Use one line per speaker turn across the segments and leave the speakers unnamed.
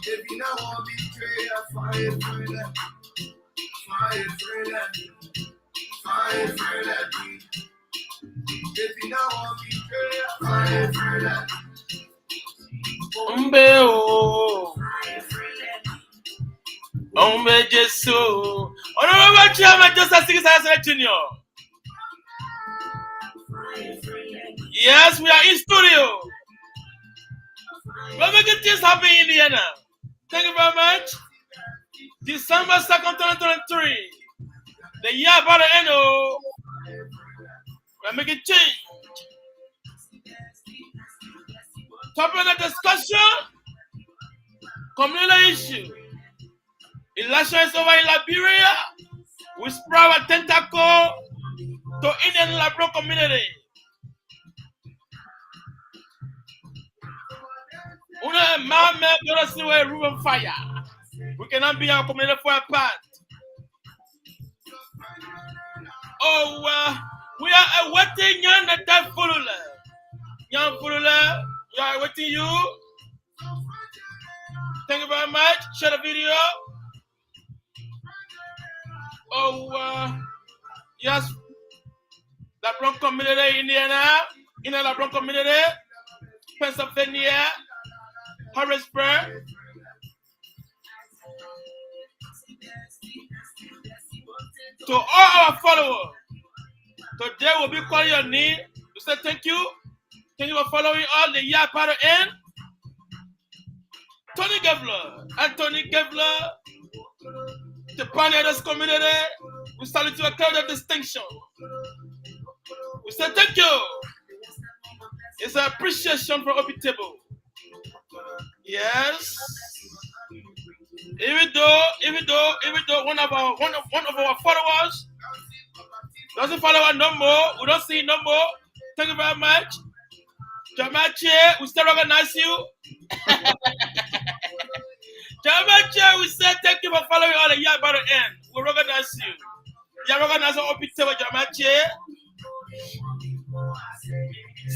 If you don't want to be fight for that. Fight for that. Fight for that. If you don't want to be fight for that. Ombe Jesu. Honorable Chairman Joseph Sigisa Junior. Yes, we are in studio. We're making things happen in Indiana. Thank you very much. December 2nd, 2023. The year about the end. We're making change. Topic of discussion. Communal issue. Election is over in Liberia. We spread our tentacle to Indian Liberia community. Room fire. We cannot be our community for a part. We are awaiting young that Fulula. Young Fulula, you are awaiting you. Thank you very much. Share the video. Yes. The Bronx community, Indiana, in the Bronx community, Pennsylvania, Harrisburg. To all our followers, today we'll be calling your name to say thank you. Thank you for following all the year part of end. Tony Gavler, Anthony Gavler, the pioneers community, we salute you a crowd of distinction. We say thank you. It's an appreciation for Obi Table. Yes. Even though one of our followers doesn't follow us no more, we don't see no more. Thank you very much. Jamache, we still recognize you. Jamache, we say thank you for following all the year by the end. We recognize you. You recognize our Obi Table, Jamache.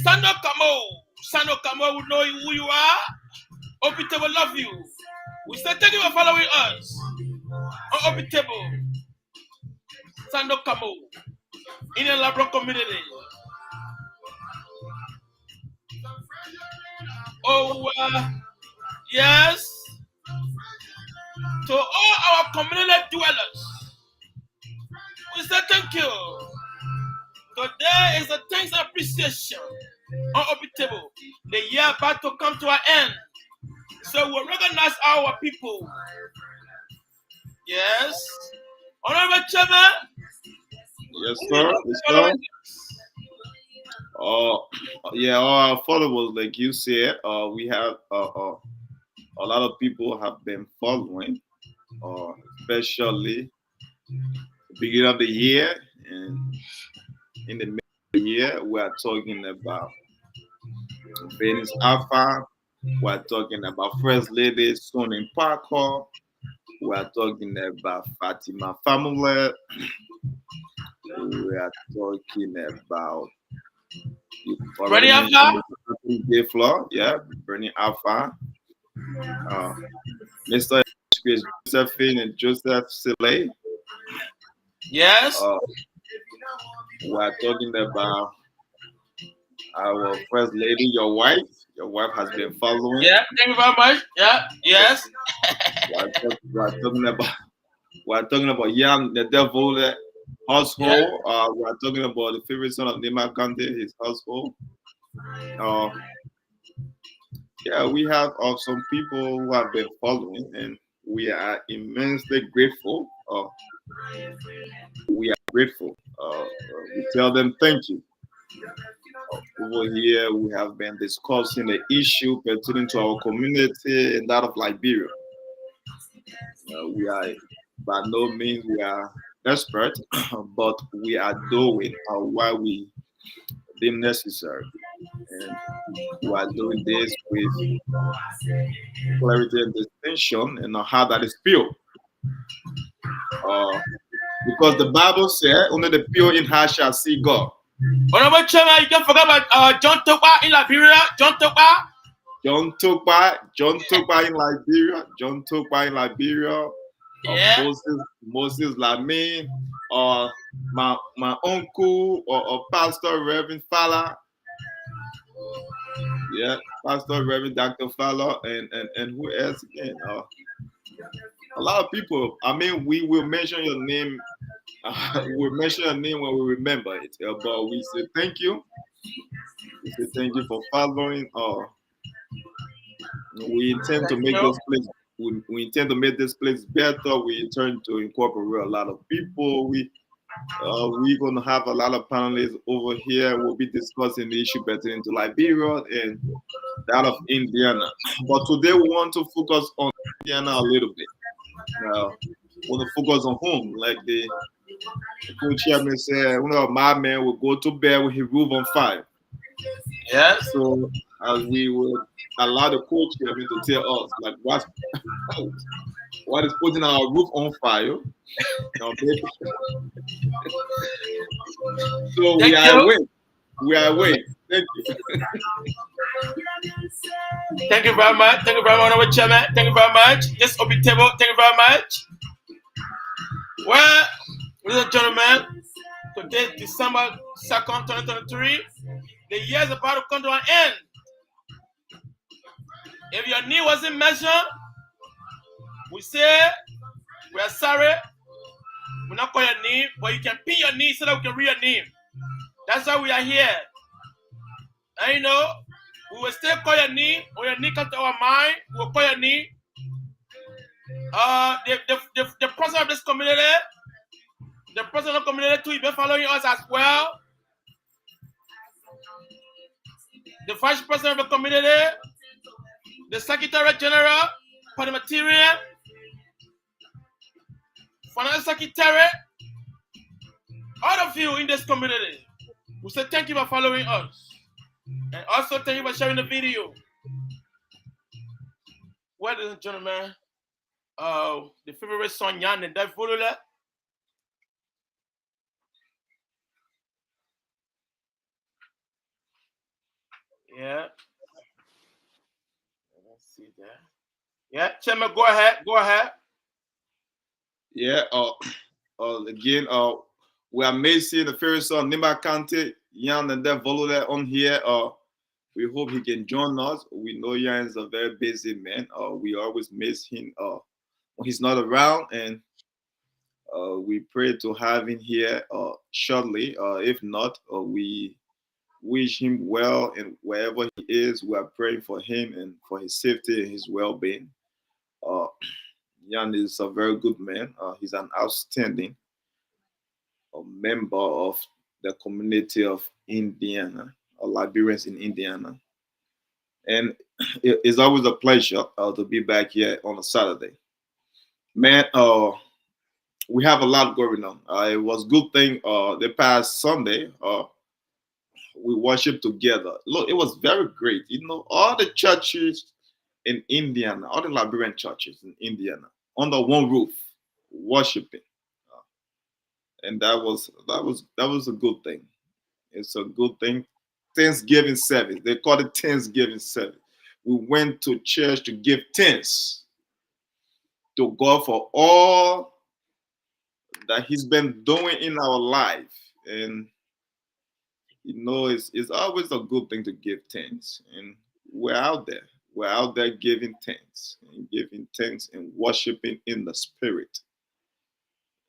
Sando Kamo will know who you are. Obi Table love you. We say thank you for following us on Obi Table. Sando Kamo in the Labrador community. Yes. To all our community dwellers, we say thank you. Today is a thanks and appreciation on Obi Table. The year about to come to an end. So we recognize our people. Yes. Honorable Chairman.
Yes, sir. Yes, sir. Yeah, our followers, like you said, we have a lot of people have been following, especially the beginning of the year and in the middle of the year. We are talking about Venus Alpha. We are talking about First Lady Sonia Parker. We are talking about Fatima Family. We are talking about
Bernie Alpha.
Yeah, Bernie Alpha. Mr. Josephine and Joseph Siley.
Yes.
We are talking about our First Lady, your wife. Your wife has been following.
Yeah, thank you very much. Yeah, yes.
We're talking about Young the Devil household. Yeah. We're talking about the favorite son of Nema Kante, his household. Yeah, we have some people who have been following, and we are immensely grateful. We are grateful. We tell them thank you. Over here, we have been discussing the issue pertaining to our community and that of Liberia. We are by no means we are expert, but we are doing what we deem necessary, and we are doing this with clarity and distinction and how that is built. Because the Bible said, only the pure in heart shall see God.
Honorable Chairman, you can't forget about John Tokwa in Liberia. John Tokwa.
John Tokpa in Liberia,
Yeah.
Moses Lamy, or my uncle or Pastor Reverend Fowler, yeah, Pastor Reverend Dr. Fowler, and who else again? A lot of people. I mean, we will mention your name. We'll mention your name when we remember it. But we say thank you. We say thank you for following. We intend to
Thank
make
you.
this place. We intend to make this place better. We intend to incorporate a lot of people. We're gonna have a lot of panelists over here. We'll be discussing the issue pertaining to Liberia and that of Indiana. But today we want to focus on Indiana a little bit. We want to focus on home, like the co-chairman said. One of my men will go to bed with his roof on fire.
Yes.
So as we would allow the co-chairman to tell us, like what is putting our roof on fire. Okay. So we
Thank
are
you.
awake. We are awake. Thank you.
Thank you very much. Thank you very much, Honorable Chairman. Thank you very much. This open table. Thank you very much. Well, ladies and gentlemen, today is December 2nd, 2023. The year is about to come to an end. If your knee wasn't measured, we say we are sorry. We're not call your name, but you can pin your knee so that we can read your name. That's why we are here. And you know, we will still call your name. When your knee comes to our mind, we will call your name. The president of this community, the president of the community too, you've been following us as well. The vice president of the community, the secretary general, parliamentarian, finance secretary, all of you in this community, we say thank you for following us. And also thank you for sharing the video. Well, ladies and gentlemen, the favorite song, Yan and Dave Volula. Yeah. Let's see that. Yeah, Chairman, go ahead. Go ahead.
Yeah. Again. We are missing the first son, Nima Kante, Yan and then Volule on here. We hope he can join us. We know Yan is a very busy man. We always miss him when he's not around, and we pray to have him here shortly. If not, we wish him well, and wherever he is, we are praying for him and for his safety and his well-being. Uh, Jan is a very good man. He's an outstanding member of the community of Indiana, Liberians in Indiana. And it's always a pleasure to be back here on a Saturday. Man, we have a lot going on. It was a good thing the past Sunday. We worshiped together. Look, it was very great. You know, all the churches in Indiana, all the Liberian churches in Indiana, under one roof, worshiping, and that was a good thing. It's a good thing. Thanksgiving service. They call it Thanksgiving service. We went to church to give thanks to God for all that He's been doing in our life, and you know, it's always a good thing to give thanks. And we're out there. We're out there giving thanks and worshiping in the spirit.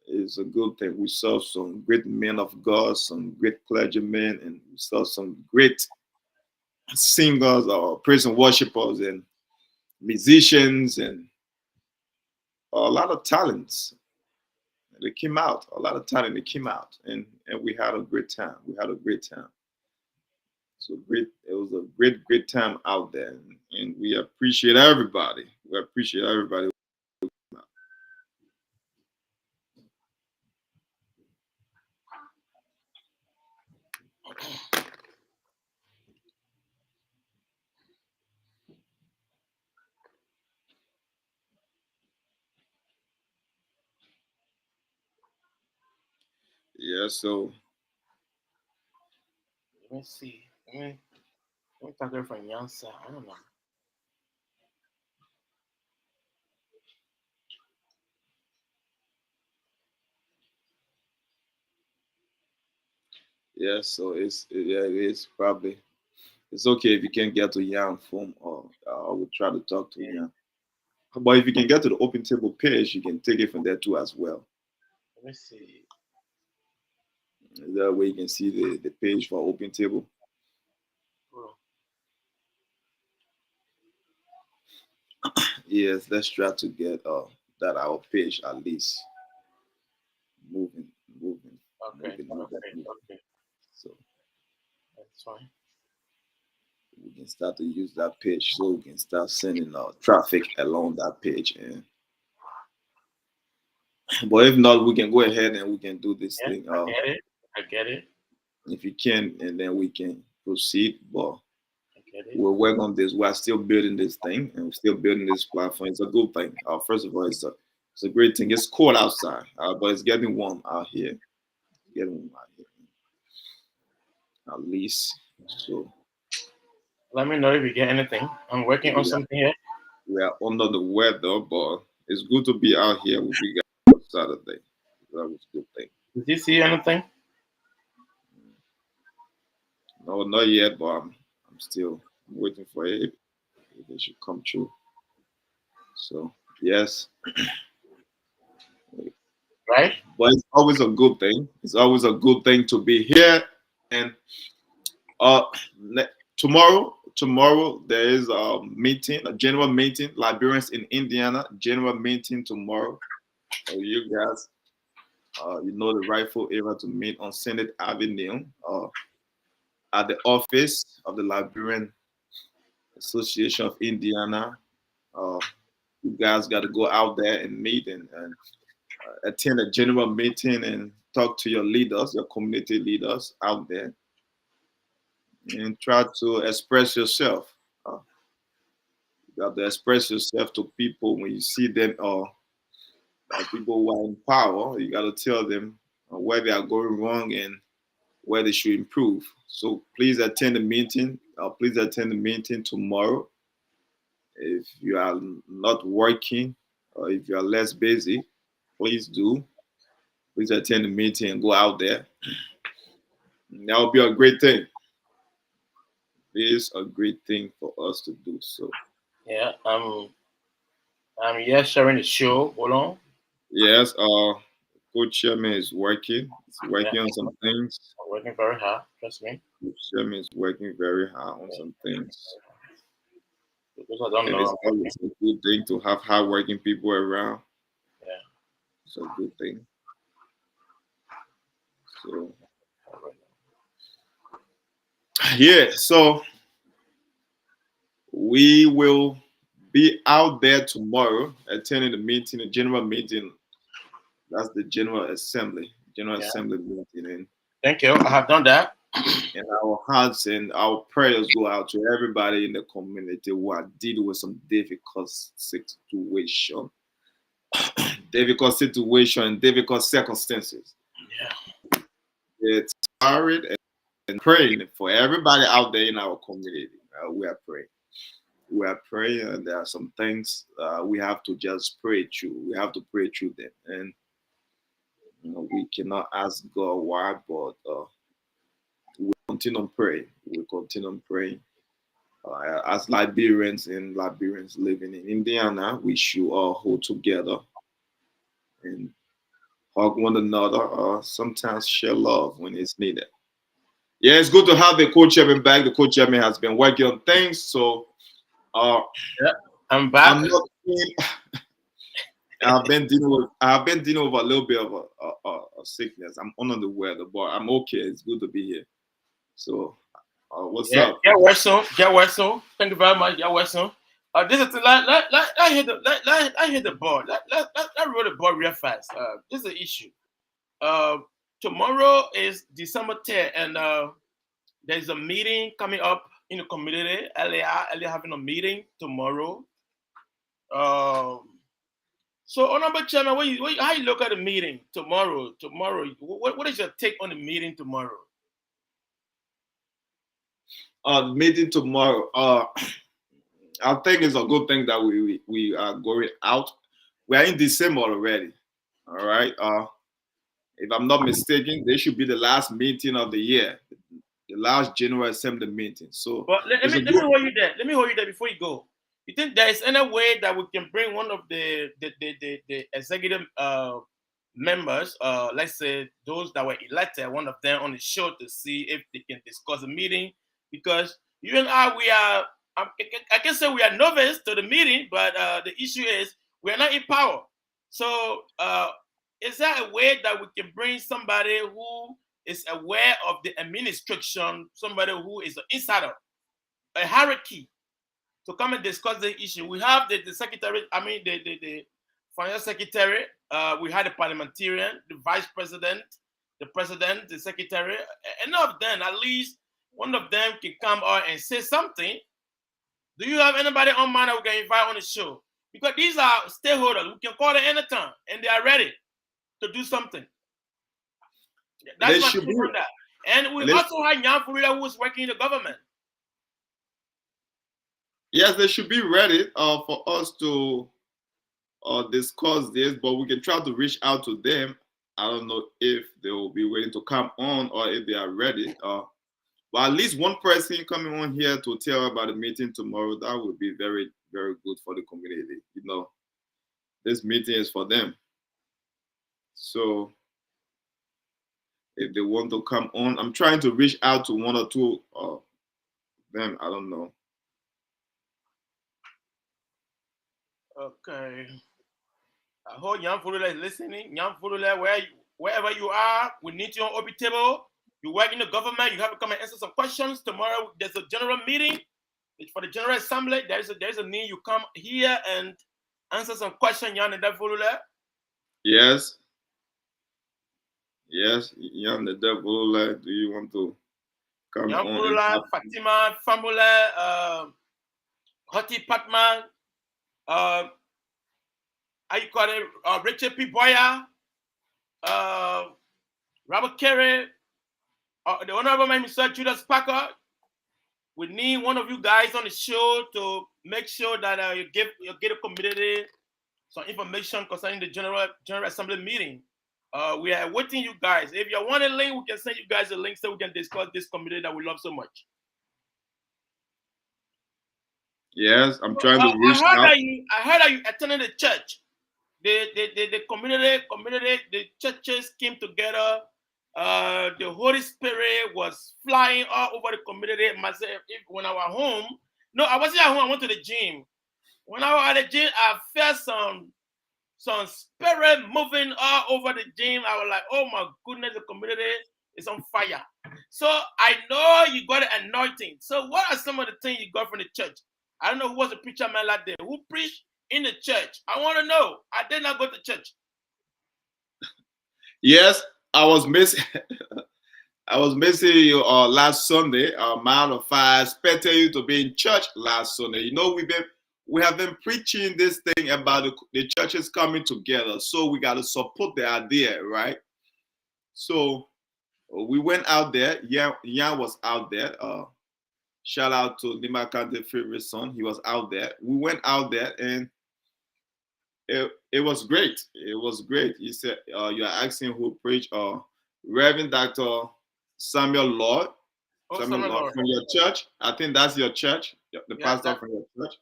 It's a good thing. We saw some great men of God, some great clergymen, and we saw some great singers or praise and worshipers and musicians and a lot of talents. They came out. A lot of talent. They came out, and we had a great time. We had a great time. So great. It was a great time out there, and we appreciate everybody. We appreciate everybody. Yeah, so
Let me see. Let me talk her from Yansa. I don't know.
yeah, so yeah, it is probably it's okay if you can't get to Yan phone or I will try to talk to Yan. But if you can get to the open table page, you can take it from there too as well.
Let me see.
That way you can see the page for open table.
Oh,
Yes, let's try to get that our page at least moving, moving,
okay, okay,
moving.
okay.
So
That's fine.
we can start to use that page so we can start sending traffic along that page. And but if not, we can go ahead and we can do this
Yeah,
thing.
I get it. I get it.
If you can, and then we can proceed. But
I get it.
we'll work on this. We're still building this thing, and we're still building this platform. It's a good thing. First of all, it's a great thing. It's cold outside, but it's getting warm out here. It's getting warm out here, at least. So
Let me know if you get anything. I'm working on
we are,
something here.
we are under the weather, but it's good to be out here with you guys on Saturday. That was a good thing.
Did you see anything?
No, not yet, but I'm still waiting for it. If it should come true. So yes,
Right?
but it's always a good thing. It's always a good thing to be here. And uh, tomorrow there is a meeting, a general meeting. Liberians in Indiana, general meeting tomorrow. You guys, you know the rightful area to meet on Senate Avenue, at the office of the Liberian Association of Indiana. Uh, you guys got to go out there and meet and attend a general meeting and talk to your leaders, your community leaders out there, and try to express yourself. You have to express yourself to people when you see them or people who are in power. You got to tell them where they are going wrong and where they should improve. So please attend the meeting. Please attend the meeting tomorrow. If you are not working or if you are less busy, please do. Please attend the meeting and go out there. That will be a great thing. It is a great thing for us to do so.
Yeah. I'm here sharing the show. Hold on.
Yes, Coach Chairman is working. He's
Yeah.
working on some things.
I'm working very hard. Trust me.
Coach Chairman is working very hard on some things.
Because I don't
And
know.
it's always a good thing to have hardworking people around.
Yeah.
It's a good thing. So yeah, so we will be out there tomorrow attending the meeting, the general meeting. That's the General
Yeah.
Assembly meeting.
Thank you. I have done that.
And our hearts and our prayers go out to everybody in the community who are dealing with some difficult circumstances.
Yeah.
It's worried and praying for everybody out there in our community. We are praying. We are praying, and there are some things we have to just pray through. We have to pray through them, and we cannot ask God why, but we continue praying. We continue praying. As Liberians living in Indiana, we should all hold together and hug one another, or sometimes share love when it's needed. Yeah, it's good to have the coach chairman back. The coach chairman has been working on things, so uh,
Yeah. I'm back.
I'm not. I've been dealing with a little bit of a sickness. I'm under the weather, but I'm okay. It's good to be here. So, what's
Yeah.
up?
Get well soon. Get well soon. Thank you very much. Get well soon. This is the let hit I hit the ball. Let roll the ball real fast. This is the issue. Uh, Tomorrow is December 10th, and there's a meeting coming up in the community. LA having a meeting tomorrow. Um, So, Honorable Chairman, how you look at the meeting tomorrow? What is your take on the meeting tomorrow?
The meeting tomorrow. I think it's a good thing that we are going out. We are in December already. All right. If I'm not mistaken, this should be the last meeting of the year, the last General Assembly meeting. So
But let
it's
me
a
let me
good.
hold you there. Let me hold you there before you go. You think there is any way that we can bring one of the executive members, let's say those that were elected, one of them on the show to see if they can discuss the meeting? Because you and we are, I can say we are novice to the meeting, but the issue is we are not in power. So is there a way that we can bring somebody who is aware of the administration, somebody who is an insider, a hierarchy, to come and discuss the issue? We have the secretary, the finance secretary, we had the parliamentarian, the vice president, the president, the secretary. Enough of them, at least one of them can come out and say something. Do you have anybody on mind that we can invite on the show? Because these are stakeholders. We can call them anytime and they are ready to do something. That's
There
my
should
take
be.
on that. And we
Let's,
also have Jan Furida who is working in the government.
yes, they should be ready for us to discuss this, but we can try to reach out to them. I don't know if they will be willing to come on or if they are ready. But at least one person coming on here to tell about the meeting tomorrow, that would be very, very good for the community. You know, this meeting is for them. So if they want to come on, I'm trying to reach out to one or two of them. I don't know.
Okay. I hope Jan Furula is listening. Jan Furula, wherever you are, we need you on Obi Table. You work in the government, you have to come and answer some questions. Tomorrow there's a general meeting. It's for the General Assembly. There's a need you come here and answer some questions, Jan and Furula.
Yes. Yes. Young the devil, do you want to come
Jan
on and
Furula,
talk?
Fatima, Famula, Hoti Patman, how you call it, Richard P. Boyer, Robert Carey, the Honorable Mr. Judas Packer. We need one of you guys on the show to make sure that you get the community some information concerning the General Assembly meeting. We are waiting you guys. If you want a link, we can send you guys a link so we can discuss this community that we love so much.
Yes, I'm trying to
I
reach
heard
out.
that you attended the church. The community, the churches came together. The Holy Spirit was flying all over the community. Myself, when I was home, no, I wasn't at home. I went to the gym. When I was at the gym, I felt some spirit moving all over the gym. I was like, oh my goodness, the community is on fire. So I know you got an anointing. So what are some of the things you got from the church? I don't know who was the preacher man like that. Who preached in the church? I want to know. I did not go to church.
Yes, I was missing. I was missing you last Sunday. Matter of fact, I expected you to be in church last Sunday. You know, we have been preaching this thing about the churches coming together. So we got to support the idea, right? So we went out there. Yan was out there. Shout out to Nimakante favorite son. He was out there. We went out there and it was great. It was great. He said, you're asking who preached. Reverend Dr. Samuel Lord.
Oh,
Samuel
Samuel
Lord
Lord.
from your church. I think that's your church, the pastor from your church.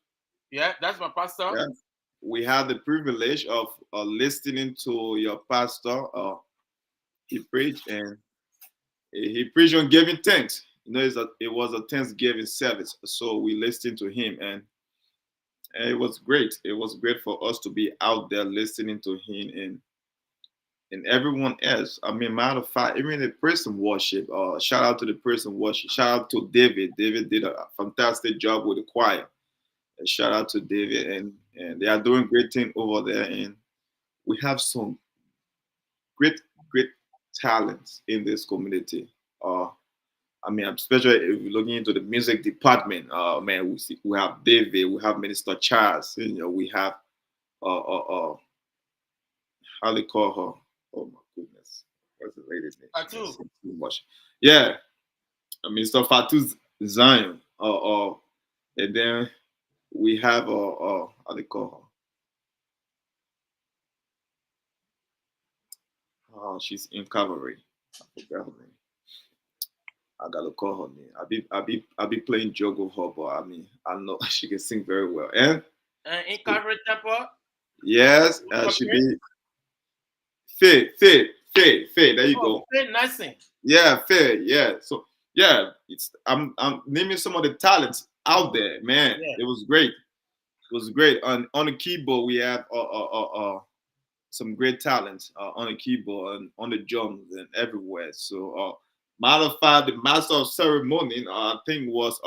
Yeah, that's my pastor.
Yeah. We had the privilege of listening to your pastor. He preached and he preached on giving thanks. You know, it was a Thanksgiving service. So we listened to him and it was great. It was great for us to be out there listening to him and everyone else. I mean, matter of fact, even the prison worship. Shout out to the prison worship. Shout out to David. David did a fantastic job with the choir. And shout out to David, and they are doing great thing over there. And we have some great, great talents in this community. I mean, especially if you're looking into the music department, we have David, we have Minister Charles, you know, we have uh, uh, uh, how they call her. Oh my goodness, what's the lady's name?
Fatu.
Too much. Yeah, I mean, so Fatu Zion. And then we have how they call her. Oh, she's in cavalry. I forgot her name. I gotta call her name. I be playing joke with her, but I mean I know she can sing very well. And
In Calvary Temple.
yes, she be Faye. There you go.
Faye, nice thing.
Yeah, Faye. Yeah. So yeah, it's I'm naming some of the talents out there, man.
Yeah.
It was great. It was great. On the keyboard we have some great talents on the keyboard and on the drums and everywhere. So matter of fact, the master of ceremony I think was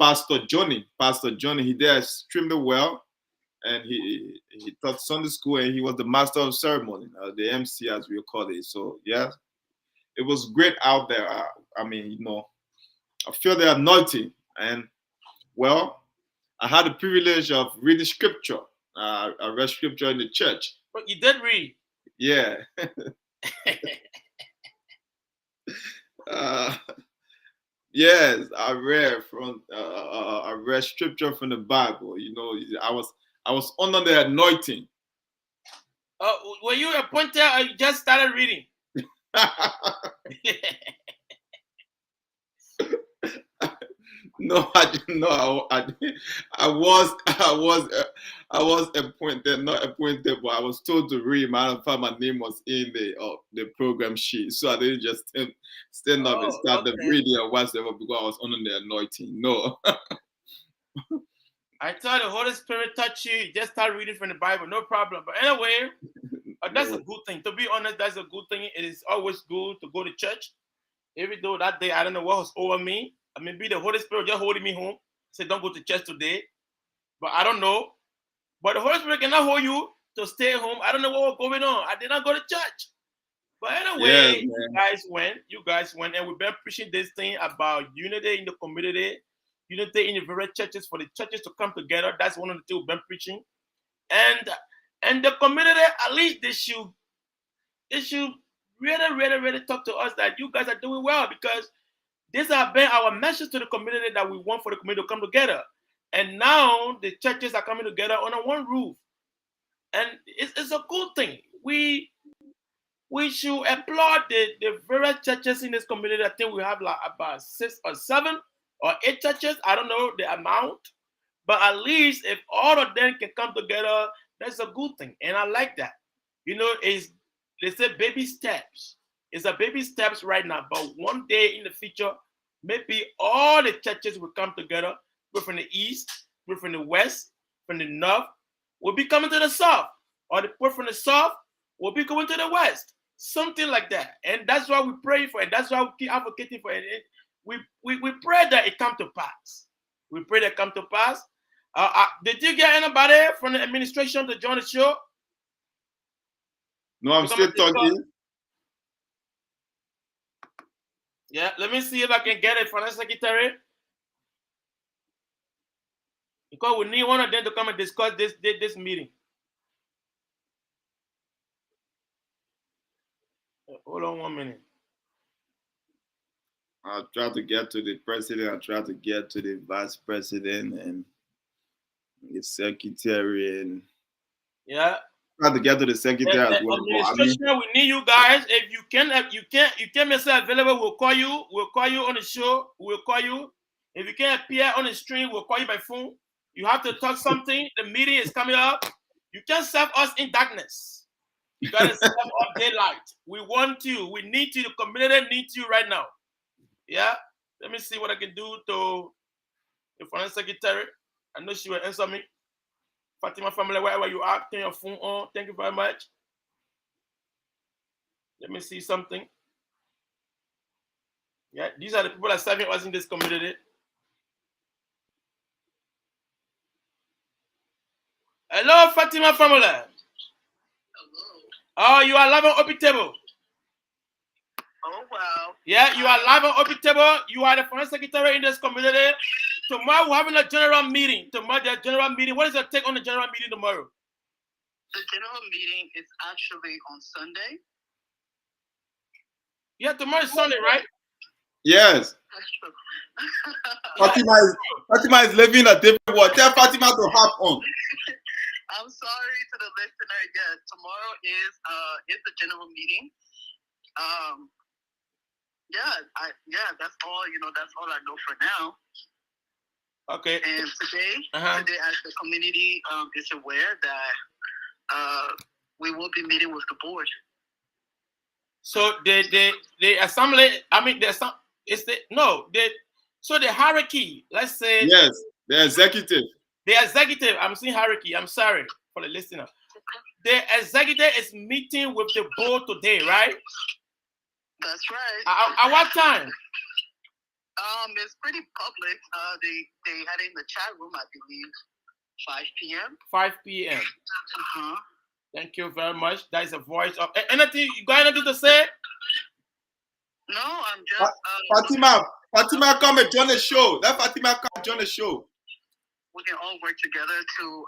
Pastor Johnny. Pastor Johnny, he did extremely well, and he taught Sunday school, and he was the master of ceremony, the MC as we call it. So yeah, it was great out there. I mean, I feel the anointing, and well, I had the privilege of reading scripture. I read scripture in the church.
But you did read.
Yeah. Yes, I read scripture from the Bible. I was under the anointing.
Were you appointed or you just started reading?
No, I didn't know. I was appointed, not appointed, but I was told to read. Matter of fact, my name was in the program sheet, so I didn't just stand up and start the reading or whatever because I was under the anointing. No.
I thought the Holy Spirit touched you. You just start reading from the Bible, no problem. But anyway, that's a good thing. To be honest, that's a good thing. It is always good to go to church. Even though that day I don't know what was over me. I mean, be the Holy Spirit just holding me home. Say, don't go to church today. But I don't know. But the Holy Spirit cannot hold you to stay home. I don't know what was going on. I did not go to church. But anyway, you guys went, and we've been preaching this thing about unity in the community, unity in the various churches, for the churches to come together. That's one of the things we've been preaching. And the community, at least they should really talk to us that you guys are doing well, because this has been our message to the community, that we want for the community to come together. And now the churches are coming together under one roof. And it's a good thing. We should applaud the various churches in this community. I think we have like about 6 or 7 or 8 churches. I don't know the amount. But at least if all of them can come together, that's a good thing. And I like that. They say baby steps. It's a baby steps right now, but one day in the future, maybe all the churches will come together, both from the east, both from the west, from the north, will be coming to the south, or the people from the south will be going to the west, something like that. And that's why we pray for it. That's why we keep advocating for it. We pray that it come to pass. We pray that it come to pass. Did you get anybody from the administration to join the show?
No, I'm still talking.
Yeah, let me see if I can get it from the secretary. Because we need one of them to come and discuss this meeting. Hold on 1 minute.
I try to get to the president. I try to get to the vice president and the secretary. And
yeah,
try to get to the secretary as well.
Administration, we need you guys. If you can make yourself available, we'll call you. We'll call you on the show. We'll call you. If you can't appear on the stream, we'll call you by phone. You have to talk something. The meeting is coming up. You can't serve us in darkness. You gotta serve us daylight. We want you. We need you. The community needs you right now. Yeah. Let me see what I can do to the finance secretary. I know she will answer me. Fatima family, wherever you are, turn your phone on. Thank you very much. Let me see something. Yeah, these are the people that are serving us in this community. Hello, Fatima family. Hello. Oh, you are live on Open Table.
Oh, wow.
Yeah, you are live on Open Table. You are the finance secretary in this community. Tomorrow we're having a general meeting. What is your take on the general meeting tomorrow?
The general meeting is actually on Sunday.
Yeah, tomorrow is Sunday, right?
Yes.
That's true.
Fatima is living a different world. Tell Fatima to hop on.
I'm sorry to the listener. Yeah, tomorrow is the general meeting. That's all. That's all I know for now.
Okay.
And today, as the community is aware that we will be meeting with the board.
So the assembly, I mean so the hierarchy, let's say
Yes, the executive.
The executive, I'm saying hierarchy, I'm sorry for the listener. The executive is meeting with the board today, right?
That's right.
At what time?
It's pretty public. They had it in the chat room, I believe, 5 p.m.
5 p.m.
Uh-huh.
Thank you very much. That is a voice of anything. You got anything to say?
No, I'm just
Fatima, come and join the show. Let Fatima come and join the show.
We can all work together to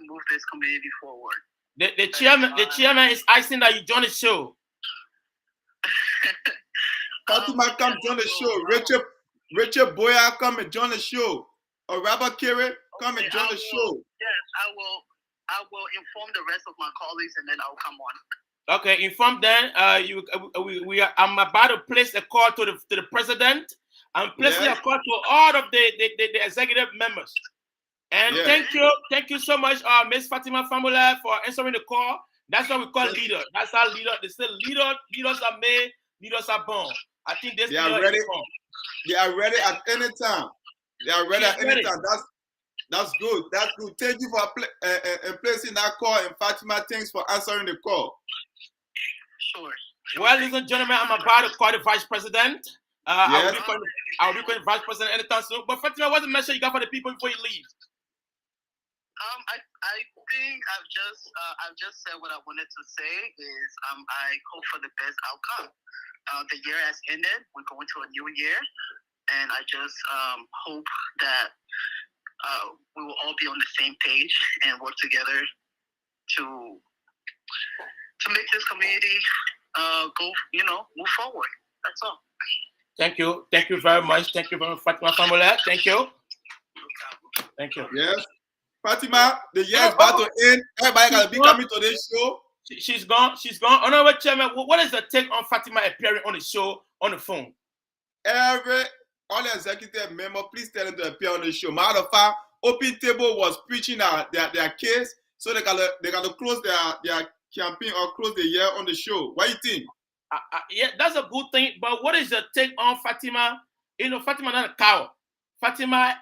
move this community forward.
The chairman is asking that you join the show.
Fatima, come join the show. Richard Boya, come and join the show. Or Robert Kiri, come and join the show.
Yes, I will inform the rest of my colleagues and then I'll come on.
Okay, inform them. I'm about to place a call to the president. I'm placing a call to all of the executive members. And thank you so much, Miss Fatima Famula, for answering the call. That's what we call leader. That's how leader. They say leaders are made, leaders are born. I think this
they are ready. They are ready at any time. They are ready at any time. That's good. That's good. Thank you for placing that call, and Fatima, thanks for answering the call.
Sure.
Well, ladies and gentlemen, I'm about to call the vice president. I'll be calling the vice president anytime soon. But Fatima, what's the message you got for the people before you leave?
I think I've just said what I wanted to say is I hope for the best outcome. The year has ended. We're going to a new year, and I just hope that we will all be on the same page and work together to make this community move forward. That's all. Thank you.
Thank you very much. Thank you very much, Fatima Famula. Thank you. Thank you.
Yes. Fatima, the year is about to end. Everybody got to be coming to this show.
She's gone. She's gone. Honorable Chairman, what is the take on Fatima appearing on the show on the phone?
All the executive members, please tell them to appear on the show. Matter of fact, Open Table was preaching their case, so they got to close their campaign or close the year on the show. What do you think?
Yeah, that's a good thing. But what is the take on Fatima? You know, Fatima not a coward. Fatima,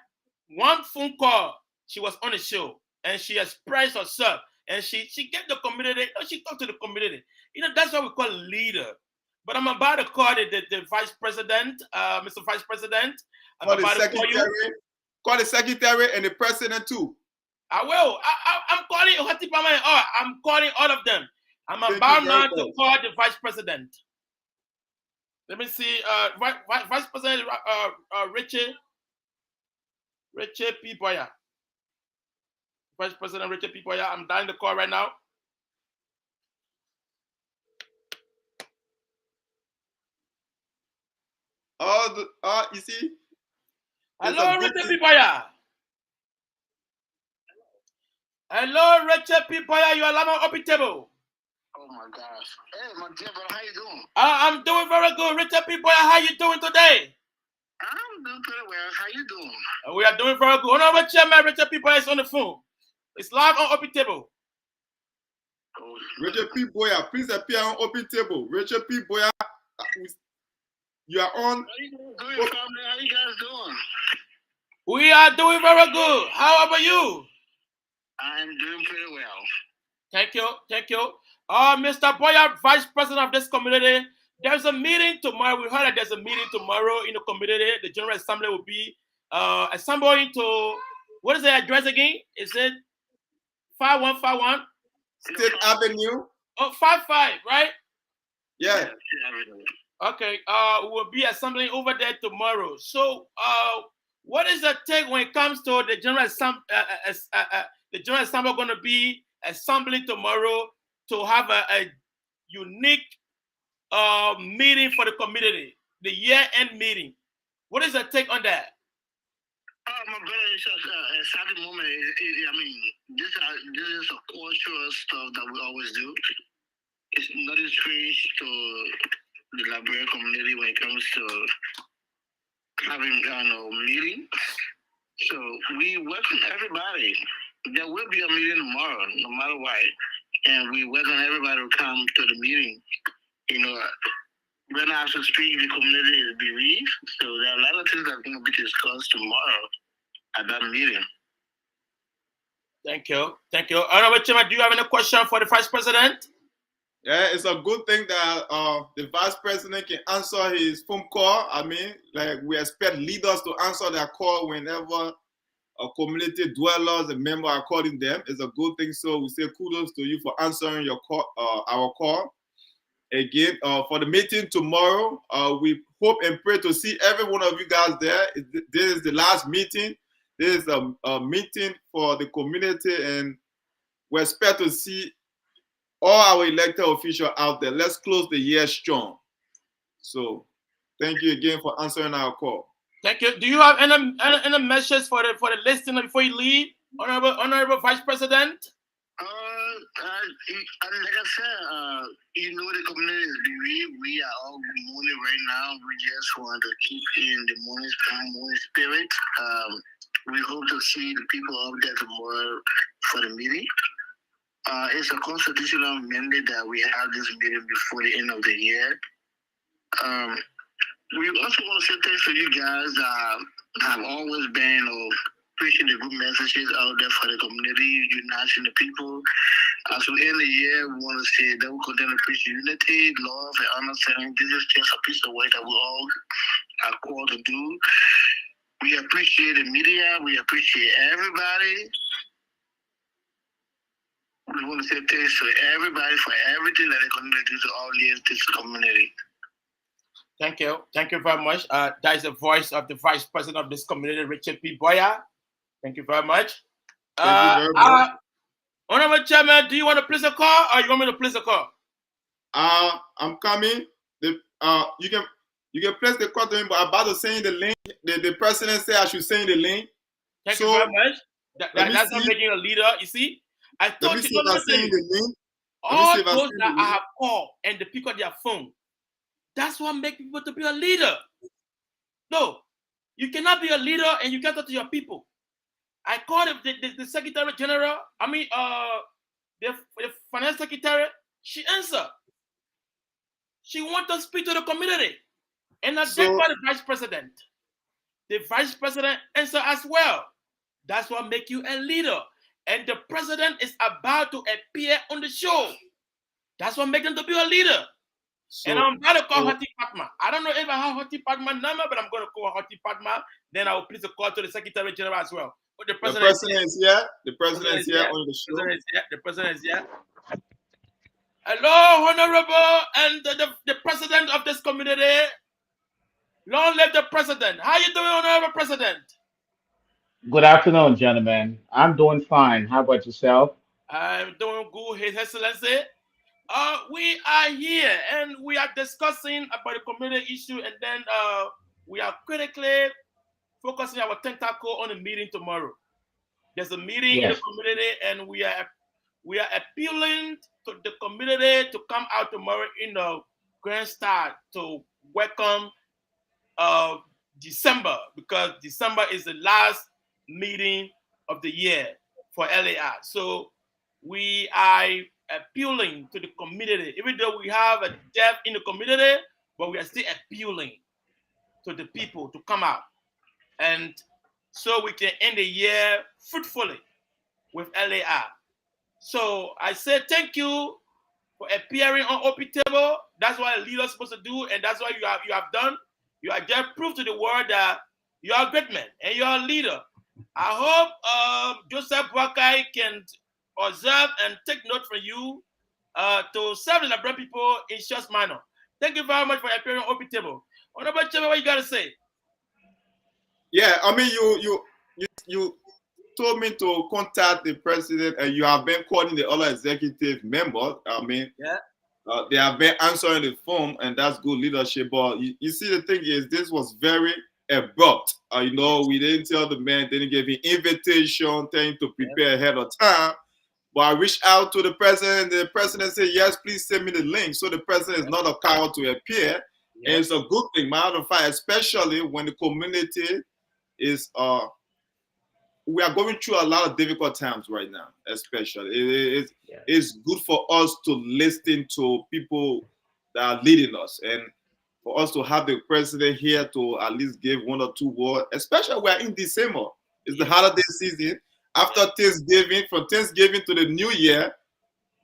one phone call, she was on the show and she expressed herself and she gave the community. She talked to the community. You know, that's what we call a leader. But I'm about to call the vice president, Mr. Vice President.
Call the secretary and the president too.
I will. I'm calling Fatima. I'm calling all of them. I'm about now to call the vice president. Let me see. Vice President Richard P. Boya. Vice President Richard P. Boya. I'm dialing the call right now.
You see.
Hello, Richard P. Boya. Hello, Richard P. Boya. You are live on Open Table.
Oh my gosh. Hey, my dear brother, how you doing?
I'm doing very good. Richard P. Boya, how you doing today?
I'm doing pretty well. How you doing?
We are doing very good. Honorable Chairman Richard P. Boya is on the phone. It's live on Open Table.
Richard P. Boya, please appear on Open Table. Richard P. Boya, you are on.
How you doing, family? How you guys doing?
We are doing very good. How about you?
I'm doing pretty well.
Thank you. Thank you. Mr. Boya, Vice President of this community, there's a meeting tomorrow. We heard that there's a meeting tomorrow in the community. The General Assembly will be assembling to, what is the address again? Is it 5151?
State Avenue.
Oh, 55, right?
Yeah.
Okay. We will be assembling over there tomorrow. So, what is the take when it comes to the General Assembly? The General Assembly going to be assembly tomorrow to have a unique meeting for the community, the year-end meeting. What is your take on that?
My brother, it's just a sad moment. I mean, this is a cultural stuff that we always do. It's nothing strange to the Liberia community when it comes to having meeting. So we welcome everybody. There will be a meeting tomorrow, no matter what, and we welcome everybody to come to the meeting. Right now, as we speak, the community is bereaved, so there are a lot of things that are going to be discussed tomorrow at that meeting.
Thank you. Honorable Chairman, do you have any question for the Vice President?
Yeah, it's a good thing that the Vice President can answer his phone call. I mean, like we expect leaders to answer their call whenever a community dwellers and member are calling them. It's a good thing. So we say kudos to you for answering your call, our call. Again, for the meeting tomorrow, we hope and pray to see every one of you guys there. This is the last meeting. This is a meeting for the community, and we expect to see all our elected officials out there. Let's close the year strong. So, thank you again for answering our call.
Thank you. Do you have any message for the listener before you leave, Honorable Vice President?
Like I said, the community is bereaved. We are all mourning right now. We just want to keep in the mourning spirit. We hope to see the people up there tomorrow for the meeting. It's a constitutional mandate that we have this meeting before the end of the year. We also want to say thanks to you guys that have always been preaching the good messages out there for the community, uniting the people. As we end the year, we want to say that we continue to preach unity, love, and understanding. This is just a piece of work that we all are called to do. We appreciate the media. We appreciate everybody. We want to say thanks to everybody for everything that they continue to do to all this community.
Thank you. Thank you very much. That is the voice of the Vice President of this community, Richard P. Boyer. Thank you very much.
Thank you very much.
Honorable Chairman, do you want to place a call or you want me to place a call?
I'm coming. You can place the call to him, but I'm about to send the link. The president said I should send the link.
Thank you very much. That's not making a leader. You see, I thought
let me see if I send the link.
All those that I have called and they pick up their phone. That's what makes people to be a leader. No, you cannot be a leader and you can't talk to your people. I called the Secretary General. The Finance Secretary. She answered. She wants to speak to the community, and I did by the Vice President. The Vice President answered as well. That's what makes you a leader. And the President is about to appear on the show. That's what makes him to be a leader. And I'm about to call Hoti Padma. I don't know if I have Hoti Padma number, but I'm going to call Hoti Padma. Then I will place a call to the Secretary General as well. But the President
is here. The President is here on the show.
The President is here. Hello, Honorable, and the President of this community. Long live the President. How you doing, Honorable President?
Good afternoon, gentlemen. I'm doing fine. How about yourself?
I'm doing good, His Excellency. We are here and we are discussing about the community issue, and then we are critically focusing our tentacle on the meeting tomorrow. There's a meeting in the community, and we are appealing to the community to come out tomorrow in a grand style to welcome December, because December is the last meeting of the year for LAI. So we are appealing to the community, even though we have a death in the community, but we are still appealing to the people to come out, and so we can end the year fruitfully with LAI. So I say thank you for appearing on OP Table. That's what a leader is supposed to do, and that's what you have done. You have just proved to the world that you are a great man and you are a leader. I hope Joseph Boakai can observe and take note from you to serve the Liberian people in just manner. Thank you very much for appearing on OP Table. Honorable Chairman, what you got to say?
Yeah, I mean, told me to contact the president, and you have been calling the other executive members. I mean,
Yeah.
they have been answering the phone, and that's good leadership. But you see, the thing is, this was very abrupt. You know, we didn't tell the man, didn't give him invitation, telling him to prepare ahead of time. But I reached out to the president. The president said, "Yes, please send me the link." So the president is not a coward to appear, and it's a good thing. Matter of fact, especially when the community is we are going through a lot of difficult times right now, especially. It's good for us to listen to people that are leading us, and for us to have the president here to at least give one or two words, especially we are in December. It's the holiday season. After Thanksgiving, from Thanksgiving to the New Year,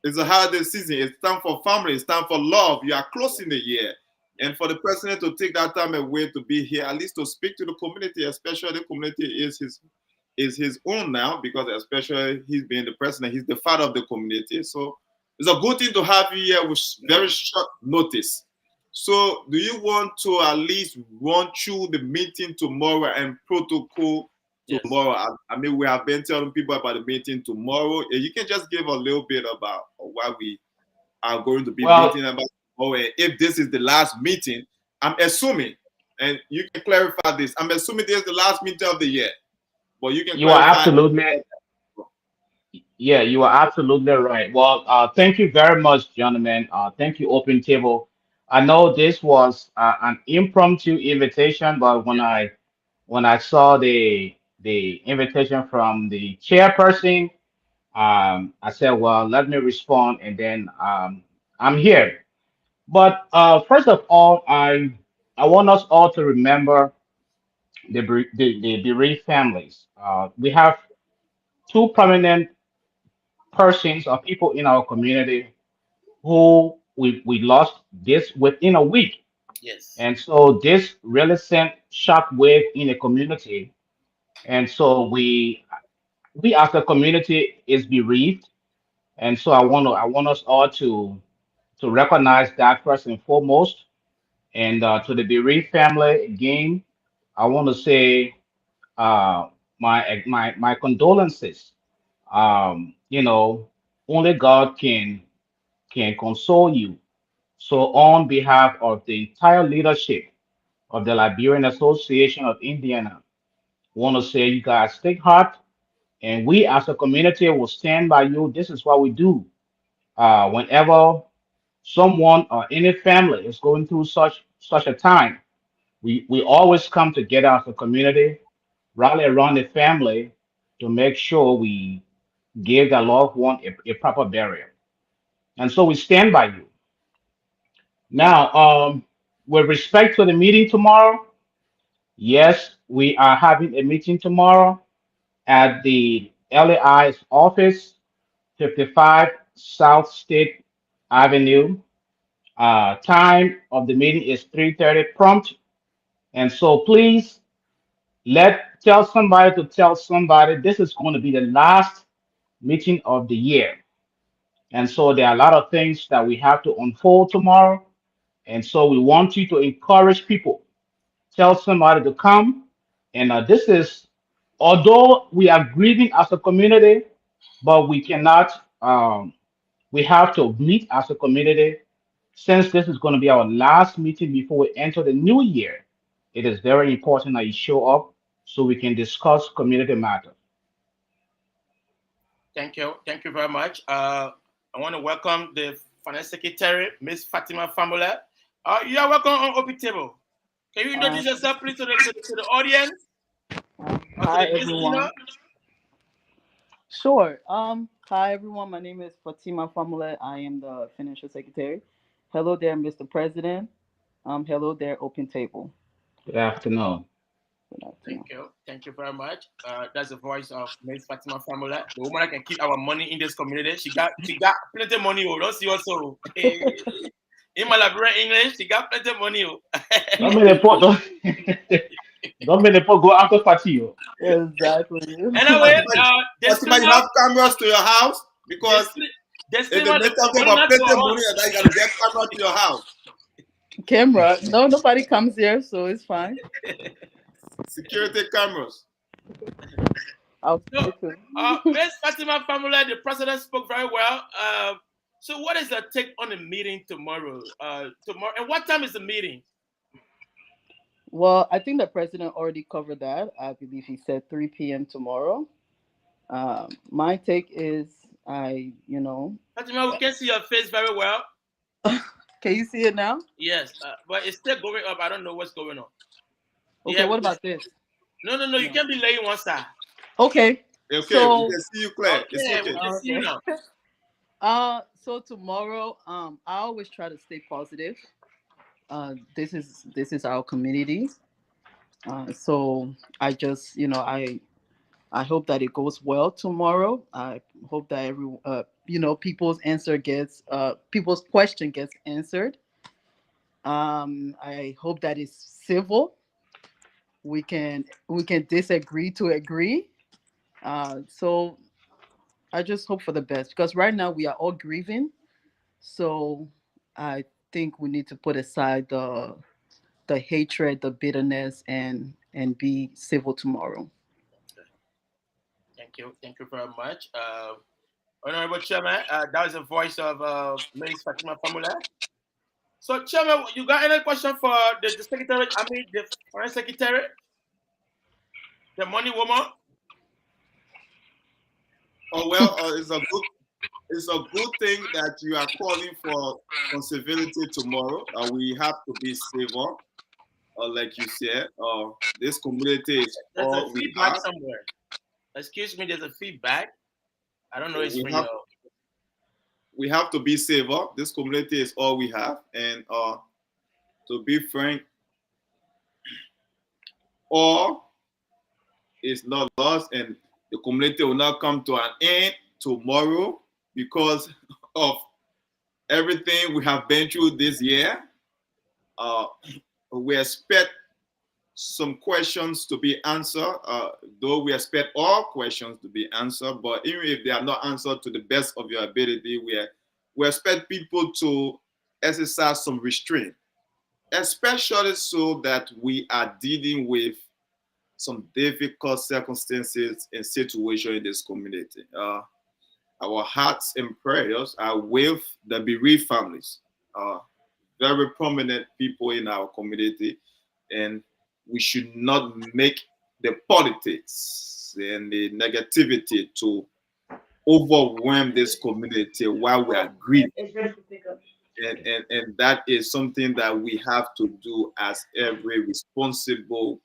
it's a holiday season. It's time for family. It's time for love. You are closing the year. And for the president to take that time away to be here, at least to speak to the community, especially the community is his own now, because especially he's being the president, he's the father of the community. So it's a good thing to have you here with very short notice. So do you want to at least run through the meeting tomorrow and protocol tomorrow? I mean, we have been telling people about the meeting tomorrow. You can just give a little bit about what we are going to be meeting about tomorrow. And if this is the last meeting, I'm assuming, and you can clarify this, I'm assuming this is the last meeting of the year. But you can
You are
clarify.
absolutely, yeah, you are absolutely right. Well, thank you very much, gentlemen. Thank you, Open Table. I know this was an impromptu invitation, but when I saw the invitation from the chairperson, I said, well, let me respond, and then I'm here. But first of all, I want us all to remember the bereaved families. We have two prominent persons or people in our community who we lost this within a week.
Yes.
And so this really sent shockwave in the community. And so we as a community is bereaved. And so I want us all to recognize that first and foremost. And to the bereaved family again, I want to say my condolences. You know, only God can console you. So, on behalf of the entire leadership of the Liberian Association of Indiana, I want to say you guys take heart, and we as a community will stand by you. This is what we do. Whenever someone or any family is going through such a time, we always come together as a community, rally around the family to make sure we give the loved one a proper burial. And so we stand by you. Now, with respect to the meeting tomorrow, yes, we are having a meeting tomorrow at the LAI's office, 55 South State Avenue. Time of the meeting is 3:30 prompt. And so please tell somebody to tell somebody this is going to be the last meeting of the year. And so there are a lot of things that we have to unfold tomorrow. And so we want you to encourage people. Tell somebody to come. And this is, although we are grieving as a community, but we cannot, we have to meet as a community. Since this is going to be our last meeting before we enter the new year, it is very important that you show up so we can discuss community matters.
Thank you. Thank you very much. I want to welcome the Finance Secretary, Miss Fatima Famula. You are welcome on Open Table. Can you introduce yourself, please, to the audience?
Hi, everyone. Sure. Hi, everyone. My name is Fatima Famula. I am the Financial Secretary. Hello there, Mr. President. Hello there, Open Table.
Good afternoon.
Thank you. Thank you very much. That's the voice of Miss Fatima Famula, the woman that can keep our money in this community. She got plenty of money. Oh, don't see also. In my Liberian English, she got plenty of money. Oh.
Don't make the pot. Don't make the pot go after party. Oh.
Exactly.
Anyway,
Fatima, you have cameras to your house because if they make something about plenty of money, then you gotta get camera to your house.
Camera? No, nobody comes here, so it's fine.
Security cameras.
I'll
So,
try to.
Miss Fatima Family, the president spoke very well. So, what is the take on the meeting tomorrow? Tomorrow, and what time is the meeting?
Well, I think the president already covered that. I believe he said 3 p.m. tomorrow. My take is,
Fatima, we can see your face very well.
can you see it now?
Yes, but it's still going up. I don't know what's going on.
Okay,
Yeah,
what about this?
no, no, no. You
No.
can't be laying one side.
Okay,
Okay, we
so
can see you clear. It's
Okay, we
okay.
can see you
okay.
now.
So tomorrow, I always try to stay positive. This is our community. So I just, I hope that it goes well tomorrow. I hope that people's question gets answered. I hope that it's civil. We can disagree to agree. So I just hope for the best because right now we are all grieving. So I think we need to put aside the hatred, the bitterness, and be civil tomorrow.
Thank you very much. Honorable Chairman, that was the voice of Miss Fatima Famula. So, Chairman, you got any question for the secretary? I mean, the foreign secretary, the money woman.
Oh well, it's a good thing that you are calling for civility tomorrow. We have to be civil, like you said. This community is
There's a
all we
feedback
have.
somewhere. Excuse me, there's a feedback. I don't know. It's
We
from
have
your.
we have to be civil. This community is all we have, and to be frank, all is not lost, and the community will not come to an end tomorrow because of everything we have been through this year. Uh, we expect some questions to be answered, though we expect all questions to be answered, but even if they are not answered to the best of your ability, we expect people to exercise some restraint, especially so that we are dealing with some difficult circumstances and situations in this community. Our hearts and prayers are with the bereaved families, uh, very prominent people in our community, and we should not make the politics and the negativity to overwhelm this community while we are grieving. And that is something that we have to do as every responsible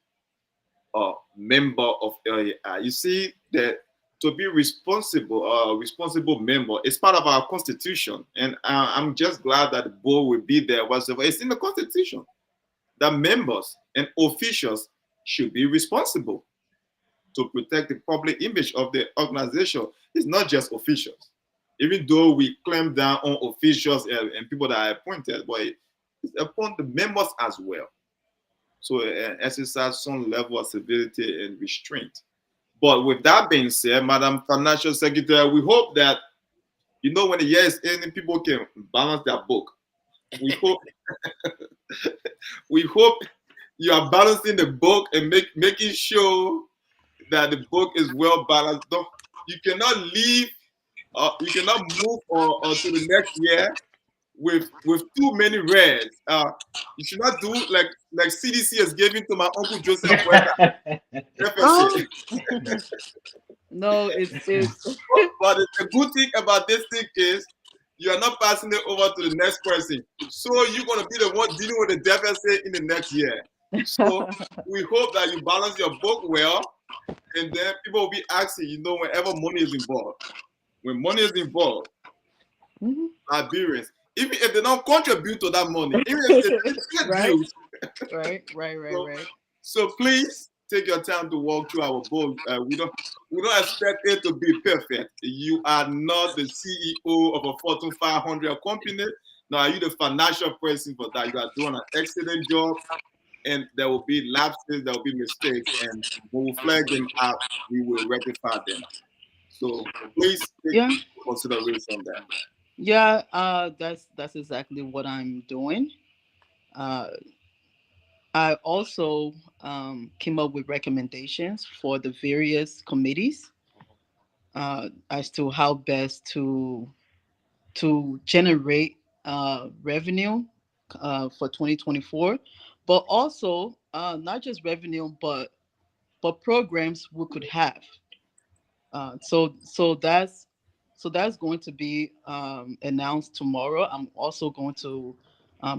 member of LAI. You see that to be responsible member is part of our constitution, and I'm just glad that the board will be there. Whatsoever, it's in the constitution that members and officials should be responsible to protect the public image of the organization. It's not just officials, even though we clamp down on officials and people that are appointed, but it's upon the members as well. So exercise some level of civility and restraint. But with that being said, Madam Financial Secretary, we hope that when the year is ending, people can balance their book. We hope we hope you are balancing the book and making sure that the book is well balanced. You cannot leave, you cannot move on to the next year with too many reds. You should not do like CDC has given to my uncle Joseph Weta
Um,
deficit.
no, it's
But the good thing about this thing is you are not passing it over to the next person. So you're gonna be the one dealing with the deficit in the next year. So we hope that you balance your book well, and then people will be asking, whenever money is involved. When money is involved,
Mhm.
Liberians, even if they don't contribute to that money, even if they pay
Right,
bills,
right,
so,
right.
so please take your time to walk through our book. We don't expect it to be perfect. You are not the CEO of a Fortune 500 company. Now, are you the financial person for that? You are doing an excellent job, and there will be lapses, there will be mistakes, and when we flag them out, we will rectify them. So please take
Yeah,
consideration that.
yeah. That's exactly what I'm doing. Uh, I also came up with recommendations for the various committees as to how best to generate revenue for 2024, but also not just revenue, but programs we could have. So that's going to be announced tomorrow. I'm also going to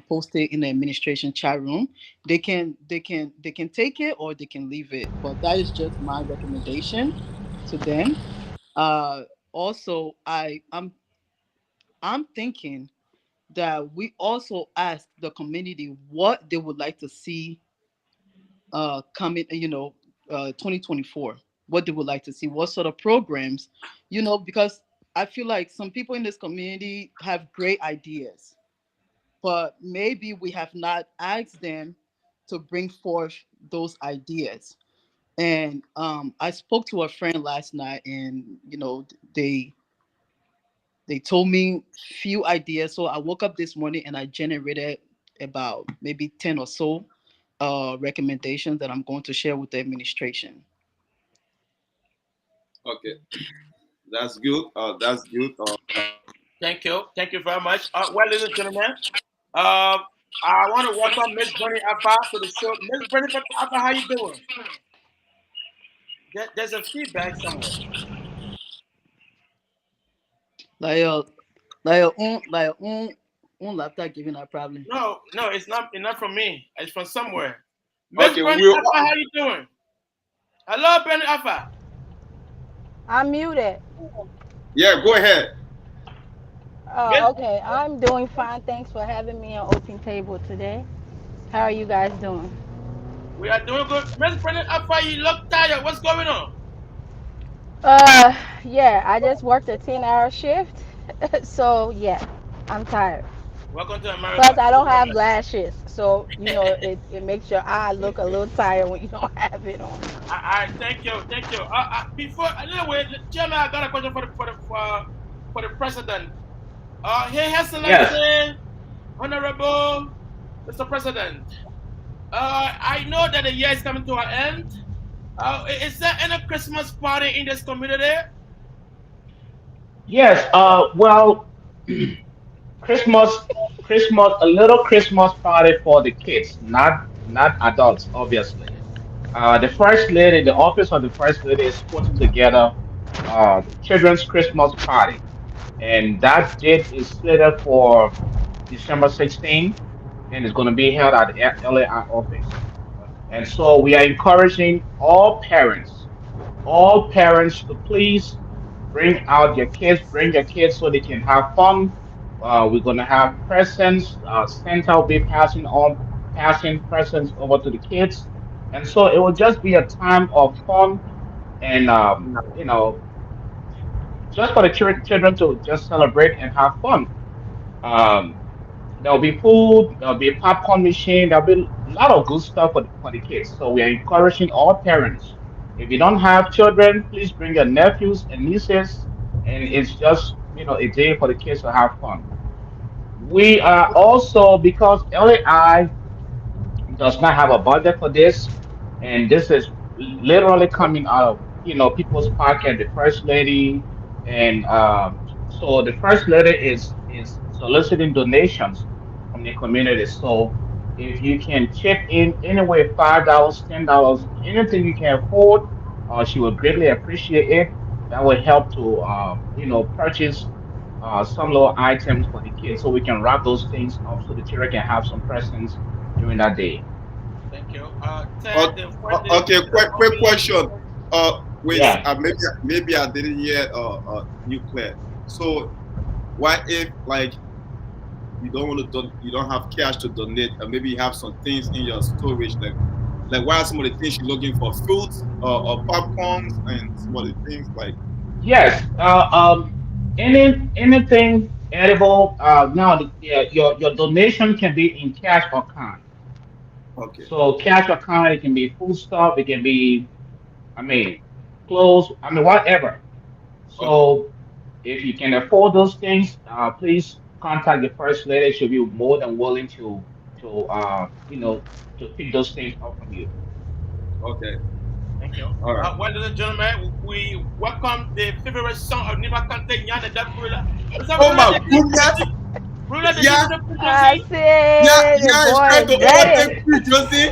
post it in the administration chat room. They can take it or they can leave it, but that is just my recommendation to them. Uh, Also, I'm thinking that we also ask the community what they would like to see coming, 2024, what they would like to see, what sort of programs, because I feel like some people in this community have great ideas, but maybe we have not asked them to bring forth those ideas. And I spoke to a friend last night, and they they told me few ideas. So I woke up this morning and I generated about maybe 10 or so recommendations that I'm going to share with the administration.
Okay, that's good. That's good.
Thank you. Thank you very much. Well, ladies and gentlemen, I want to welcome Miss Bernie Alpha to the show. Miss Bernie Alpha, how you doing? There's a feedback somewhere.
Like like laptop giving a problem.
No, no, it's not from me. It's from somewhere. Miss
Okay,
Bernie
we'll.
Alpha, how you doing? Hello, Bernie Alpha.
I'm muted.
Yeah, go ahead.
Miss,
Okay, I'm doing fine. Thanks for having me on Open Table today. How are you guys doing?
we are doing good. Miss Bernie Alpha, you look tired. What's going on?
Uh, yeah, I just worked a 10-hour shift. So, yeah, I'm tired.
Welcome to America.
Plus, I
Thank
don't
you very
have
much.
lashes. So, it makes your eye look a little tired when you don't have it on.
Thank you, thank you. Before anyway, Chairman, I got a question for the president. Hey,
Yes.
Excellency, Honorable Mr. President. I know that the year is coming to an end. Is there any Christmas party in this community?
Yes. Well, Christmas, a little Christmas party for the kids, not adults, obviously. The first lady, the office of the first lady is putting together children's Christmas party, and that date is slated for December 16th, and it's going to be held at the LAI office. And so we are encouraging all parents to please bring your kids so they can have fun. We're gonna have presents. Santa will be passing presents over to the kids, and so it will just be a time of fun and just for the children to just celebrate and have fun. Um, There'll be food, there'll be a popcorn machine, there'll be a lot of good stuff for the kids. So we are encouraging all parents. If you don't have children, please bring your nephews and nieces, and it's just a day for the kids to have fun. We are also because LAI does not have a budget for this, and this is literally coming out of people's pocket. The first lady, and so the first lady is soliciting donations from the community. So if you can chip in anyway, $5, $10, anything you can afford, she would greatly appreciate it. That would help to purchase some little items for the kids, so we can wrap those things up so the children can have some presents during that day.
Thank you. Ted,
O-
when the
Okay, quick
opening.
question. Wait,
Yeah.
maybe I didn't hear you clear. So what if like you don't want to you don't have cash to donate, and maybe you have some things in your storage, like what are some of the things you're looking for? Fruits, or popcorns, and some of the things like.
Yes. Anything edible. Now, your donation can be in cash or kind.
Okay,
So cash or kind, it can be food stuff. It can be, I mean, clothes. I mean, whatever.
okay,
So if you can afford those things, please contact the first lady. She'll be more than willing to to pick those things up from you.
Okay.
Thank you.
All right.
Well, ladies and gentlemen, we welcome the favorite song of Nima Kante, Nyana Da Brula. What's up,
Oh
Brula?
my goodness.
Brula, did you
Yeah,
know the
I
frequency?
say the
is
boy
trying
is
to
ready.
overtake Chris Johnson.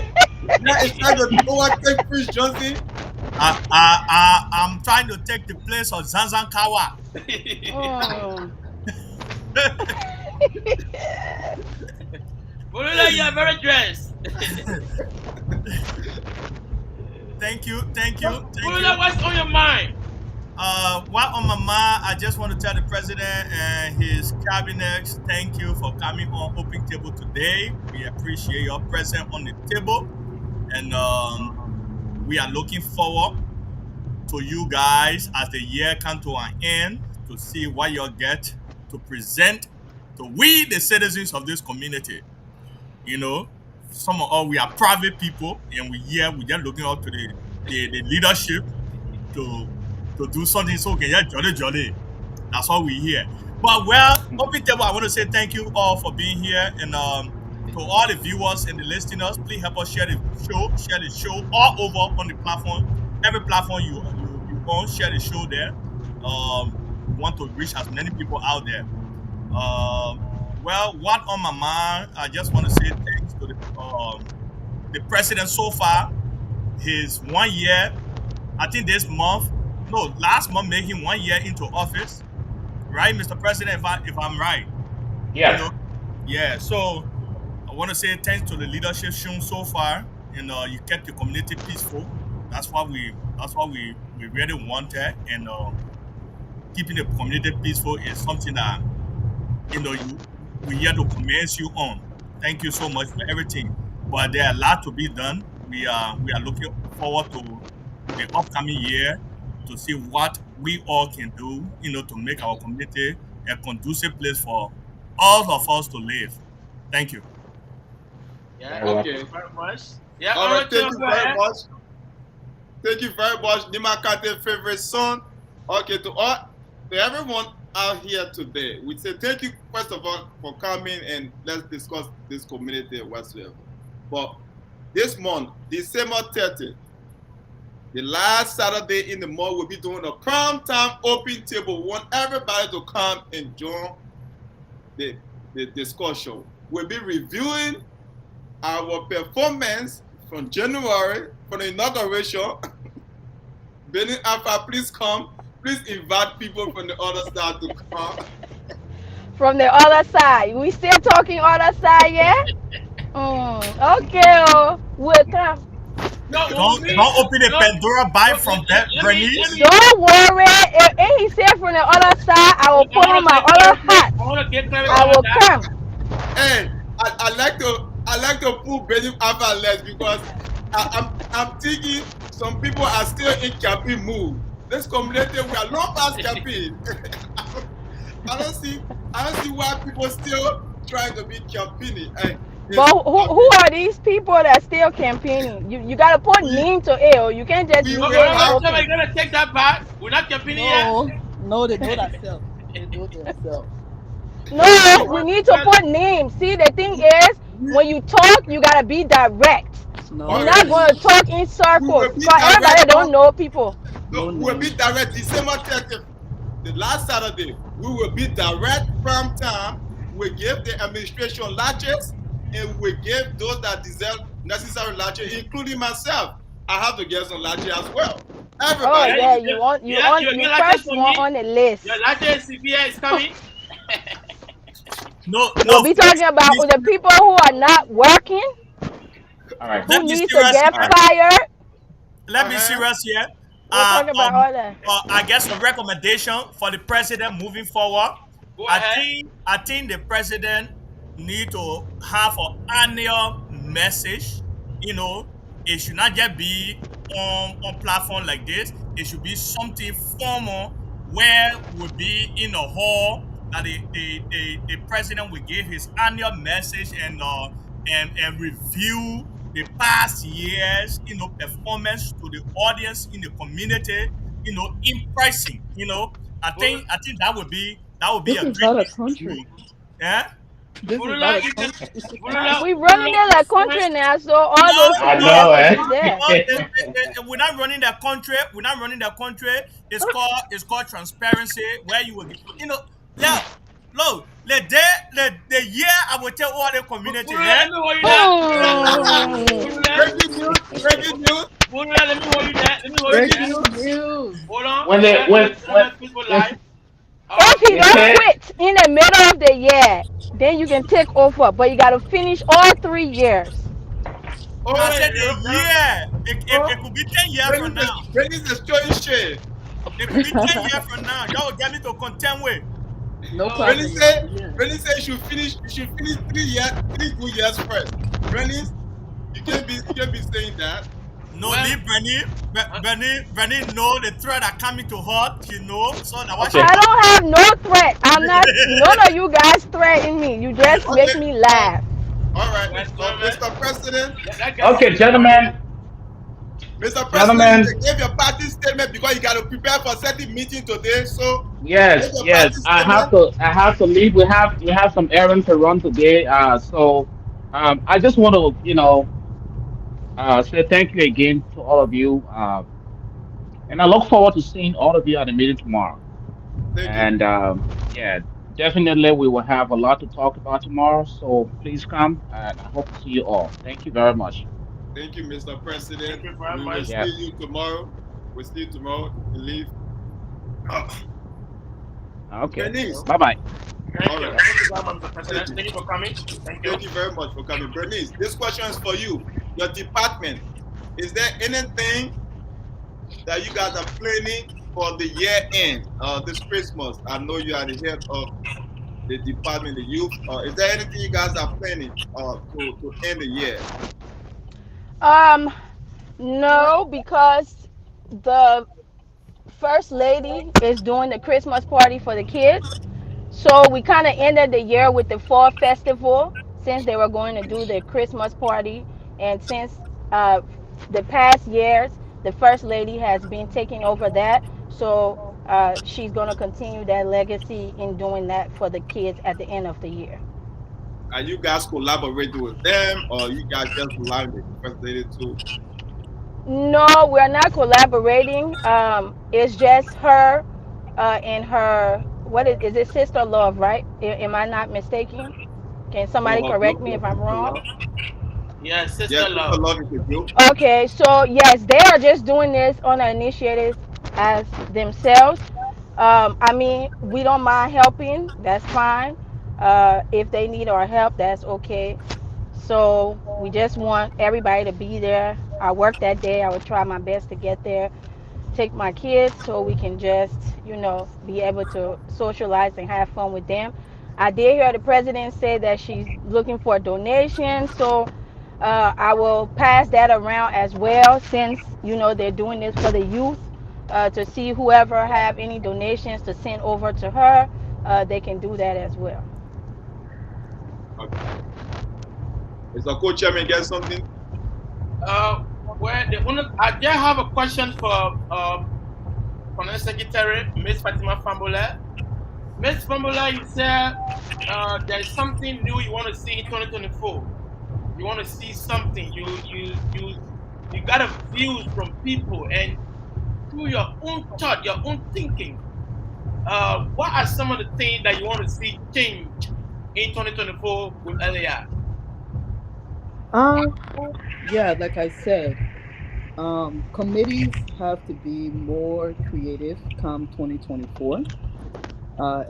Yeah, is trying to overtake Chris Johnson.
I'm trying to take the place of Zanzan Kawa.
Mm.
Brula, you are very dressed.
Thank you, thank you, thank
Brula,
you.
what's on your mind?
While on my mind, I just want to tell the president and his cabinet, thank you for coming on Open Table today. We appreciate your presence on the table, and we are looking forward to you guys as the year comes to an end to see what you'll get to present to we, the citizens of this community. You know, some of us we are private people, and we just looking up to the leadership to do something so we can get jolly jolly. That's why we here. But well, open table, I want to say thank you all for being here, and to all the viewers and the listeners, please help us share the show all over on the platform. Every platform you own, share the show there. We want to reach as many people out there. Um, well, what on my mind? I just want to say thanks to the president so far. His 1 year, I think this month, no, last month, making 1 year into office, right, Mr. President? If I'm right, you
Yes.
know, yeah. So I want to say thanks to the leadership shown so far, and you kept the community peaceful. That's what we really wanted, and keeping the community peaceful is something that we here to commend you on. Thank you so much for everything. But there are a lot to be done. We are looking forward to the upcoming year to see what we all can do, to make our community a conducive place for all of us to live. Thank you.
Yeah,
Very
thank
welcome.
you
Okay.
very much. Yeah,
All
all
right.
right,
Thank
Taylor,
you
go
very
ahead.
much. Thank you very much, Nima Kate, favorite son. Okay, to everyone out here today, we say thank you first of all for coming and let's discuss this community whatsoever. But this month, December 30th, the last Saturday in the month, we'll be doing a prime time open table. We want everybody to come and join the, the discussion. We'll be reviewing our performance from January, from the inauguration. Benin Alpha, please come. Please invite people from the other side to come.
From the other side. We still talking other side, yeah? Okay, oh, we'll come.
No,
Don't
we
don't open a
no,
Pandora
no,
bag from
let
Bernice.
me.
Don't worry. If he said from the other side, I will
I
put on
want to
my
get
other
clarity.
hat.
I want to get clarity
I
on
will
that.
come.
Hey, I like to put Benin Alpha less because I'm thinking some people are still in campaign mood. This community we are long past campaign. I don't see I don't see why people still trying to be campaigning. Hey,
But
it's
who,
I
who
mean
are these people that still campaigning? You gotta put
we
name to it. Or you can't just
we
be
No,
will
all
saying
right,
have
so we're
open.
gonna take that back. We're not competing yet.
No, no, they know that self. They know themselves.
No,
we
we
Well,
need to
well,
put names. See, the thing is,
we
when you talk, you gotta be direct. We're
No
okay.
not
name.
gonna talk in
We
circles.
will be
Cause
direct
everybody don't
on
know people.
no,
No
we will be
name.
direct December 30th. The last Saturday, we will be direct prime time. We give the administration latches and we give those that deserve necessary latches, including myself. I have to get some latches as well.
Oh
yeah,
Everybody.
yeah, you want
yeah,
you
your latest
first
for
one
me.
on the list.
Your latest CPA is coming.
No,
We'll
no,
be talking about
please,
the people who are not working,
All right.
who
let me
need to
serious
get
All
here.
right.
fired.
Let me
Uh-huh.
serious here.
We'll talk about all that.
I guess a recommendation for the president moving forward.
Go
I
ahead.
think I think the president need to have an annual message. You know, it should not just be on platform like this. It should be something formal where we'll be in a hall that the president will give his annual message and review the past years, performance to the audience in the community, in person. I
But
think that would be
This
a
is
great
not a
thing to
country.
do. Yeah.
This is not
Bulula,
a
you can.
country.
Bulula,
We
Bulula
running it
can
like
swim.
country now, so all
No,
those
I
people
no,
are
know,
supposed to
eh?
be there.
no. We're not running the country. We're not running the country. It's called transparency. Where you will, yeah, look, the year I will tell all the community.
Bulula,
Hey,
let me hold you that.
Hmm.
Bulula,
Breaking news! Breaking news!
Bulula, let me hold you that. Let me hold you
Breaking
that.
Breaking
news!
news.
Hold on.
when they
Let me Facebook
if
live.
If he
they
don't
Bulula,
say
quit in the middle of the year, then you can take over. But you gotta finish all 3 years.
I
hold
Oh,
on.
said the year.
oh,
It could be 10 years from now.
Bernice is showing shade.
It could be 10 years from now. Y'all will get me to contend with.
No
Oh,
problem,
Bernice
man.
say,
Yeah.
Bernice say you should finish 3 years, 3 good years first. Bernice, you can't be saying that.
No,
well,
leave Benny. Benny know the threat are coming to her. She know, so that what she
okay,
I
talk.
don't have no threat. I'm not. None of you guys threaten me. You just make
Okay,
me laugh.
all right.
well, gentlemen,
Mr. President,
that girl
okay,
said the money.
Mr. President,
gentlemen.
you gave your party statement because you got to prepare for certain meeting today. So give
Yes,
your party
yes.
statement.
I have to leave. We have some errands to run today. So I just want to, say thank you again to all of you. And I look forward to seeing all of you at the meeting tomorrow.
Thank you.
And yeah, definitely we will have a lot to talk about tomorrow. So please come, and I hope to see you all. Thank you very much.
Thank you, Mr.
Thank
President.
you very
We will
much.
see
Yes.
you tomorrow. We'll see you tomorrow. You leave. Oh,
Okay.
Bernice.
Bye bye.
Thank
All
you.
right.
Thank you very much, Mr.
Thank
President.
you.
Thank you for coming. Thank you.
Thank you very much for coming. Bernice, this question is for you. Your department. Is there anything that you guys are planning for the year end, this Christmas? I know you are the head of the department, the youth. Is there anything you guys are planning to end the year?
Um, no, because the first lady is doing the Christmas party for the kids. So we kind of ended the year with the fall festival since they were going to do the Christmas party, and since uh, the past years the first lady has been taking over that, so she's going to continue that legacy in doing that for the kids at the end of the year.
Are you guys collaborating with them, or you guys just allowing the first lady to?
No, we're not collaborating. It's just her and her. What is it? Sister Love, right? Am I not mistaken? Can
Oh,
somebody correct me
your
if I'm
sister
wrong?
love.
Yeah,
Yes,
sister
sister
love.
love is a group.
Okay, so yes, they are just doing this on an initiative as themselves. I mean, we don't mind helping. That's fine. If they need our help, that's okay. So we just want everybody to be there. I work that day. I would try my best to get there, take my kids so we can just, be able to socialize and have fun with them. I did hear the president say that she's looking for donations, so I will pass that around as well since they're doing this for the youth, to see whoever have any donations to send over to her. They can do that as well.
Okay. Mr. Co-chairman, get something?
Uh, I did have a question for Finance Secretary Miss Fatima Fambola. Miss Fambola, you said there's something new you want to see in 2024. You want to see something. You got a views from people, and through your own thought, your own thinking. What are some of the things that you want to see change in 2024 with LAI?
Um, yeah, like I said, committees have to be more creative come 2024,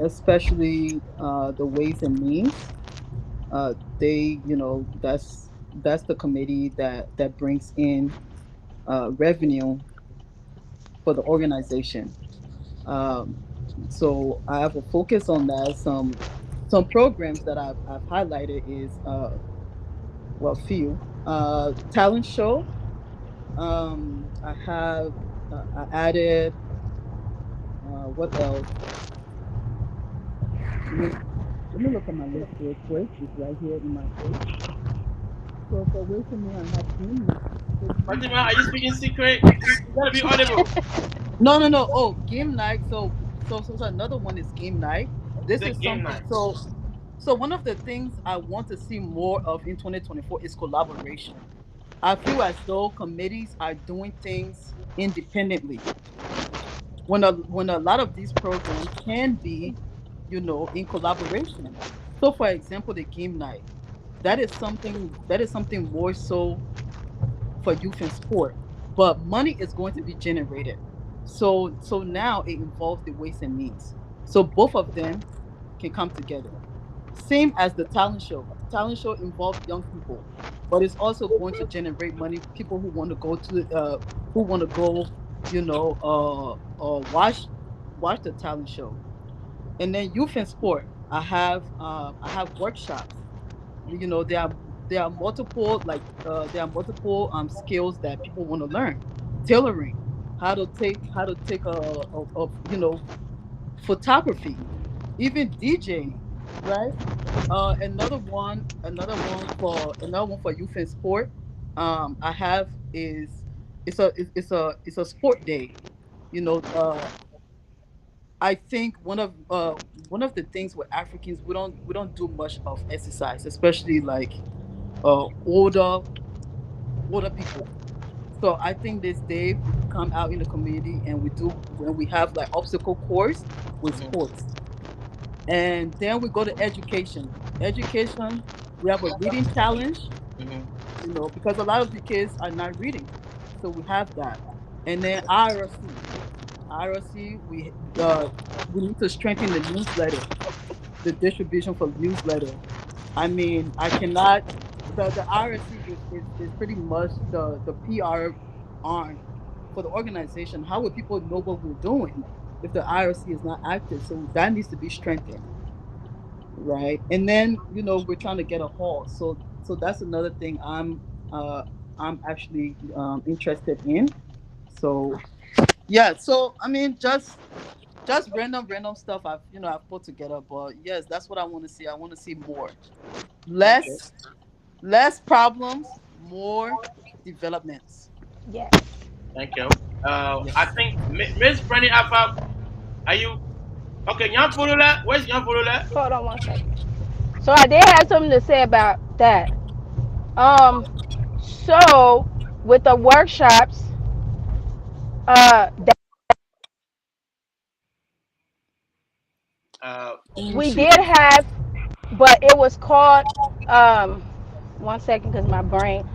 especially the Ways and Means. That's the committee that brings in revenue for the organization. Um, so I have a focus on that. Some programs that I've highlighted is well, few talent show. I have I added what else? Let me look at my list real quick. It's right here in my face. So for waiting me, I have game night. So game
Fatima,
night.
are you speaking secret? You gotta be audible.
No, no, no. Oh, game night. So another one is game night.
It's
This
a
is
game
something.
night.
So one of the things I want to see more of in 2024 is collaboration. I feel as though committees are doing things independently when a lot of these programs can be, in collaboration. So for example, the game night, that is something more so for youth and sport, but money is going to be generated. So now it involves the ways and means. So both of them can come together. Same as the talent show. Talent show involves young people, but it's also going to generate money. People who want to go, watch the talent show. And then youth and sport. I have workshops. There are multiple skills that people want to learn. Tailoring, how to take photography, even DJing, right? Another one for youth and sport. I have is it's a sport day. You know, I think one of the things with Africans, we don't do much of exercise, especially like older people. So I think this day we come out in the community and we have like obstacle course with
Mhm,
sports. And then we go to education. Education, we have a reading challenge,
mhm,
because a lot of the kids are not reading. So we have that. And then IRC. IRC, we need to strengthen the newsletter, the distribution for newsletter. I mean, I cannot. The IRC is pretty much the PR arm for the organization. How would people know what we're doing if the IRC is not active? So that needs to be strengthened, right? And then we're trying to get a hall. So that's another thing I'm actually interested in. So yeah. So I mean, just random stuff I've put together. But yes, that's what I want to see. I want to see more,
okay.
less less problems, more developments.
Yes.
Thank you. I
Yes.
think Miss Brandy Alpha, are you okay? Yan Fulula, where's Yan Fulula?
Hold on one second. So I did have something to say about that. Um, so with the workshops, that
Uh,
we
She
did have, but it was called, um, one second, because my brain,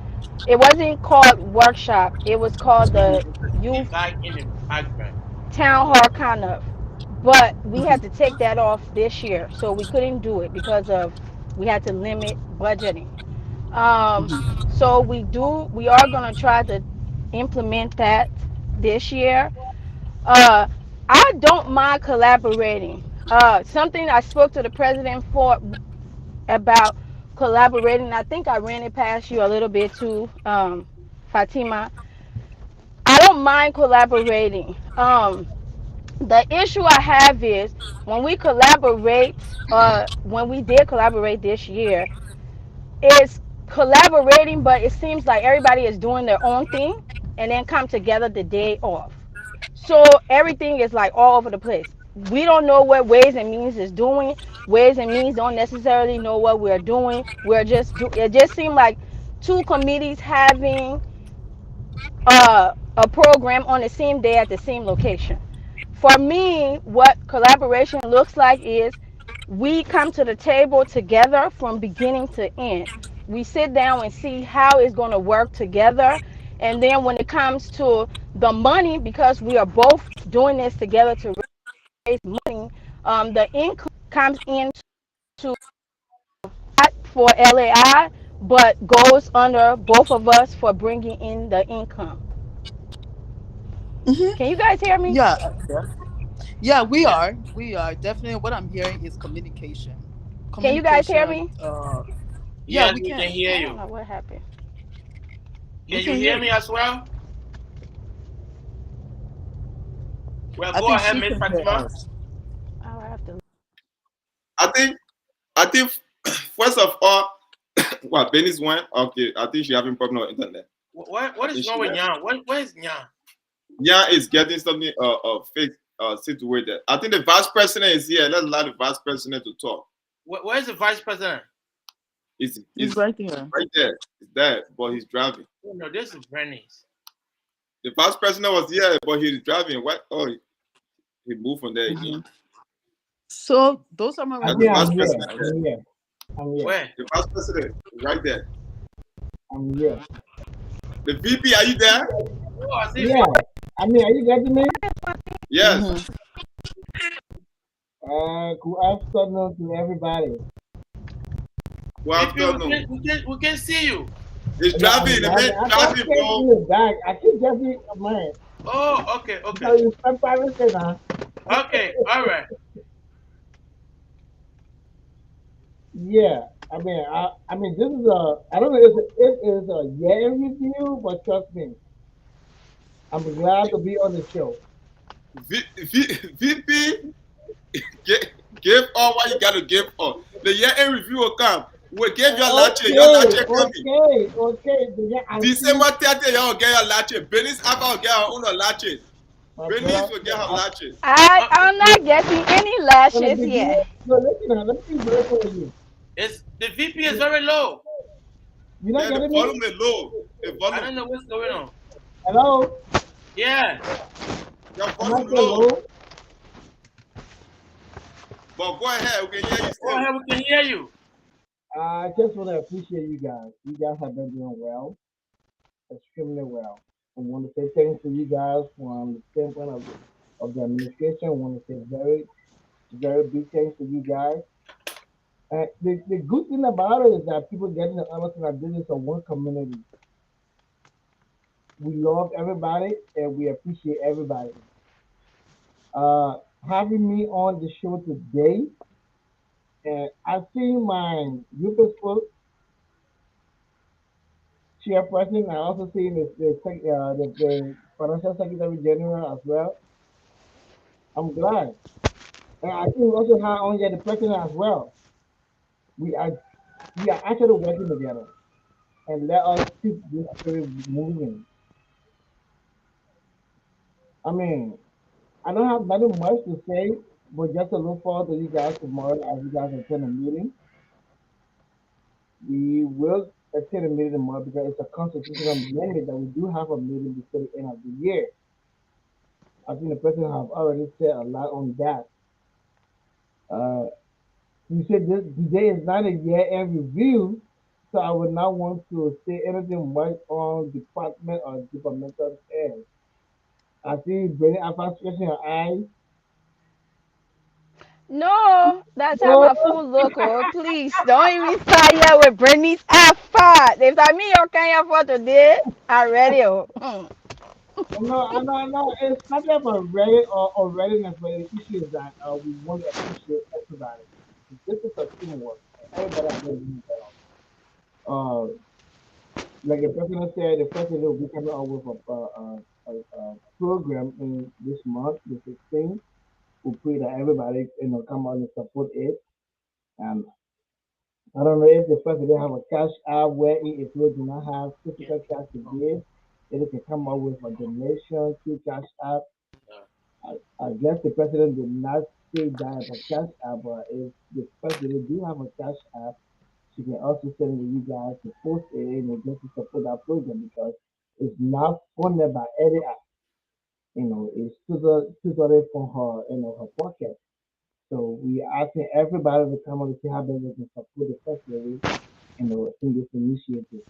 it wasn't called workshop. It was called the
Mhm.
it's a
youth
feedback in the background.
town hall kind of, but we had to take that off this year, so we couldn't do it because of we had to limit budgeting. Um,
Mhm.
so we are gonna try to implement that this year. Uh, I don't mind collaborating. Something I spoke to the president for about collaborating. I think I ran it past you a little bit too, Fatima. I don't mind collaborating. The issue I have is when we collaborate, when we did collaborate this year, it's collaborating, but it seems like everybody is doing their own thing and then come together the day off. So everything is like all over the place. We don't know what Ways and Means is doing. Ways and Means don't necessarily know what we're doing. It just seemed like two committees having a program on the same day at the same location. For me, what collaboration looks like is we come to the table together from beginning to end. We sit down and see how it's going to work together. And then when it comes to the money, because we are both doing this together to raise money, the income comes into not for LAI, but goes under both of us for bringing in the income.
Mhm.
Can you guys hear me?
Yeah. Yeah, we
Yeah,
are. We are definitely. What I'm hearing is communication.
Can you guys hear
Communication.
me?
Yeah,
yes,
we
we can
can.
hear
I don't
you.
know what happened.
We
Can you
can hear
hear me
you.
as well? Well,
I
go
think
ahead,
she
Miss
can hear
Fatima.
us.
Oh, I have to.
I think I think first of all, what Benny's went. Okay, I think she having problem with internet. I
What is
think
wrong
she
with
left.
Yan? Where is Yan?
Yeah, is getting something fixed situated. I think the vice president is here. Let's allow the vice president to talk.
Where's the vice president?
He's
He's right there.
right there. He's there, but he's driving.
Oh, no, this is Bernice.
The vice president was here, but he's driving. What? Oh, he moved from there again.
Mhm. So those are my
And the vice
I'm here.
president there.
I'm here. I'm here.
Where?
The vice president is right there.
I'm here.
The VP, are you there?
Oh, I see.
Yeah. I mean, are you getting me?
Yes.
Mhm.
Good afternoon to everybody.
Well,
VP, we can see you.
he's driving. The man
I
driving,
keep
bro.
you back. I keep getting man.
Oh, okay,
So
okay.
you spend privacy now.
Okay, all right.
Yeah. I mean, this is I don't know if it is a year in review, but trust me, I'm glad to be on the show.
VP, give all what you got to give all. The year-end review will come. We'll give your lache. Your lache coming.
Okay.
December 30th, you will get your lache. Benin's Alpha will get her own lache.
My
Benin's
brother,
will get her lache.
I'm not getting any lashes yet.
No, listen, let me be very clear with you.
The VP is very low.
You're not
Yeah, the
getting
volume
me?
is low. The
I
volume,
don't know what's going on.
Hello?
Yeah.
your
Am I
volume
still
low.
low?
But go ahead, we can hear you
Go
still.
ahead, we can hear you.
I just want to appreciate you guys. You guys have been doing well, extremely well. I want to say thanks to you guys from the standpoint of the administration. I want to say very big thanks to you guys. The good thing about it is that people getting to understand that this is a one community. We love everybody and we appreciate everybody. Uh, Having me on the show today, and I see my youthful chairperson. I also see the financial secretary general as well. I'm glad, and I think we also have on here the president as well. We are we are actually working together, and let us keep this spirit moving. I mean, I don't have nothing much to say, but just to look forward to you guys tomorrow as you guys attend a meeting. We will attend a meeting tomorrow because it's a constitutional mandate that we do have a meeting before the end of the year. I think the president have already said a lot on that. Uh, you said this today is not a year-end review, so I would not want to say anything much on department or departmental affairs. I see Benny Alpha stretching her eyes.
No, that's how
No,
my food look. Oh, please don't even start here with Bernice Alpha. If I mean you can't afford today, already. Oh.
no. It's not about ready or readiness, but the issue is that we want to appreciate everybody. This is a teamwork. Everybody has been doing well. Like the president said, the president will be coming out with a program in this month, the 16th. We pray that everybody come out and support it. And I don't know if the president have a cash app where if you do not have physical cash to give, they can come out with a donation to cash app. I guess the president did not say that a cash app, but if the president do have a cash app, she can also send it to you guys to post it just to support that program because it's not funded by any app. It's totally from her, her pocket. So we asking everybody to come on to see how they can support the festival, in this initiative.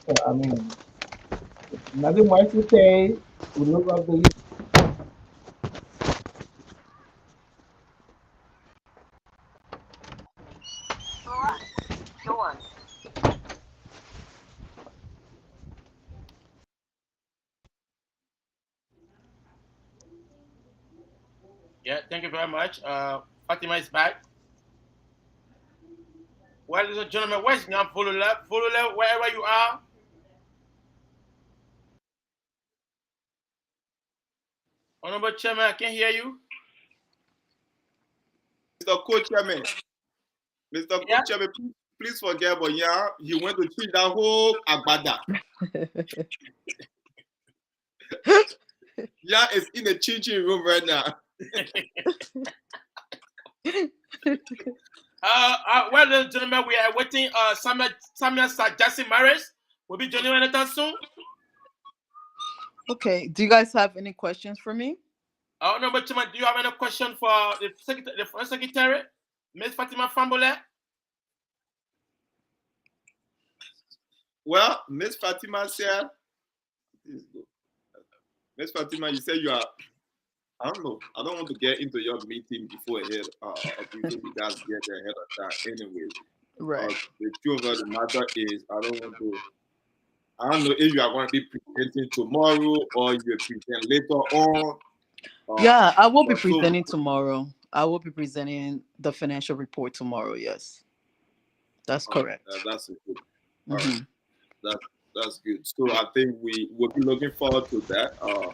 So I mean, nothing much to say. We look up to you.
Yeah, thank you very much. Fatima is back. Well, ladies and gentlemen, where's now? Follow left, wherever you are. Honorable Chairman, I can hear you.
Mr. Co-Chairman, Mr.
Yeah.
Co-Chairman, please forget, but yeah, he went to teach that whole agbada. Yeah, it's in the changing room right now.
Well, ladies and gentlemen, we are waiting. Samuel Sajasi Maris will be joining anytime soon.
Okay. Do you guys have any questions for me?
No, but Chima, do you have any question for the First Secretary, Miss Fatima Fambole?
Well, Miss Fatima said, Miss Fatima, you said you are. I don't know. I don't want to get into your meeting before you guys get there ahead of time. Anyway,
Right.
the truth of the matter is, I don't want to. I don't know if you are going to be presenting tomorrow or you present later on.
Yeah, I will be
But so
presenting tomorrow. I will be presenting the financial report tomorrow. Yes, that's correct.
that's a good. All right,
Hmm.
that that's good. So I think we will be looking forward to that.
Hmm.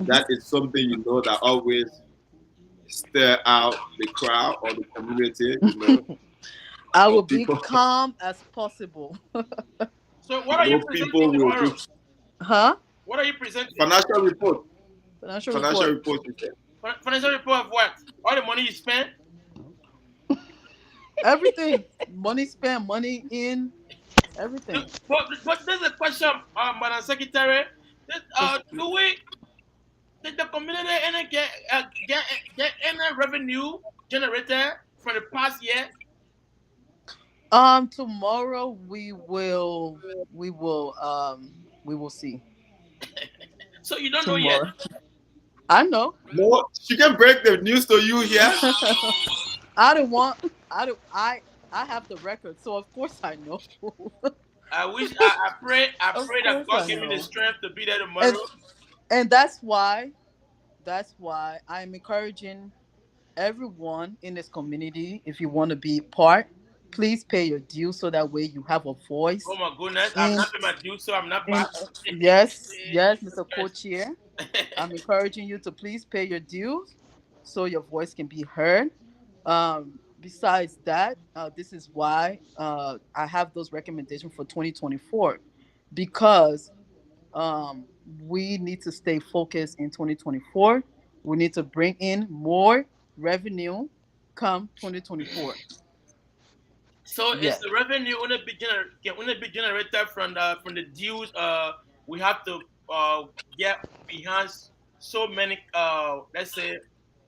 That is something that always stir out the crowd or the community.
I will
Or
be
people,
calm as possible.
So, what are you presenting
people will
tomorrow?
just
Huh?
What are you presenting?
financial report.
Financial
Financial
report.
report is there.
Financial report of what? All the money you spent?
Everything. Money spent, money in, everything.
But there's a question, Madam Secretary.
Yes.
Do we did the community any get any revenue generated from the past year?
Tomorrow we will see
So you don't know yet.
tomorrow. I know.
No, she can break the news to you here.
I don't want. I have the record, so of course I know.
I
Of
pray that
course
God
I
give me the
know.
strength to be there
And
tomorrow.
that's why I'm encouraging everyone in this community. If you want to be part, please pay your dues so that way you have a
Oh
voice.
my goodness, I've
In
not been my due, so I'm not
in
back.
yes, Mr. Co-Chair, I'm encouraging you to please pay your dues so your voice can be heard. Besides that, this is why I have those recommendations for 2024 because we need to stay focused in 2024. We need to bring in more revenue come 2024.
So is
Yes,
the revenue only be generated from the dues? We have to get behind so many let's say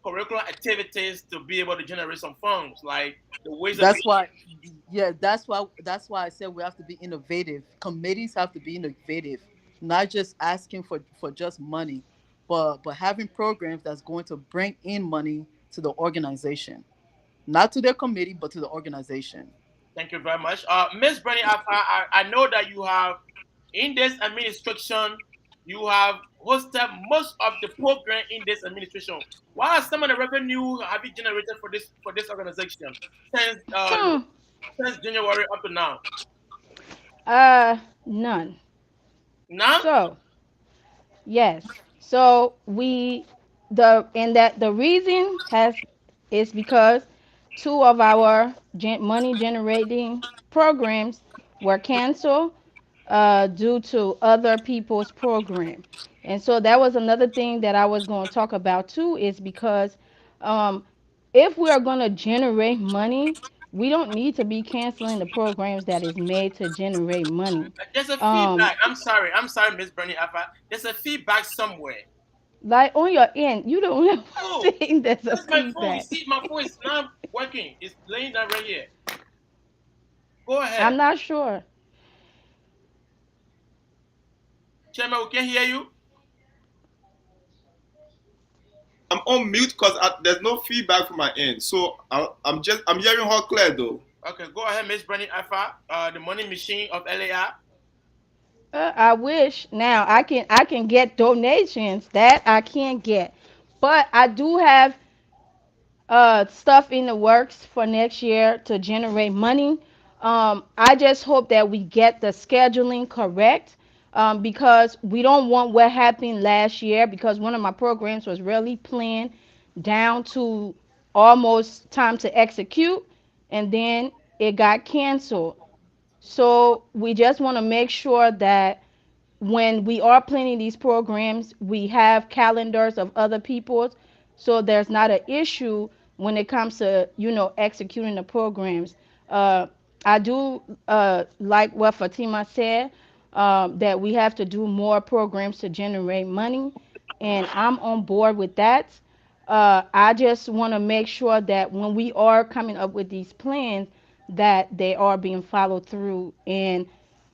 curricular activities to be able to generate some funds, like the ways of
that's why. Yeah, that's why I said we have to be innovative. Committees have to be innovative, not just asking for just money, but having programs that's going to bring in money to the organization, not to their committee, but to the organization.
Thank you very much. Miss Bernie, I know that you have, in this administration, you have hosted most of the program in this administration. What are some of the revenue have you generated for this organization since
Hmm.
since January up to now?
None.
Now,
So yes. So the reason has is because two of our money generating programs were canceled due to other people's program. And so that was another thing that I was going to talk about too, is because um, if we are going to generate money, we don't need to be canceling the programs that is made to generate money.
there's a
Um,
feedback. I'm sorry, Miss Bernie Alpha. There's a feedback somewhere.
like on your end, you don't know
Oh,
saying there's a
that's my phone. You
feedback.
see, my phone is not working. It's laying down right here. Go ahead,
I'm not sure.
Chairman. We can hear you.
I'm on mute because there's no feedback from my end. So I'm hearing her clear though.
Okay, go ahead, Miss Bernie Alpha. The money machine of LAR.
I wish now I can get donations that I can't get, but I do have stuff in the works for next year to generate money. I just hope that we get the scheduling correct, because we don't want what happened last year, because one of my programs was really planned down to almost time to execute, and then it got canceled. So we just want to make sure that when we are planning these programs, we have calendars of other people's so there's not an issue when it comes to executing the programs. uh, I do like what Fatima said, that we have to do more programs to generate money, and I'm on board with that. I just want to make sure that when we are coming up with these plans, that they are being followed through. And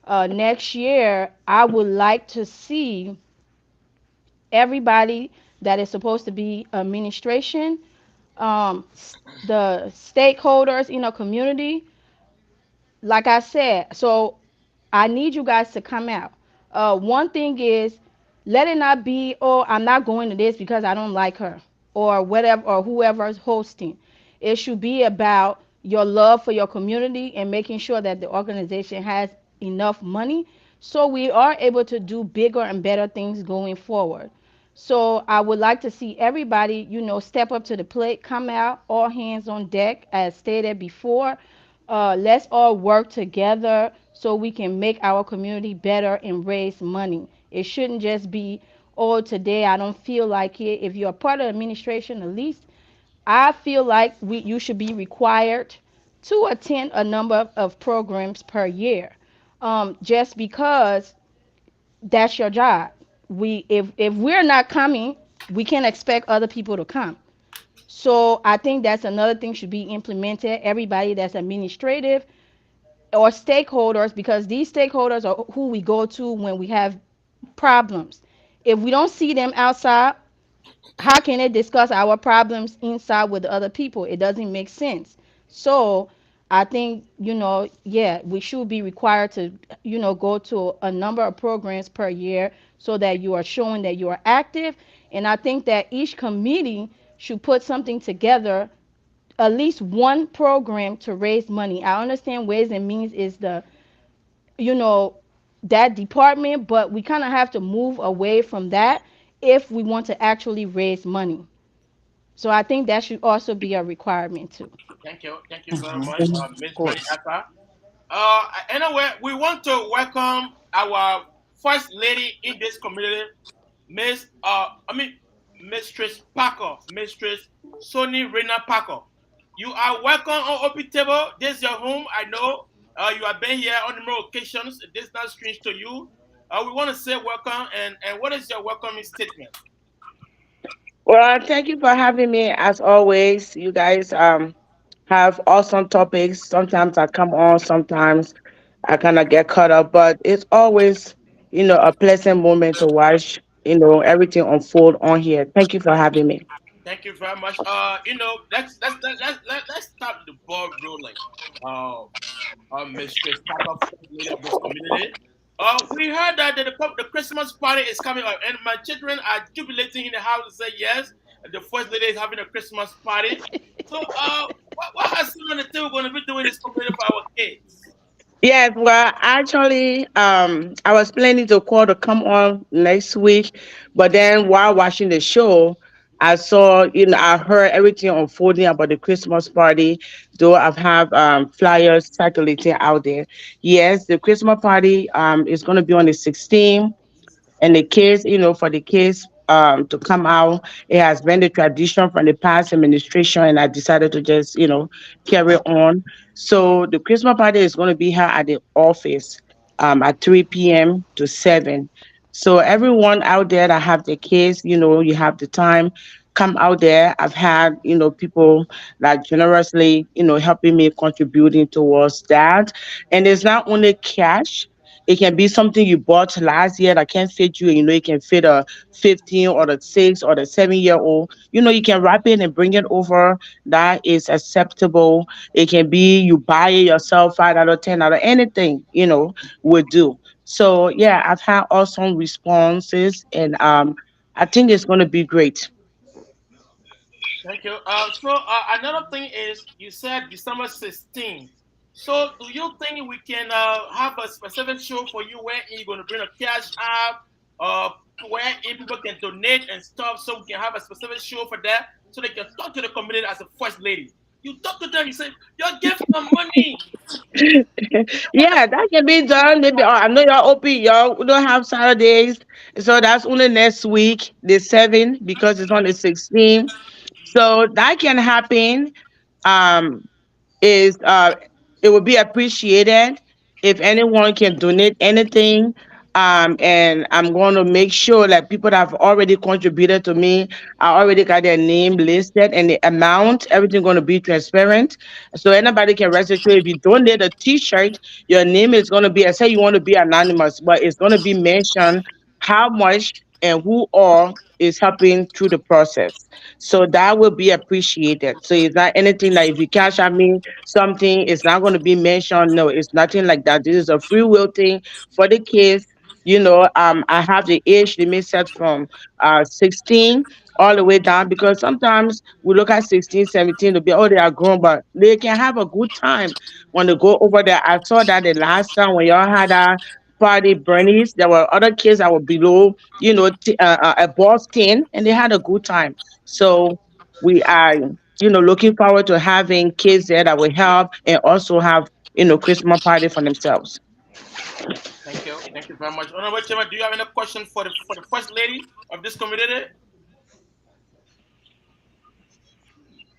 next year, I would like to see everybody that is supposed to be administration, the stakeholders in our community, like I said. So I need you guys to come out. One thing is, let it not be, oh, I'm not going to this because I don't like her, or whatever, or whoever is hosting. It should be about your love for your community and making sure that the organization has enough money so we are able to do bigger and better things going forward. So I would like to see everybody, step up to the plate, come out, all hands on deck, as stated before. Let's all work together so we can make our community better and raise money. It shouldn't just be, oh, today I don't feel like it. If you're a part of the administration, at least I feel like you should be required to attend a number of programs per year, just because that's your job. If we're not coming, we can't expect other people to come. So I think that's another thing should be implemented. Everybody that's administrative or stakeholders, because these stakeholders are who we go to when we have problems. If we don't see them outside, how can they discuss our problems inside with the other people? It doesn't make sense. So I think, yeah, we should be required to, go to a number of programs per year so that you are showing that you are active. And I think that each committee should put something together, at least one program to raise money. I understand Ways and Means is you know, that department, but we kind of have to move away from that if we want to actually raise money. So I think that should also be a requirement too.
Thank you. Thank you very much,
Mhm. Of
Miss Johnny
course.
Akka. Anyway, we want to welcome our first lady in this community, Mistress Parker, Mistress Sonny Rena Parker. You are welcome on OP Table. This is your home. I know you have been here on numerous occasions. This is not strange to you. We want to say welcome, and what is your welcoming statement?
Well, thank you for having me. As always, you guys have awesome topics. Sometimes I come on, sometimes I kind of get caught up, but it's always, a pleasant moment to watch, everything unfold on here. Thank you for having me.
Thank you very much. Let's start the ball rolling. Uh, Mistress Parker, first lady of this community. We heard that the Christmas party is coming up, and my children are jubilating in the house to say yes. The first lady is having a Christmas party. So, what are some of the things we're going to be doing in this community for our kids?
Yes, well, actually, I was planning to call to come on next week, but then while watching the show, I saw, I heard everything unfolding about the Christmas party. Though I've have flyers circulating out there. Yes, the Christmas party is going to be on the 16th, and the kids, for the kids to come out. It has been the tradition from the past administration, and I decided to just, carry on. So the Christmas party is going to be here at the office at 3 p.m. to 7. So everyone out there that have the kids, you have the time, come out there. I've had, people that generously, helping me contributing towards that. And it's not only cash, it can be something you bought last year that can fit you. You can fit a 15 or the 6 or the 7 year old. You can wrap it and bring it over. That is acceptable. It can be you buy it yourself, 5 out of 10 out of anything, would do. So yeah, I've had awesome responses, and I think it's gonna be great.
Thank you. Another thing is, you said December 16th. So, do you think we can have a specific show for you where you're going to bring a cash app, uh, where people can donate and stuff, so we can have a specific show for that, so they can talk to the community as a first lady. You talk to them, you say, you give them money.
Yeah, that can be done. Maybe I know y'all open, y'all we don't have Saturdays, so that's only next week, the 7th, because it's on the 16th. So that can happen. Um, is it would be appreciated if anyone can donate anything. And I'm going to make sure that people that have already contributed to me, I already got their name listed and the amount, everything going to be transparent. So anybody can register. If you donate a t-shirt, your name is going to be, I say you want to be anonymous, but it's going to be mentioned how much and who all is helping through the process. So that will be appreciated. So it's not anything like if you cash at me something, it's not going to be mentioned. No, it's nothing like that. This is a free will thing for the kids. I have the age limit set from 16 all the way down because sometimes we look at 16, 17 to be, oh, they are grown, but they can have a good time when they go over there. I saw that the last time when y'all had a party Bernice, there were other kids that were below, above 10, and they had a good time. So we are, looking forward to having kids there that will help and also have, Christmas party for themselves.
Thank you. Thank you very much. Honorable Chairman, do you have any question for the first lady of this community?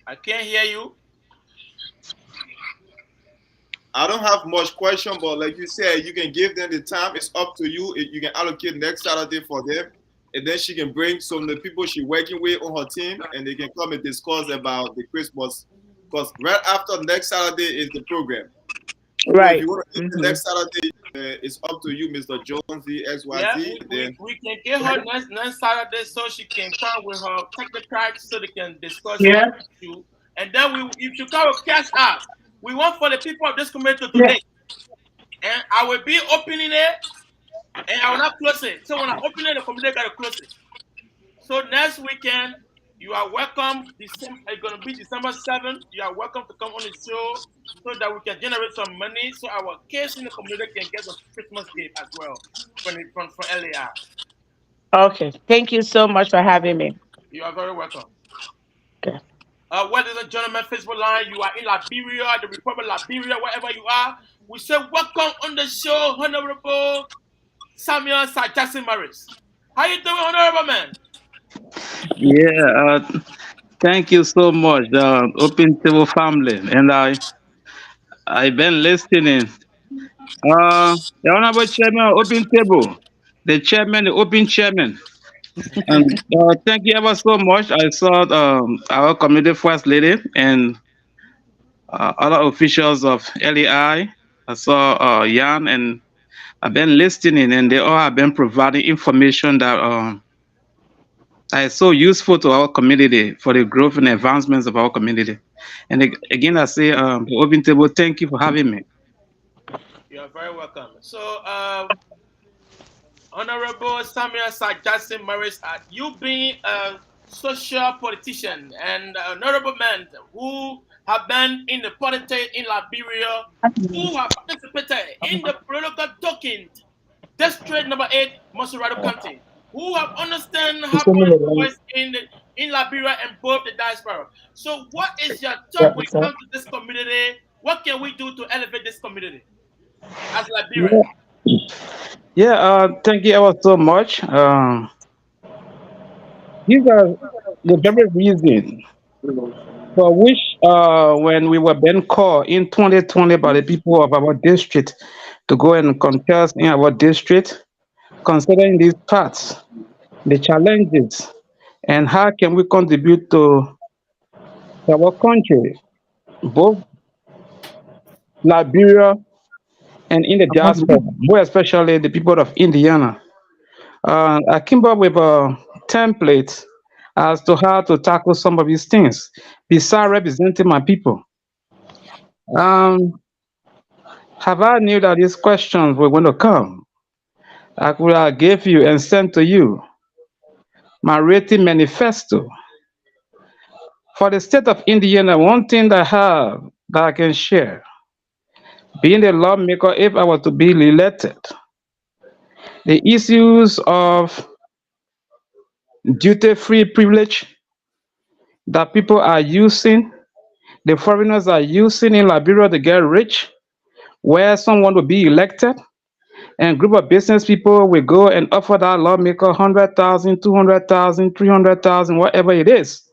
I can't hear you.
I don't have much question, but like you said, you can give them the time. It's up to you. You can allocate next Saturday for them, and then she can bring some of the people she's working with on her team, and they can come and discuss about the Christmas. Because right after next Saturday is the program. So if
Right.
you want to eat the
Hmm.
next Saturday, it's up to you, Mr. Jones, the
Yeah,
XYZ. And then
we can get her next Saturday so she can come with her technocrats so they can discuss
Yeah.
one issue. And then if you come with cash out, we want for the people of this community to
Yeah.
donate. And I will be opening it and I will not close it. So when I open it, the community got to close it. So next weekend, you are welcome. December, it's gonna be December 7th. You are welcome to come on the show so that we can generate some money so our kids in the community can get a Christmas gift as well from LAR.
Okay. Thank you so much for having me.
You are very welcome.
Okay.
Ladies and gentlemen, Facebook line, you are in Liberia, the Republic of Liberia, wherever you are. We say welcome on the show, Honorable Samuel Sir Jackson Morris. How you doing, Honorable man?
Yeah, thank you so much, Open Table family, and I've been listening. The Honorable Chairman, of Open Table, the Chairman, the Open Chairman, and thank you ever so much. I saw our community first lady and other officials of LEI. I saw Jan, and I've been listening, and they all have been providing information that is so useful to our community for the growth and advancements of our community. And again, I say, the Open Table, thank you for having me.
You are very welcome. So, Honorable Samuel Sir Jackson Morris, you being a social politician and honorable man who have been in the politics in Liberia, who have participated in the political talking district number 8, Mosurado County, who have understand how politics works in Liberia and both the diaspora. So, what is your thought when it comes to this community? What can we do to elevate this community as Liberian?
Yeah, yeah, thank you ever so much. These are the very reason for which, when we were being called in 2020 by the people of our district to go and contest in our district, considering these parts, the challenges, and how can we contribute to our country, both Liberia and in the diaspora, more especially the people of Indiana. I came up with a template as to how to tackle some of these things, besides representing my people. Um, have I knew that these questions were going to come? I could have gave you and sent to you my rating manifesto for the state of Indiana. One thing that I have that I can share, being a lawmaker, if I were to be elected, the issues of duty-free privilege that people are using, the foreigners are using in Liberia to get rich, where someone will be elected and a group of business people will go and offer that lawmaker 100,000, 200,000, 300,000, whatever it is.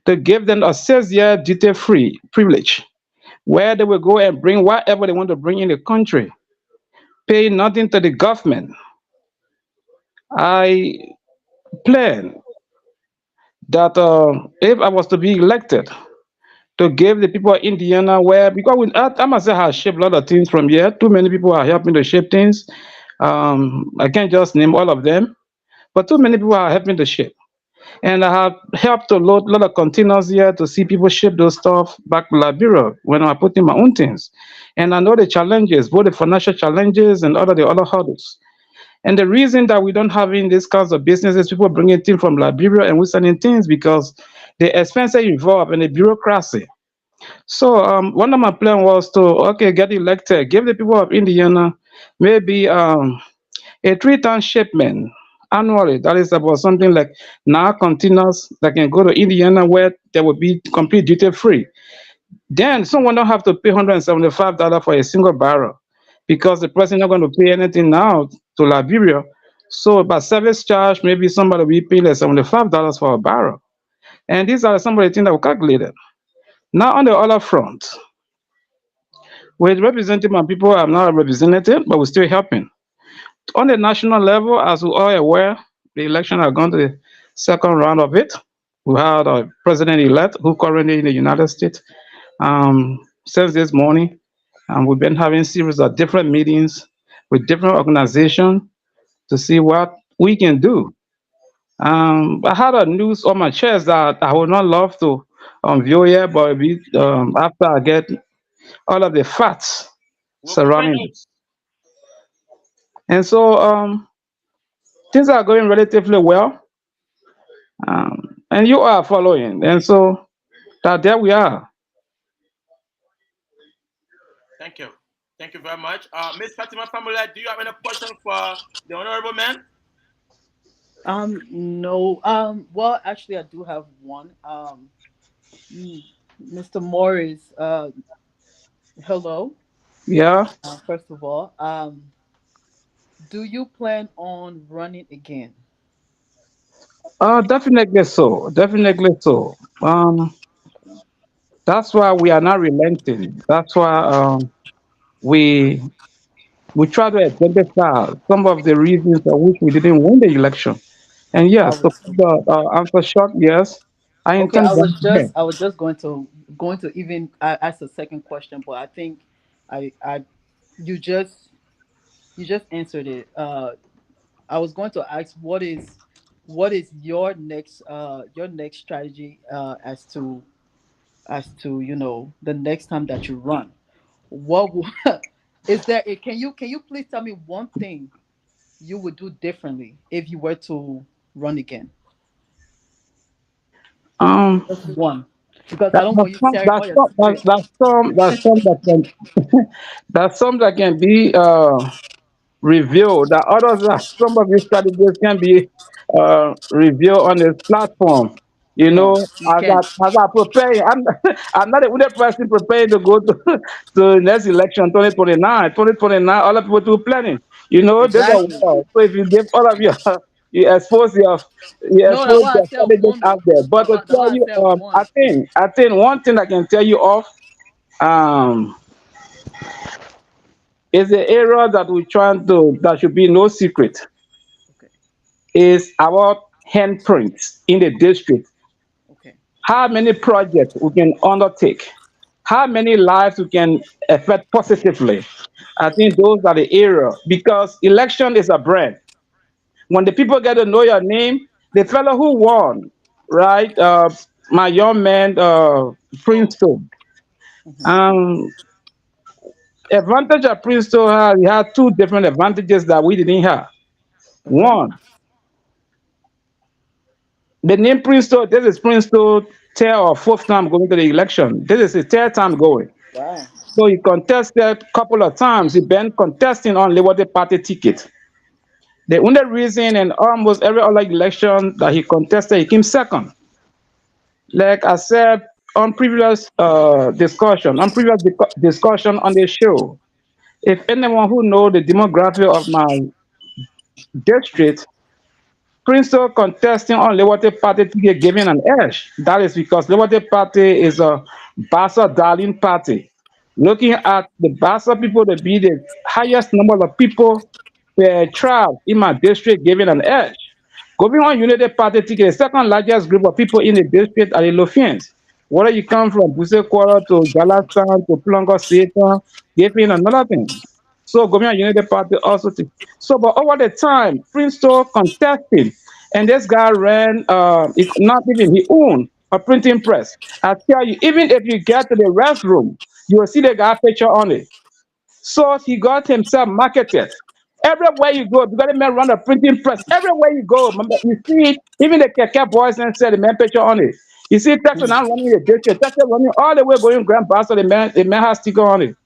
to give them a 6 year duty free privilege where they will go and bring whatever they want to bring in the country, pay nothing to the government. I plan that if I was to be elected, to give the people of Indiana where because I must say I shape a lot of things from here. Too many people are helping to shape things. I can't just name all of them, but too many people are helping to shape. And I have helped to load a lot of containers here to see people ship those stuff back to Liberia when I put in my own things. And I know the challenges, both the financial challenges and all of the other hurdles. And the reason that we don't have in these kinds of businesses, people bringing things from Liberia and we sending things because the expenses involved and the bureaucracy. So one of my plan was to get elected, give the people of Indiana maybe a 3 ton shipment annually. That is about something like now containers that can go to Indiana where they will be complete duty free. Then someone don't have to pay $175 for a single barrel because the person not going to pay anything now to Liberia. So by service charge, maybe somebody will pay like $75 for a barrel. And these are some of the things that we calculated. Now on the other front, with representing my people, I'm not a representative, but we're still helping. On the national level, as we are aware, the election has gone to the second round of it. We had a president-elect who currently in the United States since this morning, and we've been having series of different meetings with different organizations to see what we can do. I had a news on my chest that I would not love to view here, but after I get all of the facts
We'll bring
surrounding it.
us.
And so things are going relatively well, and you are following. And so that there we are.
Thank you. Thank you very much. Miss Fatima Famula, do you have any question for the honorable man?
No. Well, actually, I do have one. Mm, Mr. Morris. Hello.
Yeah.
First of all, do you plan on running again?
Definitely so. Definitely so. That's why we are not relenting. That's why we we try to identify some of the reasons for which we didn't win the election. And
I
yes, to
was
put the answer short, yes, I
okay.
intend to go.
I was just going to even ask a second question, but I think I you just you just answered it. I was going to ask what is your next strategy as to the next time that you run. What is there? Can you please tell me one thing you would do differently if you were to run again?
Um,
Just one, because I
that,
don't
that's
want you
some,
sharing
that's
all your
some,
secrets.
that's some that can, that's some that can be review. The others, some of these strategies can be reviewed on this platform. You
No,
know,
you can't.
as I prepare, I'm not the only person preparing to go to, to next election 2029. 2029, all the people do planning. You know, there's a
Exactly.
war. So if you give all of your, you
No, that's
expose
why I
your
said
strategies
one
out
though.
there. But
That's
to
why, that's
tell
why I
you,
said one.
I think one thing I can tell you of, um, is the area that we're trying to, that should be no secret
Okay.
is our handprints in the district.
Okay.
How many projects we can undertake, how many lives we can affect positively. I think those are the area because election is a brand. When the people get to know your name, the fellow who won, right? My young man,
Oh,
Princeton.
Hmm.
Um, advantage of Princeton had, he had two different advantages that we didn't have.
Okay.
One, the name Princeton, this is Princeton third or fourth time going to the election. This is his third time going.
Wow.
So he contested a couple of times. He been contesting on Liberty Party ticket. The only reason in almost every other election that he contested, he came second. Like I said on previous discussion on the show, if anyone who know the demography of my district, Prince contesting on Liberty Party ticket giving an edge. That is because Liberty Party is a Bassa darling party. Looking at the Bassa people to be the highest number of people per tribe in my district giving an edge. Going on Unity Party ticket, the second largest group of people in the district are the Lofians. Whether you come from Buse Quarter to Galastan to Plongo Satan, giving another thing. So Government United Party also. So, but over the time, Prince contested, and this guy ran. It's not even he owned a printing press. I tell you, even if you get to the restroom, you will see the guy picture on it. So he got himself marketed. Everywhere you go, because the man run a printing press. Everywhere you go, remember, you see even the Keke boys and said the man picture on it. You see Texas now running the district, Texas running all the way going Grand Bassa, the man has sticker on it.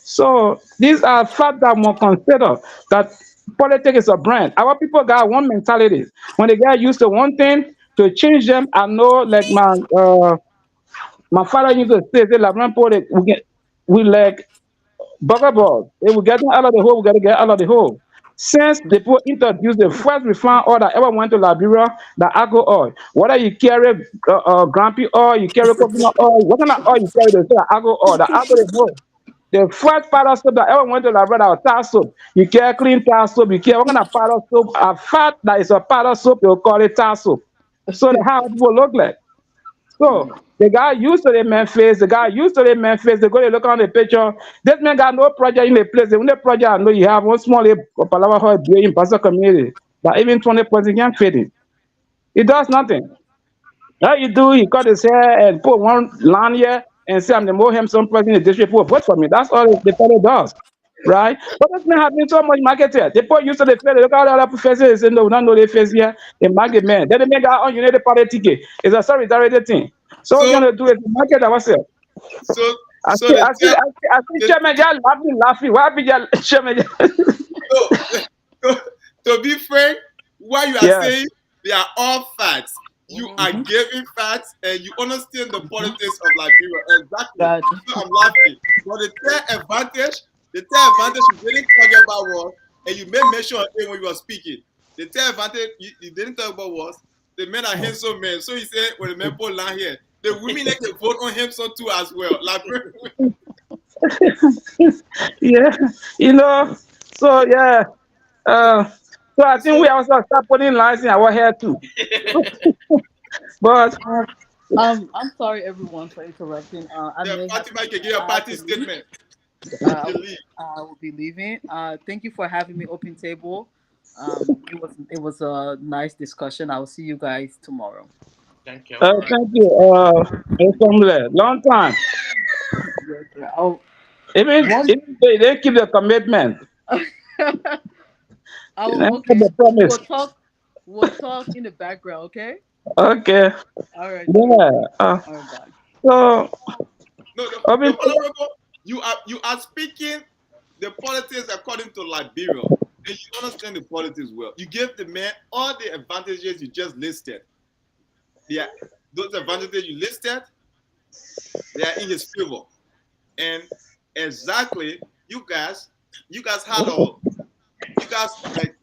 So these are facts that one consider that politics is a brand. Our people got one mentality. When they get used to one thing, to change them, I know like my father used to say like we like bugger balls. If we get them out of the hole, we gotta get out of the hole. Since the people introduced the first refined oil that ever went to Liberia, the agro oil. Whether you carry grumpy oil, you carry coconut oil, what kind of oil you carry, they say agro oil. The agro they know. The first powder soap that ever went to Liberia was tar soap. You care clean tar soap, you care what kind of powder soap, a fat that is a powder soap, they'll call it tar soap. So that's how people look like. So the guy used to the Memphis, the guy used to the Memphis, they go to look on the picture. This man got no project in the place. The only project I know you have one small Palawa Hall in Pastor community. But even 20 points you can't fit it. It does nothing. All you do, he cut his hair and put one line here and say, I'm the more handsome person in the district, put vote for me. That's all the fellow does. Right? But this man has been so much marketed. They put used to the face, they look at all the professors, they say, no, we don't know the face here. They market man. Then they make our own United Party ticket. It's a solidarity thing. So what we're
So,
gonna do is market ourselves.
so,
I
so
see,
the
I see, I see, I see
the
Chairman Jal laughing. Why be Jal Chairman Jal?
so, to be frank, what you are
Yeah.
saying, they are all facts. You are
Mm-hmm.
giving facts and you understand the
Mm-hmm.
politics of Liberia. Exactly.
God.
So I'm laughing. But the third advantage you didn't talk about was, and you made mention of it when you were speaking. The third advantage you didn't talk about was the men are handsome men. So he said when the men put land here, the women they can vote on him so too as well. Liberia.
Yeah. You know. So yeah. Uh, so I think we
So
also start putting lines in our hair too. But
Um, I'm sorry everyone for interrupting. I
the
may have
Fatima can give a
I have
party
to leave.
statement. You
I
can
will,
leave.
I will be leaving. Thank you for having me open table. It was a nice discussion. I will see you guys tomorrow.
Thank you. All right.
thank you. Long time.
Yes, sir. Oh, one.
Even they keep the commitment. They keep
Okay.
the promise.
We'll talk in the background. Okay.
Okay.
All right, sir.
Yeah.
All right, bye.
So
No, no,
I mean,
no, honorable. You are speaking the politics according to Liberia, and you understand the politics well. You give the man all the advantages you just listed. Yeah, those advantages you listed, they are in his favor. And exactly, you guys had a, you guys like.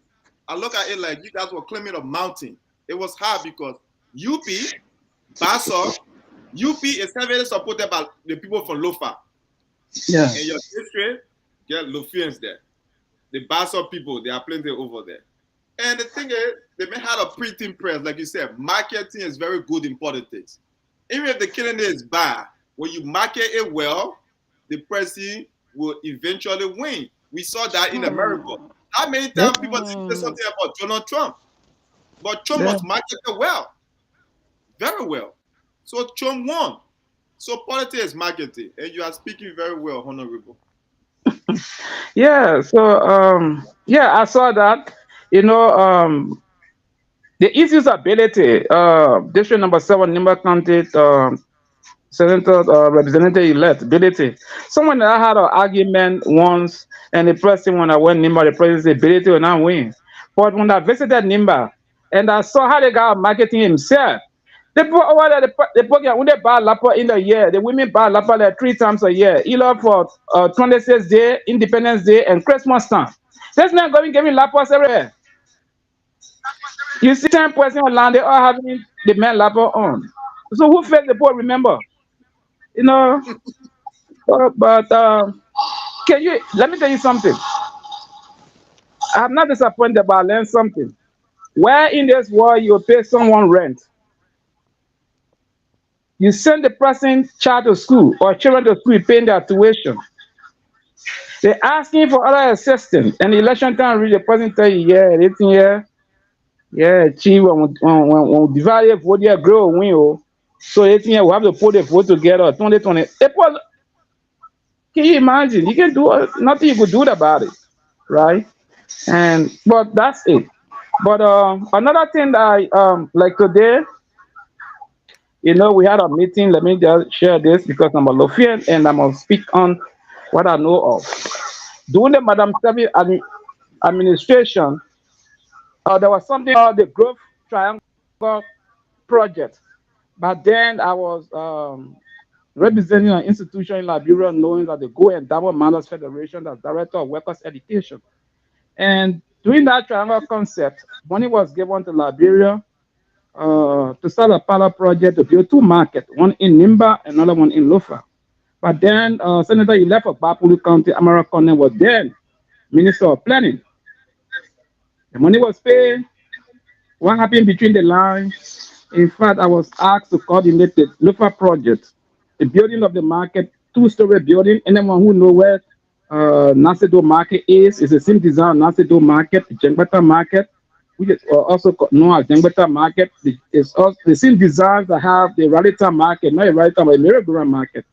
I look at it like you guys were climbing a mountain. It was hard because UP, Bassa, UP is heavily supported by the people from Lofa.
yeah.
In your district, get Lofians there. The Bassa people, they are plenty over there. And the thing is, they may have a printing press, like you said. Marketing is very good in politics. Even if the killing is bad, when you market it well, the person will eventually win. We saw that in America.
Hmm.
How many
Yeah.
times people say
Hmm.
something about Donald Trump? But Trump
Yeah.
was marketed well, very well. So Trump won. So politics is marketing, and you are speaking very well, Honorable.
Yeah. So yeah, I saw that. You know, the issues ability, district number 7, Nimba County, Senator Representative elect ability. Someone that I had an argument once, and the person when I went Nimba, the president's ability will not win. But when I visited Nimba, and I saw how the guy marketing himself, they put over there, they put when they buy lapa in the year, the women buy lapa like 3 times a year, either for 26th Day, Independence Day, and Christmas time. This man going giving lapas everywhere. You see 10% online, they all having the men labor on. So who fed the boy, remember? You know, but can you, let me tell you something. I'm not disappointed, but I learned something. Where in this world you pay someone rent, you send the person child to school or children to school paying their tuition. They asking for other assistance, and the election time reach, the person tell you, yeah, this thing here, yeah, chief, when divide it for their grow win, oh. So this thing here, we have to put the vote together. 2020. Can you imagine? You can do nothing you could do about it, right? And but that's it. But another thing that I like today, we had a meeting. Let me just share this because I'm a Lofian and I'm gonna speak on what I know of. During the Madam Sevi administration, there was something called the Growth Triangle Project. But then I was representing an institution in Liberia known as the Go and Double Manners Federation, as Director of Workers Education. And during that triangle concept, money was given to Liberia to start a pilot project to build two markets, one in Nimba, another one in Lofa. But then Senator elect of Bapulu County, Amara Kone, was then Minister of Planning. The money was paid. What happened between the lines? In fact, I was asked to coordinate the Lofa project, the building of the market, two-story building. Anyone who knows where Nasedo Market is, it's the same design Nasedo Market, Jengbata Market, which is also known as Jengbata Market. It's also the same designs that have the Ralita Market, not a Ralita, but a Merry-Go-Round Market.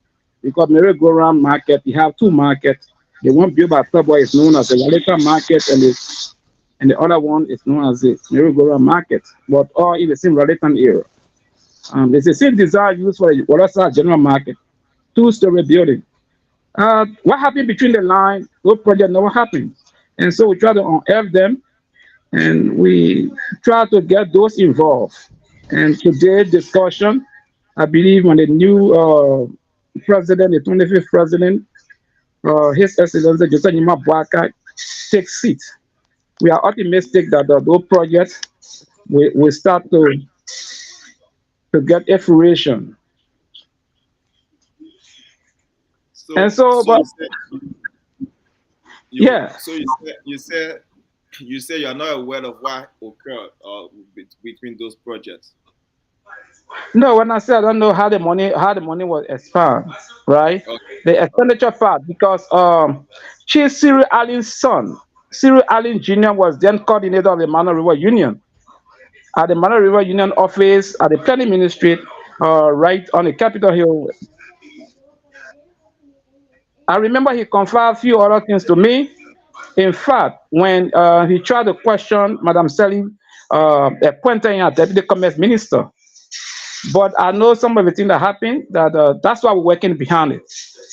Because Merry-Go-Round Market, you have two markets. The one built by Subway is known as the Ralita Market, and the other one is known as the Merry-Go-Round Market, but all in the same related area. It's the same design used for the Warsaw General Market, two-story building. What happened between the line? Those projects never happened. And so we try to unearth them and we try to get those involved. And today's discussion, I believe when the new president, the 25th president, His Excellency Joseph Nima Boakai, takes seat, we are optimistic that those projects will start to get fruition. And
So,
so,
so
but
you said
yeah,
you say you are not aware of what occurred between those projects.
no, when I say I don't know how the money was expanded, right?
Okay,
The
all right.
expenditure part, because Chief Cyril Allen's son, Cyril Allen Jr., was then coordinator of the Mano River Union. At the Mano River Union office at the planning ministry, right on the Capitol Hill. I remember he confirmed a few other things to me. In fact, when he tried to question Madam Selling, appointing a deputy commerce minister, but I know some of the things that happened. That's why we're working behind it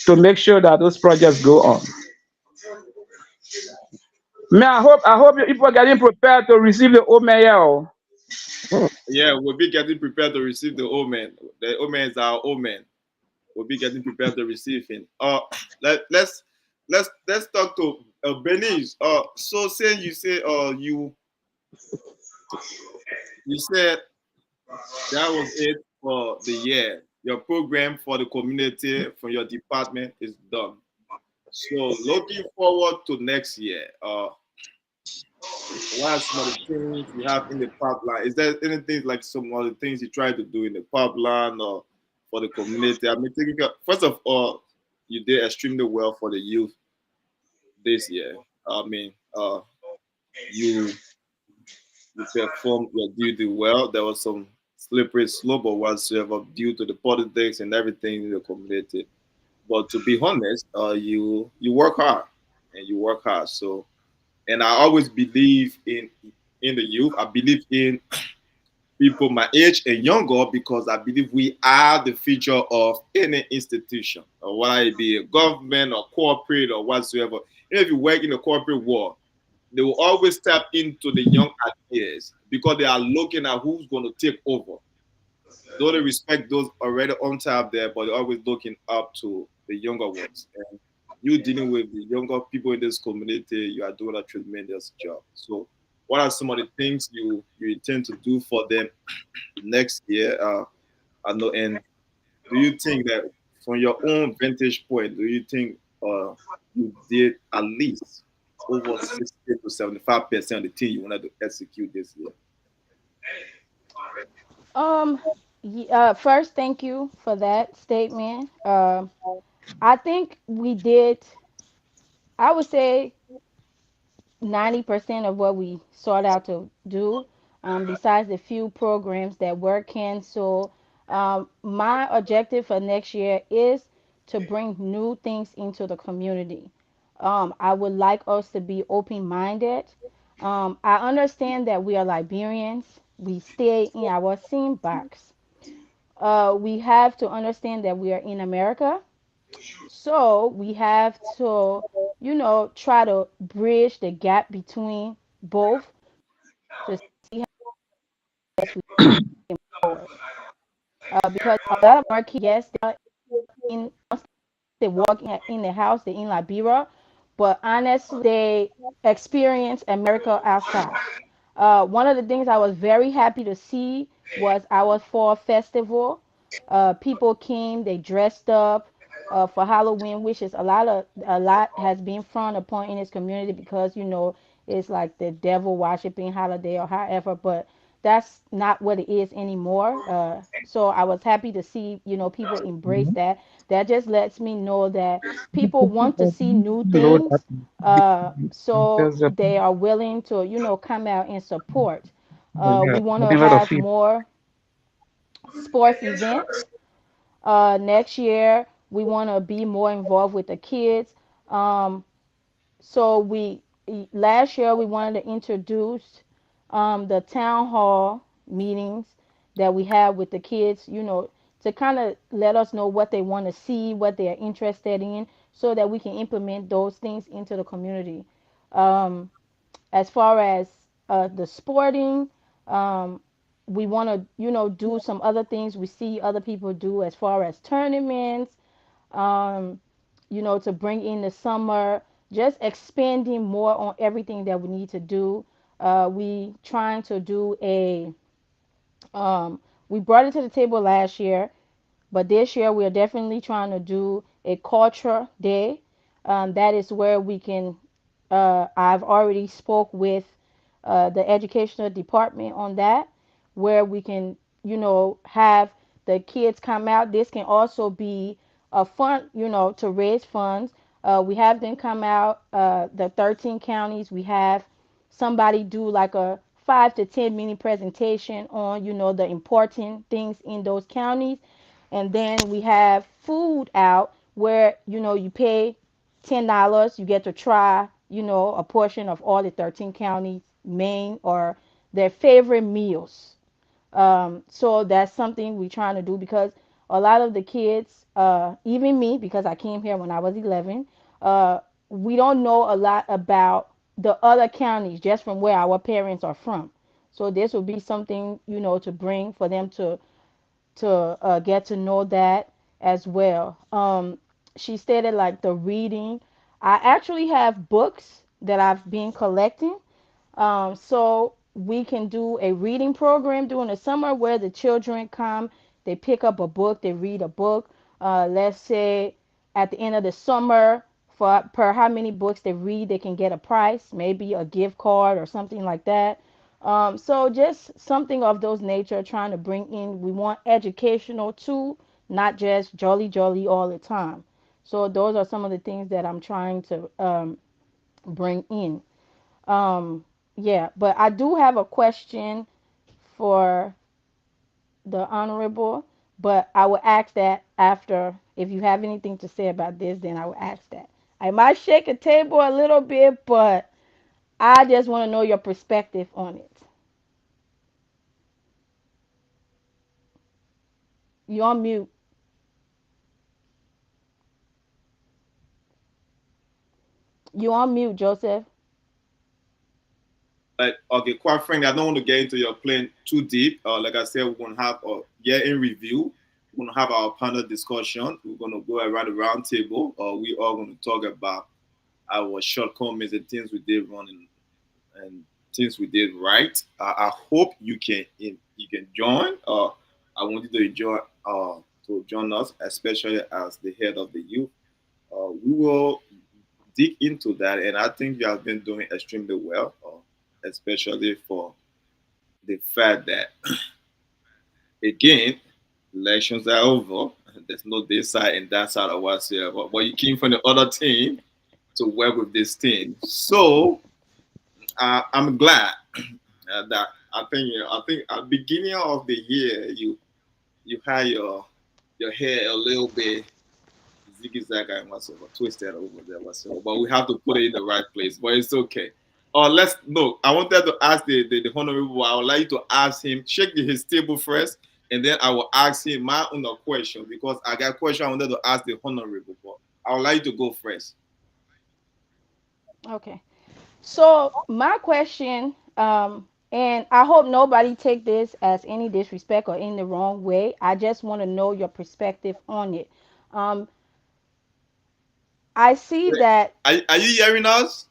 to make sure that those projects go on. Man, I hope you people are getting prepared to receive the old mayor.
Yeah, we'll be getting prepared to receive the omen. The omen is our omen. We'll be getting prepared to receive him. Let's talk to Benice. So saying you say you said that was it for the year. Your program for the community from your department is done. So looking forward to next year. What are some of the things you have in the pipeline? Is there anything like some of the things you try to do in the pipeline or for the community? I mean, first of all, you did extremely well for the youth this year. I mean, you you performed your duty well. There was some slippery slope or whatsoever due to the politics and everything in the community. But to be honest, you work hard and you work hard. So, and I always believe in the youth. I believe in people my age and younger because I believe we are the future of any institution, or whether it be a government or corporate or whatsoever. Even if you work in the corporate world, they will always tap into the young ideas because they are looking at who's going to take over. Though they respect those already on top there, but they're always looking up to the younger ones. And you dealing with the younger people in this community, you are doing a tremendous job. So what are some of the things you intend to do for them next year? I know, and do you think that from your own vantage point, do you think you did at least over 60 to 75% of the thing you wanted to execute this year?
Um, First, thank you for that statement. I think we did. I would say 90% of what we sought out to do, besides the few programs that were canceled. My objective for next year is to bring new things into the community. I would like us to be open minded. I understand that we are Liberians, we stay in our same box. We have to understand that we are in America, so we have to, try to bridge the gap between both to see how best we can move forward. Because a lot of our kids, yes, they are in, once they walk in the house, they're in Liberia, but honestly, they experience America outside. One of the things I was very happy to see was our fall festival. People came, they dressed up for Halloween, which is a lot has been frowned upon in this community because it's like the devil worshiping holiday or however, but that's not what it is anymore. So I was happy to see people embrace that. That just lets me know that people want to see new
Load up
things, so
because
they are willing to come out and support.
yeah,
We want to
getting a lot of
have
feed.
more sports events. Next year we want to be more involved with the kids. um, so we last year we wanted to introduce the town hall meetings that we have with the kids, to kind of let us know what they want to see, what they are interested in, so that we can implement those things into the community. um, as far as the sporting, um, we want to do some other things we see other people do as far as tournaments, um, to bring in the summer, just expanding more on everything that we need to do. We trying to do um, we brought it to the table last year, but this year we are definitely trying to do a culture day. That is where we can. I've already spoke with the educational department on that, where we can, have the kids come out. This can also be a fund, to raise funds. We have them come out. The 13 counties. We have somebody do like a 5 to 10 minute presentation on, the important things in those counties, and then we have food out where you pay $10, you get to try a portion of all the 13 counties main or their favorite meals. So that's something we're trying to do because a lot of the kids, even me, because I came here when I was 11, uh, we don't know a lot about the other counties just from where our parents are from. So this would be something to bring for them to get to know that as well. She stated like the reading. I actually have books that I've been collecting, so we can do a reading program during the summer where the children come, they pick up a book, they read a book. Let's say at the end of the summer, for per how many books they read, they can get a prize, maybe a gift card or something like that. So just something of those nature, trying to bring in. We want educational too, not just jolly jolly all the time. So those are some of the things that I'm trying to bring in. Um, yeah, but I do have a question for the honorable, but I will ask that after. If you have anything to say about this, then I will ask that. I might shake a table a little bit, but I just want to know your perspective on it. You on mute. You on mute, Joseph.
Like, okay, quite frankly, I don't want to get into your plan too deep. Like I said, we're gonna have a year in review. We're gonna have our panel discussion. We're gonna go around the round table. We are gonna talk about our shortcomings and things we did wrong, and things we did right. I hope you can join. I want you to enjoy to join us, especially as the head of the youth. We will dig into that, and I think you have been doing extremely well, especially for the fact that again, elections are over. There's no this side and that side of whatsoever. But you came from the other team to work with this team, so I'm glad that I think at the beginning of the year you had your hair a little bit ziggy zag and whatsoever, twisted over there whatsoever. But we have to put it in the right place. But it's okay. Let's no. I wanted to ask the honorable. I would like you to ask him, shake his table first, and then I will ask him my own question because I got a question I wanted to ask the honorable. But I would like you to go first.
Okay. So my question, and I hope nobody take this as any disrespect or in the wrong way. I just want to know your perspective on it. Um, I see
Wait,
that.
are you hearing us?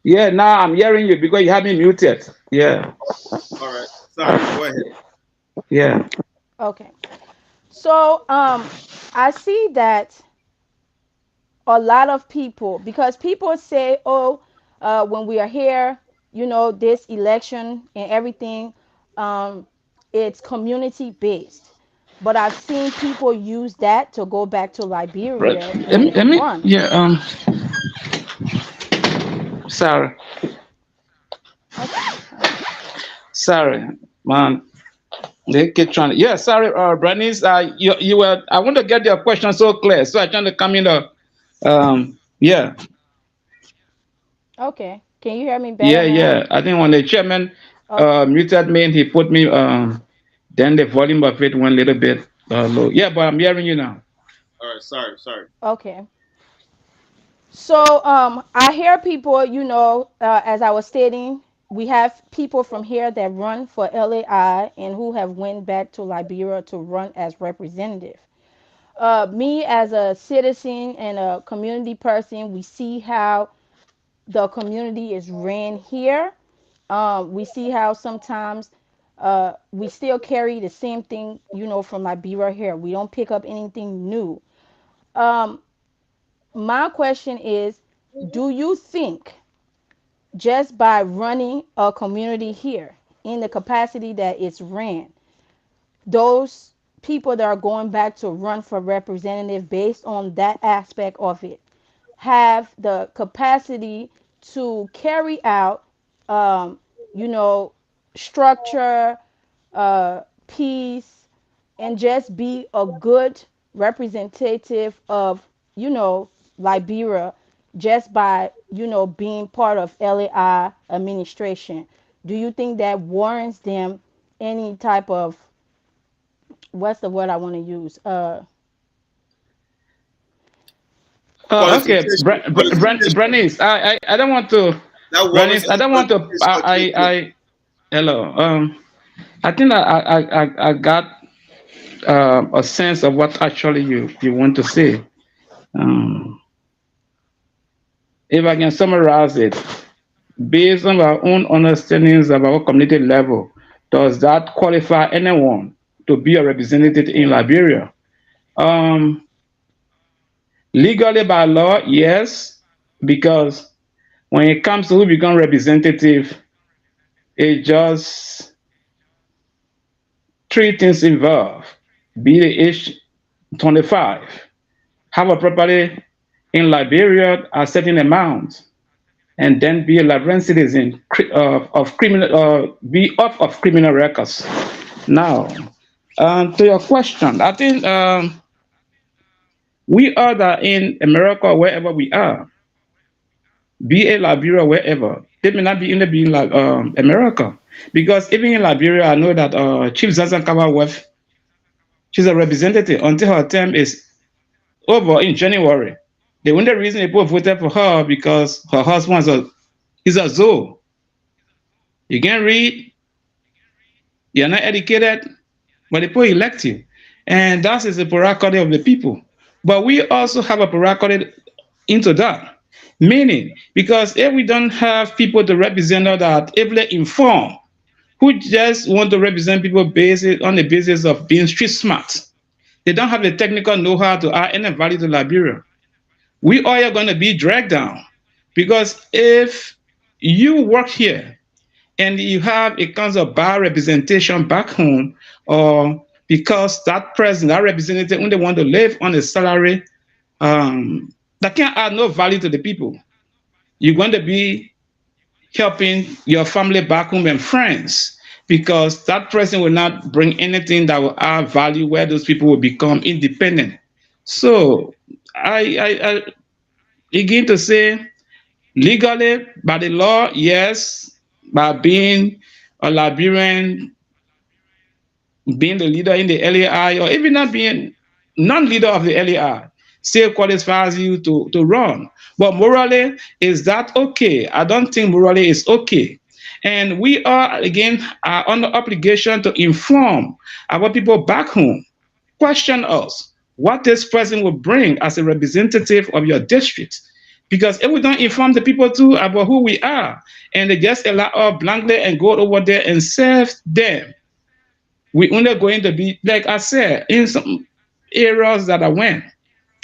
Yeah, now I'm hearing you because you have me muted. Yeah,
All right. Sorry. Go ahead.
yeah.
Okay. So I see that a lot of people, because people say, oh, when we are here, this election and everything, um, it's community based. But I've seen people use that to go back to
Right.
Liberia and run.
Yeah. Sorry,
Okay. Okay.
sorry, man. They keep trying. Yeah, sorry, Bernice. You were. I want to get your question so clear, so I trying to come in. Yeah,
Okay. Can you hear me better
yeah,
now?
yeah. I think when the chairman
Okay.
muted me, he put me. Then the volume of it went a little bit low. Yeah, but I'm hearing you now.
All right. Sorry. Sorry.
Okay. So I hear people, as I was stating, we have people from here that run for LAI and who have went back to Liberia to run as representative. Me as a citizen and a community person, we see how the community is ran here. We see how sometimes we still carry the same thing, from Liberia here. We don't pick up anything new. Um, my question is, do you think just by running a community here in the capacity that it's ran, those people that are going back to run for representative based on that aspect of it have the capacity to carry out, um, you know, structure, peace, and just be a good representative of, Liberia just by, being part of LAI administration? Do you think that warrants them any type of, what's the word I want to use?
Okay,
Qualification. Qualification.
Bernice. I don't want to.
That warrants
Bernice, I
any
don't want to.
qualification to the job.
Hello. I think I got a sense of what actually you want to say. Um, if I can summarize it, based on our own understandings of our community level, does that qualify anyone to be a representative in Liberia? Um, Legally by law, yes, because when it comes to who become representative, it just three things involved. Be the age 25, have a property in Liberia a certain amount, and then be a Liberian citizen of criminal, be off of criminal records. Now, to your question, I think we are that in America, wherever we are, be it Liberia, wherever, they may not be in the being like America. Because even in Liberia, I know that Chief Zaza Kawa, she's a representative until her term is over in January. The only reason people voted for her because her husband is a Zoe. You can't read, you're not educated, but the people elect you. And that is the prerogative of the people. But we also have a prerogative into that. Meaning, because if we don't have people to represent us that are able to inform, who just want to represent people based on the basis of being street smart, they don't have the technical know-how to add any value to Liberia. We all are going to be dragged down because if you work here and you have a kind of bad representation back home, or because that person, that representative, only want to live on a salary that can add no value to the people, you're going to be helping your family back home and friends because that person will not bring anything that will add value where those people will become independent. So I begin to say legally, by the law, yes, by being a Liberian, being the leader in the LAI, or even not being non-leader of the LAI, still qualifies you to run. But morally, is that okay? I don't think morally is okay. And we are, again, are under obligation to inform our people back home, question us what this person will bring as a representative of your district. Because if we don't inform the people too about who we are, and they just allow us blankly and go over there and serve them, we only going to be, like I said, in some areas that I went,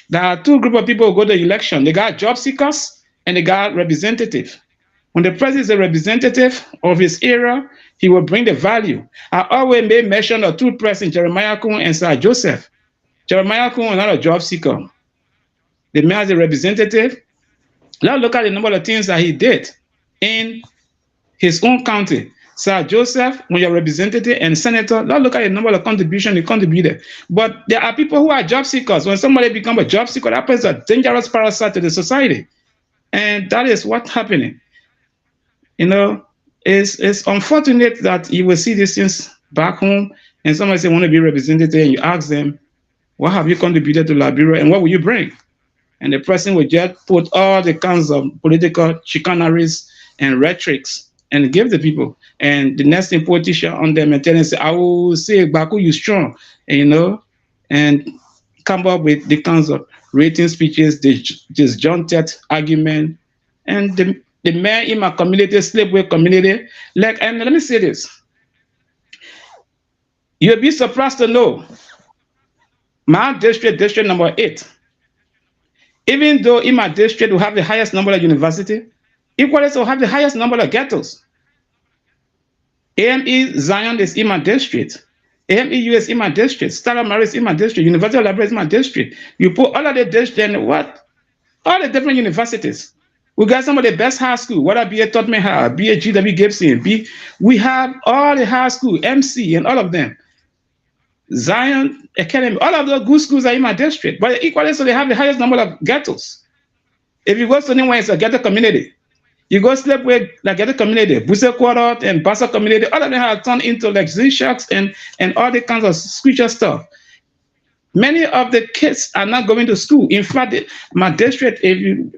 there are two group of people who go to election. They got job seekers and they got representative. When the president is a representative of his area, he will bring the value. I always made mention of two presidents, Jeremiah Kuhn and Sir Joseph. Jeremiah Kuhn was not a job seeker. The man is a representative. Let's look at the number of things that he did in his own county. Sir Joseph, when you're representative and senator, let's look at the number of contribution he contributed. But there are people who are job seekers. When somebody becomes a job seeker, that person is a dangerous parasite to the society. And that is what's happening. You know, it's unfortunate that you will see these things back home and somebody say want to be representative and you ask them, what have you contributed to Liberia and what will you bring? And the person will just put all the kinds of political chicaneries and rhetorics and give the people. And the next thing politician on them and tell them, say, I will say, Baku, you strong, and, you know, and come up with the kinds of rating speeches, disjointed argument. And the man in my community, sleepaway community, like, and let me say this. You'll be surprised to know my district, district number 8, even though in my district we have the highest number of university, equally so have the highest number of ghettos. AME Zion is in my district. AMEU is in my district. Stella Maris is in my district. University of Liberia is in my district. You put all of the district and what? All the different universities. We got some of the best high school, whether be a Tottenham High, be a GW Gibson, we have all the high school, MC and all of them. Zion Academy, all of those good schools are in my district, but equally so they have the highest number of ghettos. If you go to anywhere, it's a ghetto community. You go sleep with like ghetto community, Buse Quarter and Bassa community, all of them have turned into like Z shacks and all the kinds of scripture stuff. Many of the kids are not going to school. In fact, my district, if you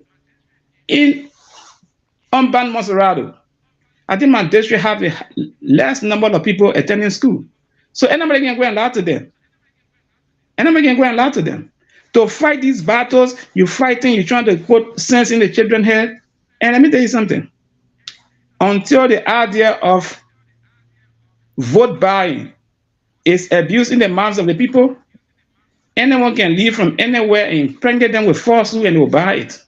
in Umban Monserrado, I think my district have the less number of people attending school. So anybody can go and lie to them. Anybody can go and lie to them. To fight these battles, you're fighting, you're trying to put sense in the children's head. And let me tell you something. Until the idea of vote buying is abused in the minds of the people, anyone can leave from anywhere and impregnate them with falsehood and they will buy it.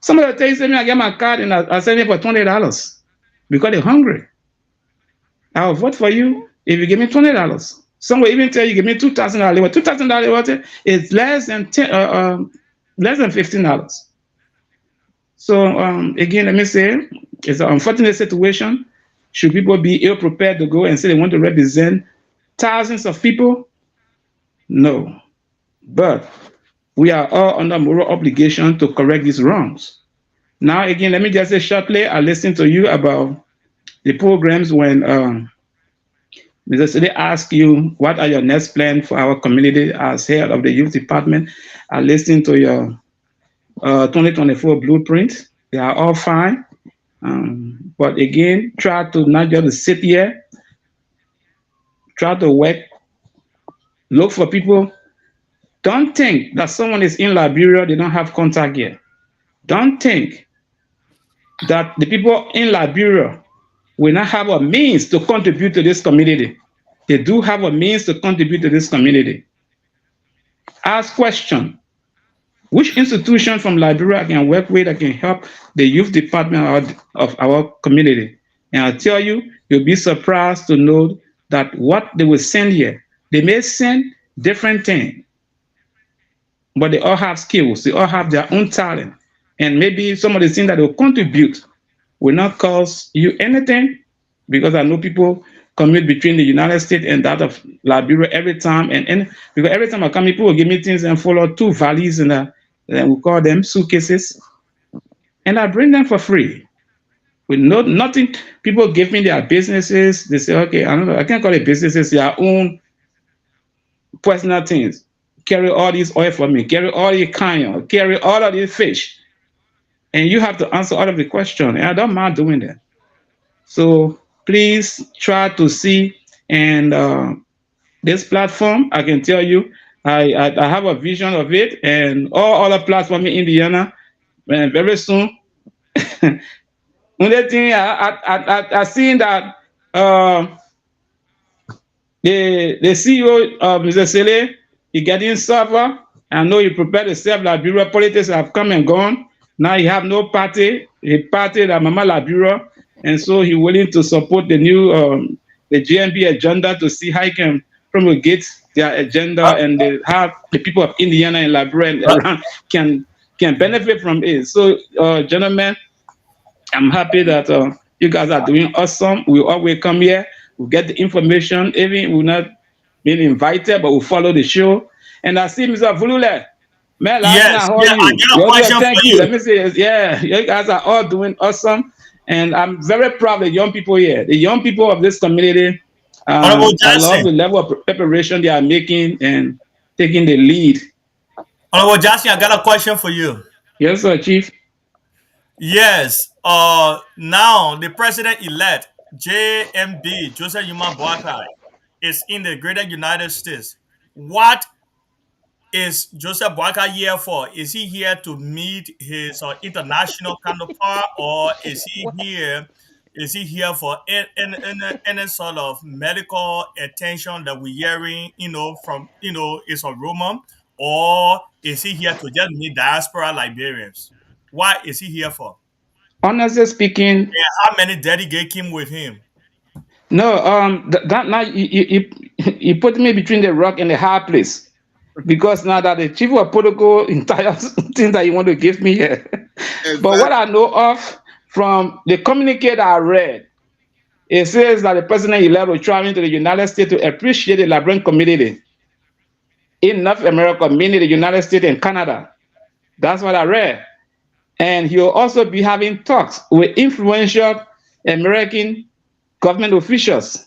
Somebody will tell you, say, I get my card and I'll sell it for $20 because they're hungry. I'll vote for you if you give me $20. Some will even tell you, give me $2,000. But $2,000 is less than $15. So again, let me say, it's an unfortunate situation. Should people be ill prepared to go and say they want to represent thousands of people? No. But we are all under moral obligation to correct these wrongs. Now, again, let me just say shortly, I listened to you about the programs when they ask you, what are your next plans for our community as head of the youth department? I listened to your 2024 blueprint. They are all fine. But again, try to not just sit here, try to work, look for people. Don't think that someone is in Liberia, they don't have contact here. don't think that the people in Liberia will not have a means to contribute to this community. They do have a means to contribute to this community. Ask question. Which institution from Liberia I can work with that can help the youth department of our community? And I'll tell you, you'll be surprised to know that what they will send here, they may send different things, but they all have skills, they all have their own talent. And maybe some of the things that will contribute will not cost you anything, because I know people commute between the United States and that of Liberia every time. And because every time I come, people will give me things and follow two valleys and we call them suitcases. And I bring them for free. With nothing, people give me their businesses. They say, okay, I don't know, I can't call it businesses, their own personal things. Carry all this oil for me, carry all the cayenne, carry all of these fish. And you have to answer all of the questions. And I don't mind doing that. So please try to see. And this platform, I can tell you, I have a vision of it, and all other platforms in Indiana. And very soon, only thing I seen that uh, the CEO of Mr. Sele, he getting suffer. I know he prepared to serve Liberia. Politics have come and gone. Now he have no party. He party that Mama Liberia, and so he willing to support the new the GMB agenda to see how he can promulgate their agenda, and they have the people of Indiana and Liberia and around can benefit from it. So, gentlemen, I'm happy that you guys are doing awesome. We always come here, we get the information, even we're not being invited, but we follow the show. And I see Mr. Vulule. Man, last
Yes,
night I heard
yeah, I
you.
got a
You also
question for
thank you.
you.
Let me say, yeah, you guys are all doing awesome. And I'm very proud of the young people here. The young people of this community,
Honorable
I love the
Johnson.
level of preparation they are making and taking the lead.
Honorable Johnson, I got a question for you.
Yes, sir, Chief.
Yes. Now the president-elect JMB Joseph Yuma Boakai is in the Greater United States. What is Joseph Boakai here for? Is he here to meet his international counterpart, or is he here? Is he here for any sort of medical attention that we're hearing, from, is a rumor, or is he here to just meet diaspora Liberians? What is he here for?
Honestly speaking,
And how many delegates came with him?
no, that now you put me between the rock and the hard place, because now that the chief of protocol entire thing that you want to give me here. But what
Exactly.
I know of from the communique I read, it says that the president-elect will traveling to the United States to appreciate the Liberian community in North America, meaning the United States and Canada. That's what I read. And he'll also be having talks with influential American government officials.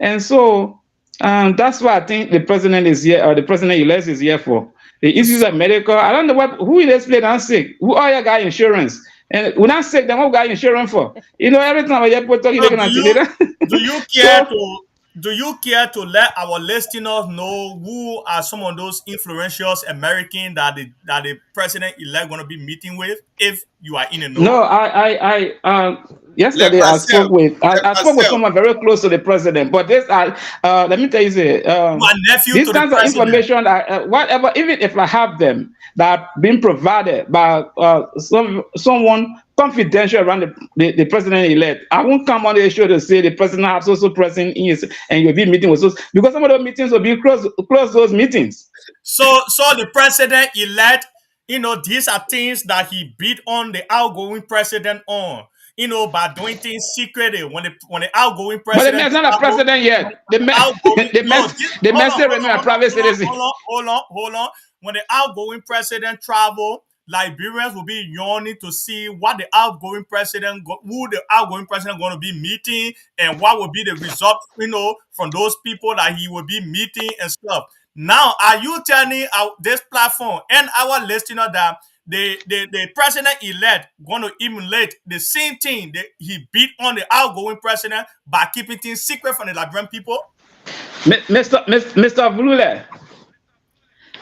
And so that's what I think the president is here, or the president-elect is here for. The issues of medical, I don't know who is explain I'm sick. Who are your guy insurance? And when I'm sick, then what guy insurance for? Every time I hear people talking,
So
they're gonna see that.
do you care
So
to do you care to let our listeners know who are some of those influential Americans that the president elect going to be meeting with, if you are in the
no,
know?
Let
yesterday
myself. Let
I spoke with
myself.
someone very close to the president. But let me tell you,
You are nephew
these
to the
kinds of
president.
information, whatever, even if I have them, that are being provided by someone confidential around the president elect, I won't come on the show to say the president has also present in his, and you'll be meeting with us, because some of those meetings will be close those meetings.
So the president elect, these are things that he beat on the outgoing president on. By doing things secretly when the outgoing
But the
president
man's not a
travel,
president
when
yet.
the outgoing no, this
The
hold
man
on,
still
hold on,
remain a
hold on,
private
hold on,
citizen.
hold on. When the outgoing president travel, Liberians will be yearning to see what the outgoing president, who the outgoing president going to be meeting, and what will be the result, from those people that he will be meeting and stuff. Now, are you telling this platform and our listener that the president elect going to emulate the same thing that he beat on the outgoing president by keeping things secret from the Liberian people?
Mr. Vulule,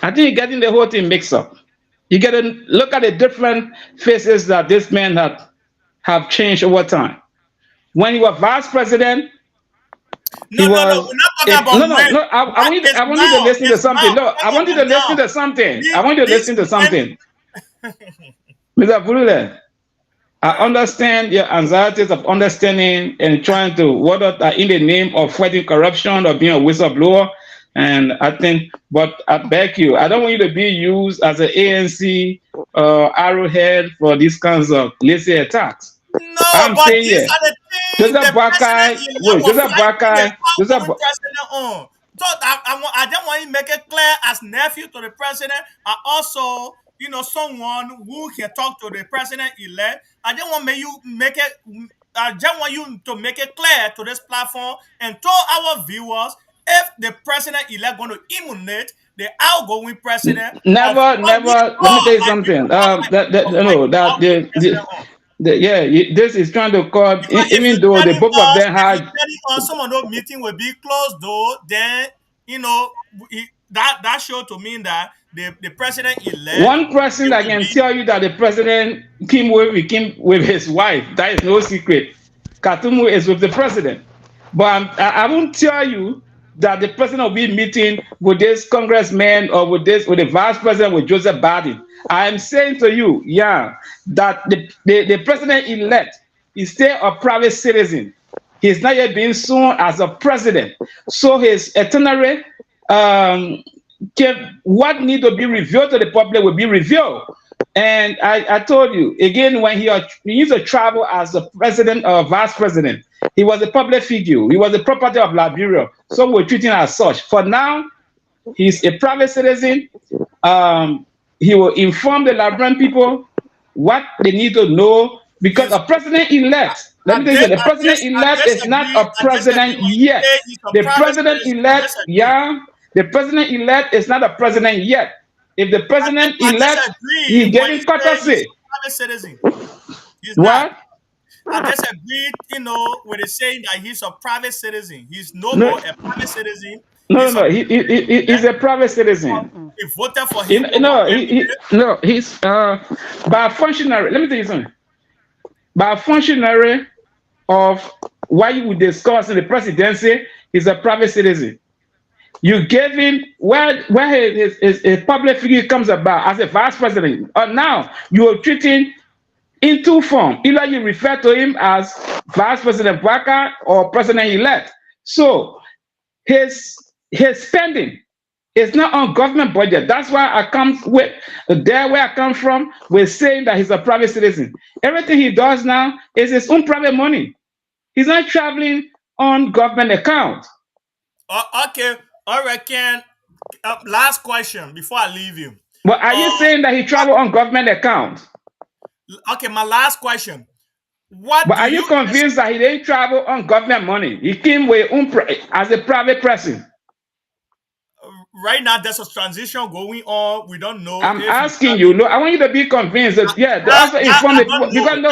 I think you're getting the whole thing mixed up. You get to look at the different faces that this man have changed over time. When he was vice president, he
No, no, no.
was
We're not talking
it,
about
no, no,
when.
no.
What is
I want you to
now?
listen to
It's
something.
now.
No, I
Come on,
want you to
it's
listen
now.
to something. I
This,
want you to
this
listen to
when
something, Mr. Fulule. I understand your anxieties of understanding and trying to whether in the name of fighting corruption or being a whistleblower. And I think, but I beg you, I don't want you to be used as an ANC arrowhead for these kinds of lazy attacks.
no,
I'm
but
saying,
these
yeah,
are the things
Joseph
the president
Boakai,
elect
wait,
was
Joseph
fighting the
Boakai, Joseph,
outgoing president on. So I just want to make it clear as nephew to the president, and also someone who can talk to the president elect. I just want you make it. I just want you to make it clear to this platform and to our viewers if the president elect going to emulate the outgoing president of
never,
what we
never. Let me
all
tell you
like
something.
of
No,
fighting the
that
outgoing president on.
yeah, this is trying to call.
Because
Even though the both of them
if you're
had
telling us some of those meeting will be closed door, then that show to mean that the president elect
one person
it
that
will
can
be
tell you that the president came with his wife. That is no secret. Katumu is with the president. But I won't tell you that the president will be meeting with this congressman or with the vice president with Joseph Biden. I'm saying to you, yeah, that the president elect is still a private citizen. He's not yet being sworn as a president. So his itinerary um, what need to be revealed to the public will be revealed. And I told you again when he used to travel as a president or vice president, he was a public figure. He was the property of Liberia. So we're treating him as such. For now, he's a private citizen. Um, he will inform the Liberian people what they need to know because
he's
a president elect, let me tell you, the president
I
elect is not
disagree.
a
I disagree
president
when you
yet.
say he's a
The
private
president
citizen. I
elect,
disagree.
yeah, the president elect is not a president yet. If the president
I
elect,
disagree
he's
when you
getting
say he's
courtesy.
a private citizen. He's not.
What?
I disagree, with the saying that he's a private citizen. He's no
No,
more a private citizen.
no,
He's a
no. He's a private citizen.
he voted for him over
No,
everywhere.
no. He's by functionary. Let me tell you something. By functionary of what you would discuss in the presidency, he's a private citizen. You gave him where his public figure comes about as a vice president. Now you are treating in two forms. Either you refer to him as Vice President Waka or President elect. So his spending is not on government budget. That's why I come with there where I come from. We're saying that he's a private citizen. Everything he does now is his own private money. He's not traveling on government account.
Okay, all right, Ken. Last question before I leave you.
But are you saying that he
What?
travel on government account?
Okay, my last question. What
But
do
are
you
you convinced that he didn't travel on government money? He came with as a private person.
right now? There's a transition going on. We don't know
I'm
if he's
asking you.
having
No, I want you to be convinced that yeah, they also
that.
inform
I
the
don't
people
know.
because no,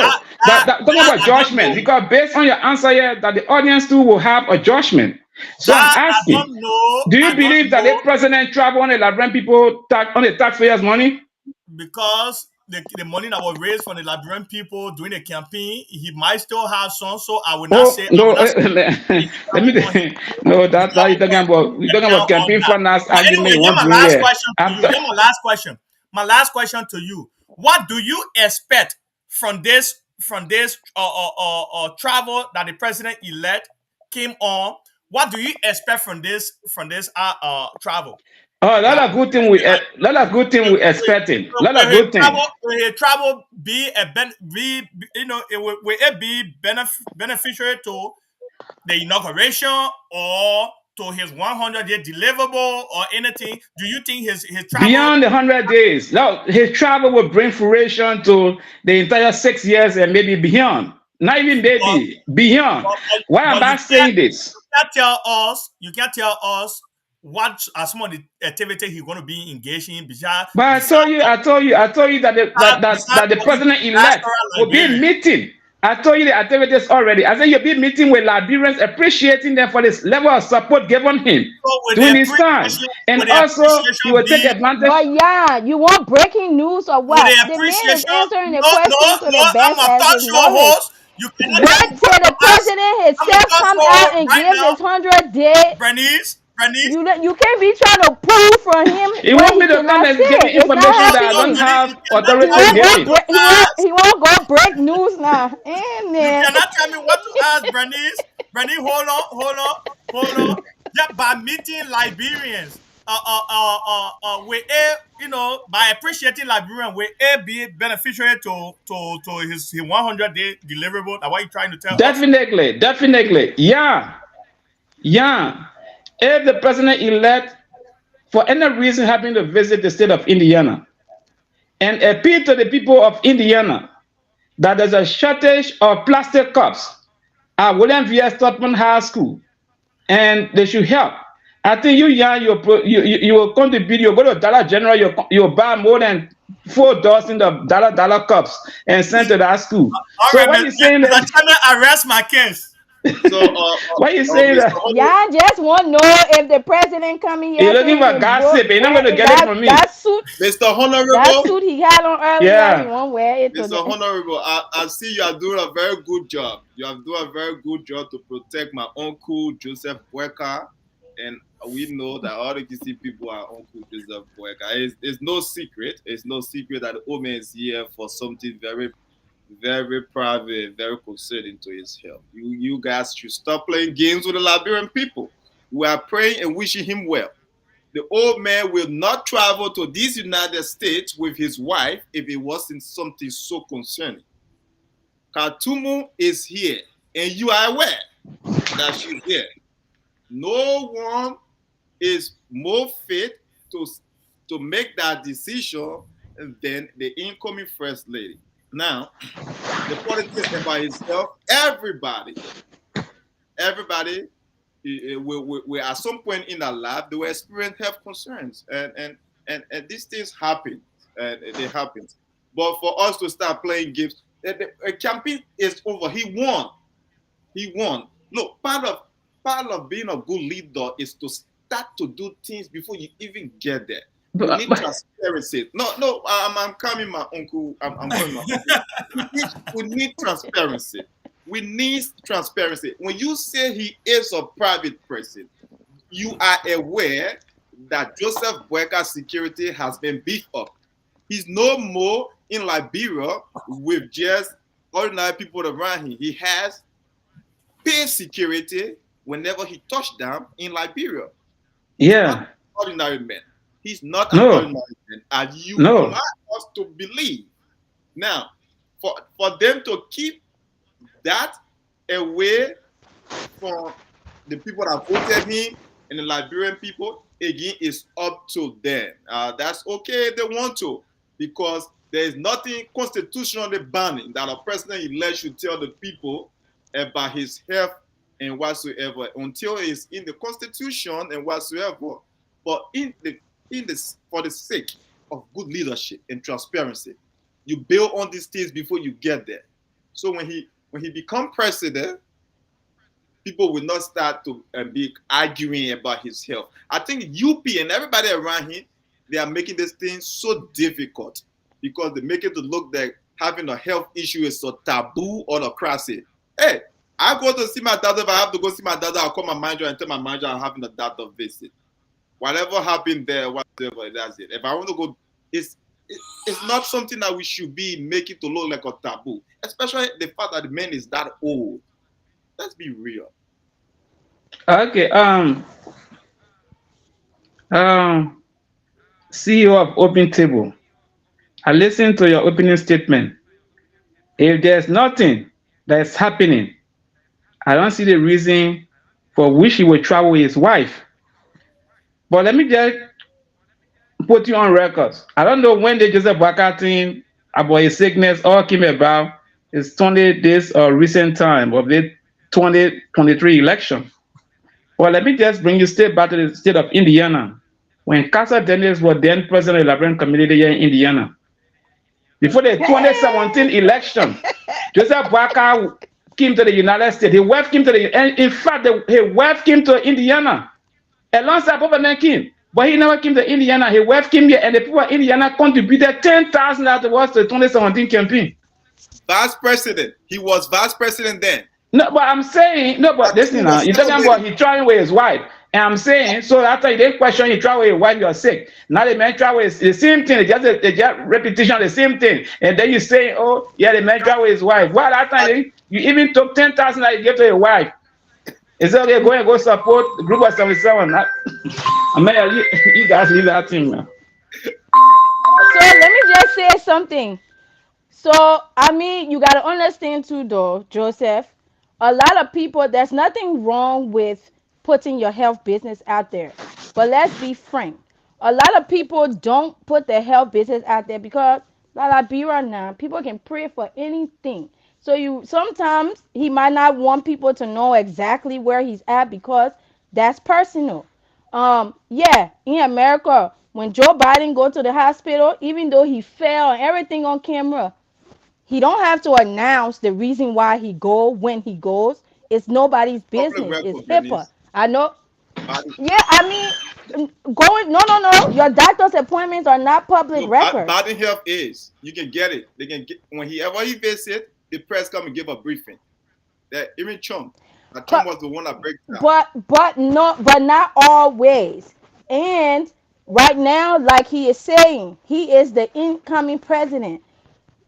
talking about
I don't
judgment
know.
because based on your answer here, that the audience too will have a judgment. So I'm
That I
asking,
don't know.
do you
I don't
believe that the
know
president travel on the Liberian people on the taxpayers' money?
because the money that was raised from the Liberian people during the campaign, he might still have some. So I will not
Oh
say. I will
no,
not say he
let me
travel on his own
no that
without
you're talking about
on
campaign
that.
finance
But
argument
anyway,
you
here's
want to
my
bring
last
here.
question to you. Here's my last question. My last question to you. What do you expect from this travel that the president elect came on? What do you expect from this travel?
Oh,
That
lot of good thing we expecting. Lot of good thing.
will his travel be will it be beneficiary to the inauguration or to his 100-year deliverable or anything? Do you think his travel
Beyond the 100 days. Now his travel will bring fruition to the entire 6 years and maybe beyond. Not even
but
maybe beyond. Why am
but
I saying this?
you can't tell us what are some of the activity he's going to be engaging in besides
But I told you that
besides
that the
going
president
to
elect
diaspora
will be
Liberia.
meeting. I told you the activities already. I said you'll be meeting with Liberians, appreciating them for this level of support given him
So
during this time. And
would the
also, you
appreciation
will take
be
advantage.
But yeah, you want breaking news or
would
what?
the
The man is
appreciation
answering the
no no
question to
no
the
I'm
best
a
as
talk
his
show
knowledge.
host. You cannot tell
Wait
me what
till
to
the
ask.
president
I'm a
himself
talk
come
show
out
host
and
right
give
now.
his 100 day.
Bernice.
You can't be trying to pull from him
You
what
want
he
me to come
cannot
and
say.
give you
It's not
information that I
No,
don't
happening.
Bernice,
have
you cannot
He
authority
tell
in
me
won't
what
go
giving?
to
break.
ask.
He won't go break news now.
You
Amen.
cannot tell me what to ask, Bernice. Bernice, hold on. Yeah, by meeting Liberians, we a by appreciating Liberian, we a be beneficiary to his 100-day deliverable. That's what you trying to tell us?
Definitely, definitely. Yeah, yeah. If the president elect, for any reason, happen to visit the state of Indiana and appeal to the people of Indiana that there's a shortage of plastic cups at William V.S. Tubman High School, and they should help. I think you, yeah, you will contribute. You go to Dollar General, you buy more than 4 dozen of dollar cups and send to that school.
All
So
right,
why you saying
Mr.
that?
Chairman, arrest my case.
So,
Why you saying
Mr.
that?
Honor,
Y'all just want to know if the president coming
You're
here
looking
saying
for
he broke
gossip. You're not going to
wearing
get it from me.
Mr.
that
Honorable,
suit he had on earlier. He
Yeah.
won't wear it
Mr.
today.
Honorable, I see you are doing a very good job. You are doing a very good job to protect my uncle Joseph Boyka, and we know that all the Kisi people are Uncle Joseph Boyka. It's no secret. It's no secret that the old man is here for something very, very private, very concerning to his health. You guys should stop playing games with the Liberian people. We are praying and wishing him well. The old man will not travel to these United States with his wife if it wasn't something so concerning. Katumu is here, and you are aware that she's here. No one is more fit to make that decision than the incoming first lady. Now, the politics about himself, everybody we at some point in our life they will experience health concerns and these things happen and they happen. But for us to start playing games, the campaign is over. He won. Look, part of being a good leader is to start to do things before you even get there. We
But,
need
but,
transparency. No, I'm coming, my uncle. I'm coming, my uncle. We need transparency. We need transparency. When you say he is a private person, you are aware that Joseph Boyka's security has been beefed up. He's no more in Liberia with just ordinary people around him. He has paid security whenever he touched down in Liberia. He's not an
yeah.
ordinary man. He's not an
No.
ordinary man. And you would
No.
like us to believe. Now, for them to keep that away from the people that voted him and the Liberian people, again, is up to them. That's okay if they want to, because there is nothing constitutionally banning that a president elect should tell the people about his health and whatsoever until it's in the constitution and whatsoever. But in this for the sake of good leadership and transparency, you build on these things before you get there. So when he become president, people will not start to be arguing about his health. I think UP and everybody around him, they are making this thing so difficult because they make it to look like having a health issue is so taboo or a crazy. Hey, I go to see my doctor. If I have to go see my doctor, I'll call my manager and tell my manager I'm having a doctor visit. Whatever happened there, whatever, that's it. If I want to go, it's not something that we should be making to look like a taboo, especially the fact that the man is that old. Let's be real.
Okay. Um, CEO of Open Table. I listened to your opening statement. If there's nothing that is happening, I don't see the reason for which he would travel with his wife. But let me just put you on record. I don't know when the Joseph Waka thing about his sickness all came about. It's 20 days or recent time of the 2023 election. Well, let me just bring you straight back to the state of Indiana. When Casa Daniels was then president of the Liberian community here in Indiana, before the 2017 election. Joseph Boakai came to the United States. His wife came to the, and in fact, his wife came to Indiana alongside Bob King. But he never came to Indiana. His wife came here, and the people of Indiana contributed $10,000 towards the 2017 campaign.
Vice president. He was vice president then.
No, but I'm saying, no, but
That
listen
thing
now,
was
you're talking
second
about
lady.
he traveling with his wife. And I'm saying, so after you didn't question, he travel with his wife, you're sick. Now the man travel with the same thing, they just repetition of the same thing. And then you say, oh, yeah, the man travel with his wife. Well, that time you even took 10,000 that you gave to your wife. It's okay, go and go support the group of 77. I mean, you guys leave that thing, man.
So let me just say something. So, I mean, you got to understand too, though, Joseph. A lot of people, there's nothing wrong with putting your health business out there. But let's be frank. A lot of people don't put their health business out there because, like I be right now, people can pray for anything. So you sometimes he might not want people to know exactly where he's at because that's personal. Yeah, in America, when Joe Biden go to the hospital, even though he fell and everything on camera, he don't have to announce the reason why he go when he goes. It's nobody's
Public
business. It's
record,
HIPAA.
Bernice.
I know.
Biden,
Yeah, I mean, going. No, no, no. Your doctor's appointments are not public
no,
records.
Biden Health is. You can get it. They can get when he visit, the press come and give a briefing. That even Trump. That Trump was the one that breaks down.
But not always. And right now, like he is saying, he is the incoming president.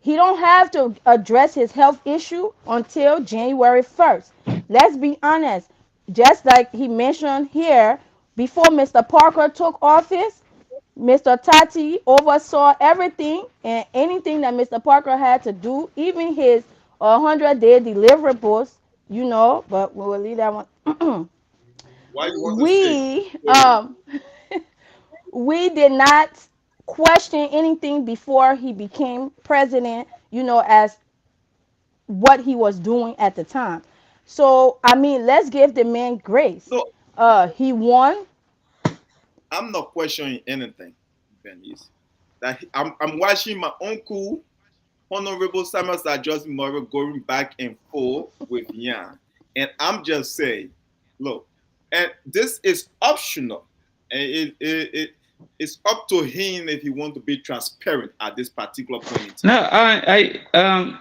He don't have to address his health issue until January 1st. Let's be honest. Just like he mentioned here, before Mr. Parker took office, Mr. Tati oversaw everything and anything that Mr. Parker had to do, even his 100-day deliverables, but we will leave that one.
Why you want to say?
we um we did not question anything before he became president, as what he was doing at the time. So I mean, let's give the man grace.
No,
He won.
I'm not questioning anything, Bernice. I'm watching my uncle, Honorable Samuel Sajos Murray, going back and forth with Yan. And I'm just saying, look, and this is optional. And it's up to him if he wants to be transparent at this particular point in time.
No,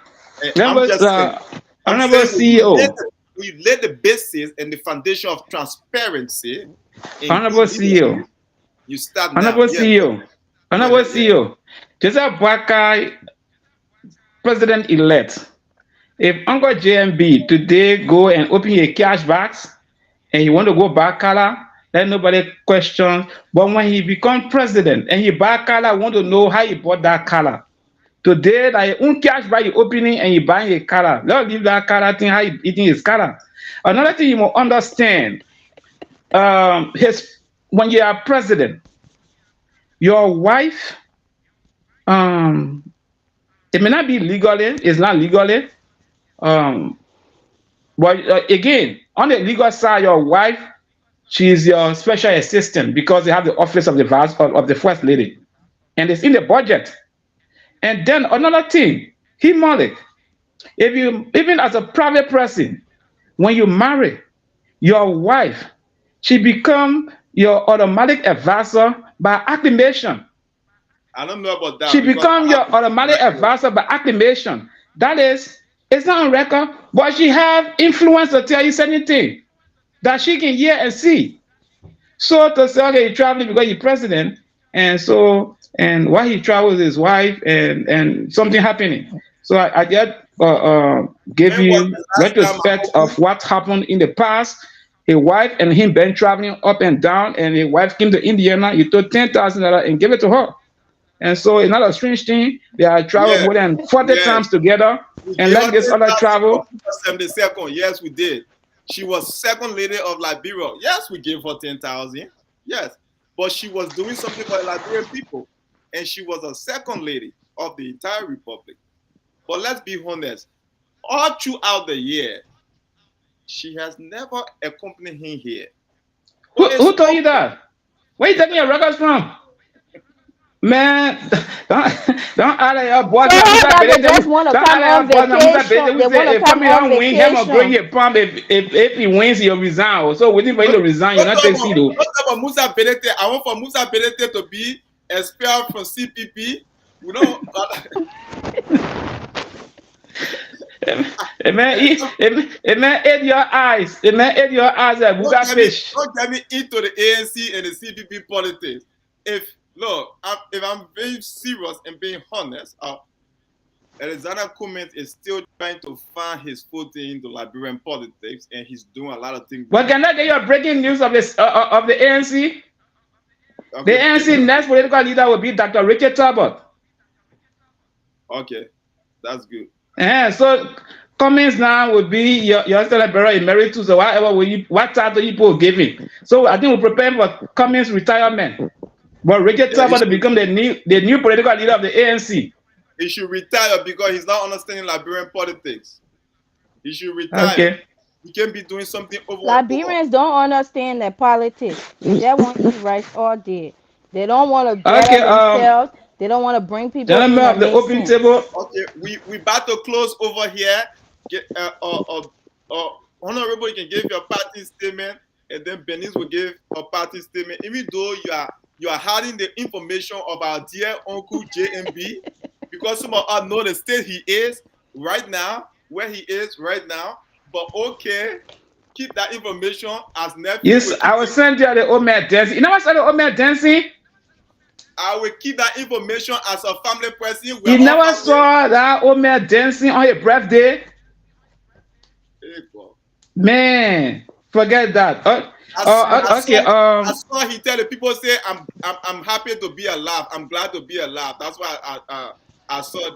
I'm just saying, I'm
Honorable
saying
CEO,
we laid the basis and the foundation of transparency in
Honorable
good leadership.
CEO,
You start now.
Honorable
Yes,
CEO,
go
Honorable
ahead. Yeah.
CEO, Joseph Boakai, President-elect. If Uncle JMB today go and open a cash box and you want to go back color, let nobody question. But when he become president and he buy color, want to know how he bought that color. Today, that own cash by you opening and you buying a color. Let's leave that color thing, how you eating his color. Another thing you must understand, his when you are president, your wife, um, it may not be legally, it's not legally, um, but again, on the legal side, your wife, she's your special assistant because they have the office of the vice of the first lady, and it's in the budget. And then another thing, he Malik, if you even as a private person, when you marry your wife, she become your automatic advisor by acclamation.
I don't know about
She
that because
become
I have
your
to check the
automatic
record.
advisor by acclamation. That is, it's not on record, but she have influence to tell you certain things that she can hear and see. So to say, okay, he's traveling because he's president, and so and while he travels with his wife and something happening. So I just give
When was
you
the last time my
retrospect of
uncle?
what happened in the past. His wife and him been traveling up and down, and his wife came to Indiana. He took $10,000 and gave it to her. And so it's not a strange thing. They are traveled
Yes,
more than 40
yes.
times together,
We
and
gave
let
her
this other
10,000 for
travel.
72nd. Yes, we did. She was second lady of Liberia. Yes, we gave her 10,000. Yes, but she was doing something for the Liberian people, and she was a second lady of the entire republic. But let's be honest, all throughout the year, she has never accompanied him here.
Who,
Only
who told you
spoken.
that? Where you taking your records from? Man, don't, don't add your boss
Tell
now,
her
Musa
that they
Belete.
just want to
Don't
come
add
on
your boss now, Musa
vacation.
Belete. We
They want
say
to
if
come
family
on
don't win, him will bring
vacation.
your palm. If he wins, he'll resign. So waiting for him
Don't
to resign, you
don't
not
talk
take
about
seat though.
don't talk about Musa Belete. I want for Musa Belete to be expelled from CPP. We don't.
Man, man, aid your eyes. Man, aid your eyes at
Don't get me,
Bugafish.
don't get me into the ANC and the CPP politics. If look, if I'm being serious and being honest, Alexander Cummings is still trying to find his footing into Liberian politics, and he's doing a lot of things
But
right.
can I get your breaking news of the ANC? The
Okay,
ANC next political leader will be Dr. Richard Talbot.
okay, that's good.
So Cummings now will be your celebrant emeritus or whatever what title you people give him. So I think we're preparing for Cummings retirement. But Richard
Yeah,
Talbot to become the new political leader of the ANC.
he should retire because he's not understanding Liberian politics. He should retire.
Okay.
He can't be doing something over and over.
Liberians don't understand their politics. They just want to eat rice all day. They don't want to better
Okay,
themselves. They don't want to bring people in
gentlemen
that
of the
make
open
sense.
table.
Okay, we about to close over here. Get honorable, you can give your party statement, and then Benin will give a party statement. Even though you are hiding the information of our dear uncle JMB, because some of us know the state he is right now, where he is right now. But okay, keep that information as nephew
Yes,
will keep
I will
it.
send you the Omer dancing. You never saw the Omer dancing?
I will keep that information as a family person. We are
You
all
never
family.
saw that Omer dancing on your birthday?
Hey, God.
Man, forget that.
I
Okay.
saw he tell the people say I'm happy to be alive. I'm glad to be alive. That's why I saw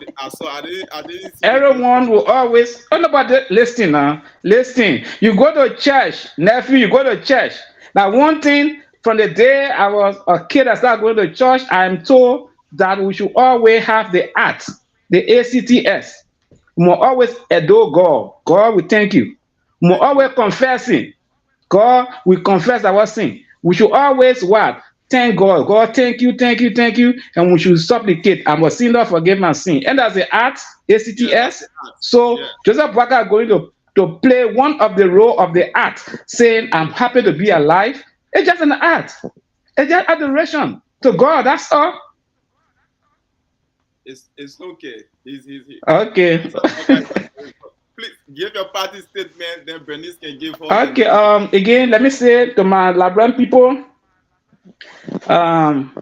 I didn't see the video.
Everyone will always. Oh, nobody listen now. Listen. You go to church, nephew. You go to church. Now, one thing from the day I was a kid, I started going to church. I'm told that we should always have the ACT, the ACTS. We must always adore God. God, we thank you. We must
Thank you.
always confessing. God, we confess our sin. We should always what? Thank God. God, thank you, thank you, thank you. And we should supplicate. I'm a sinner, forgive my sin. And as the act,
Yeah, that's
ACTS.
the act.
So
Yeah,
Joseph Parker is going to play one of the role of the act, saying, I'm happy to be alive. It's just an act. It's just adoration to God. That's all.
it's okay. He's
Okay.
Joseph Parker is a please give your party statement. Then Bernice can give hers. And
Okay.
then
Again, let me say to my Labran people, um,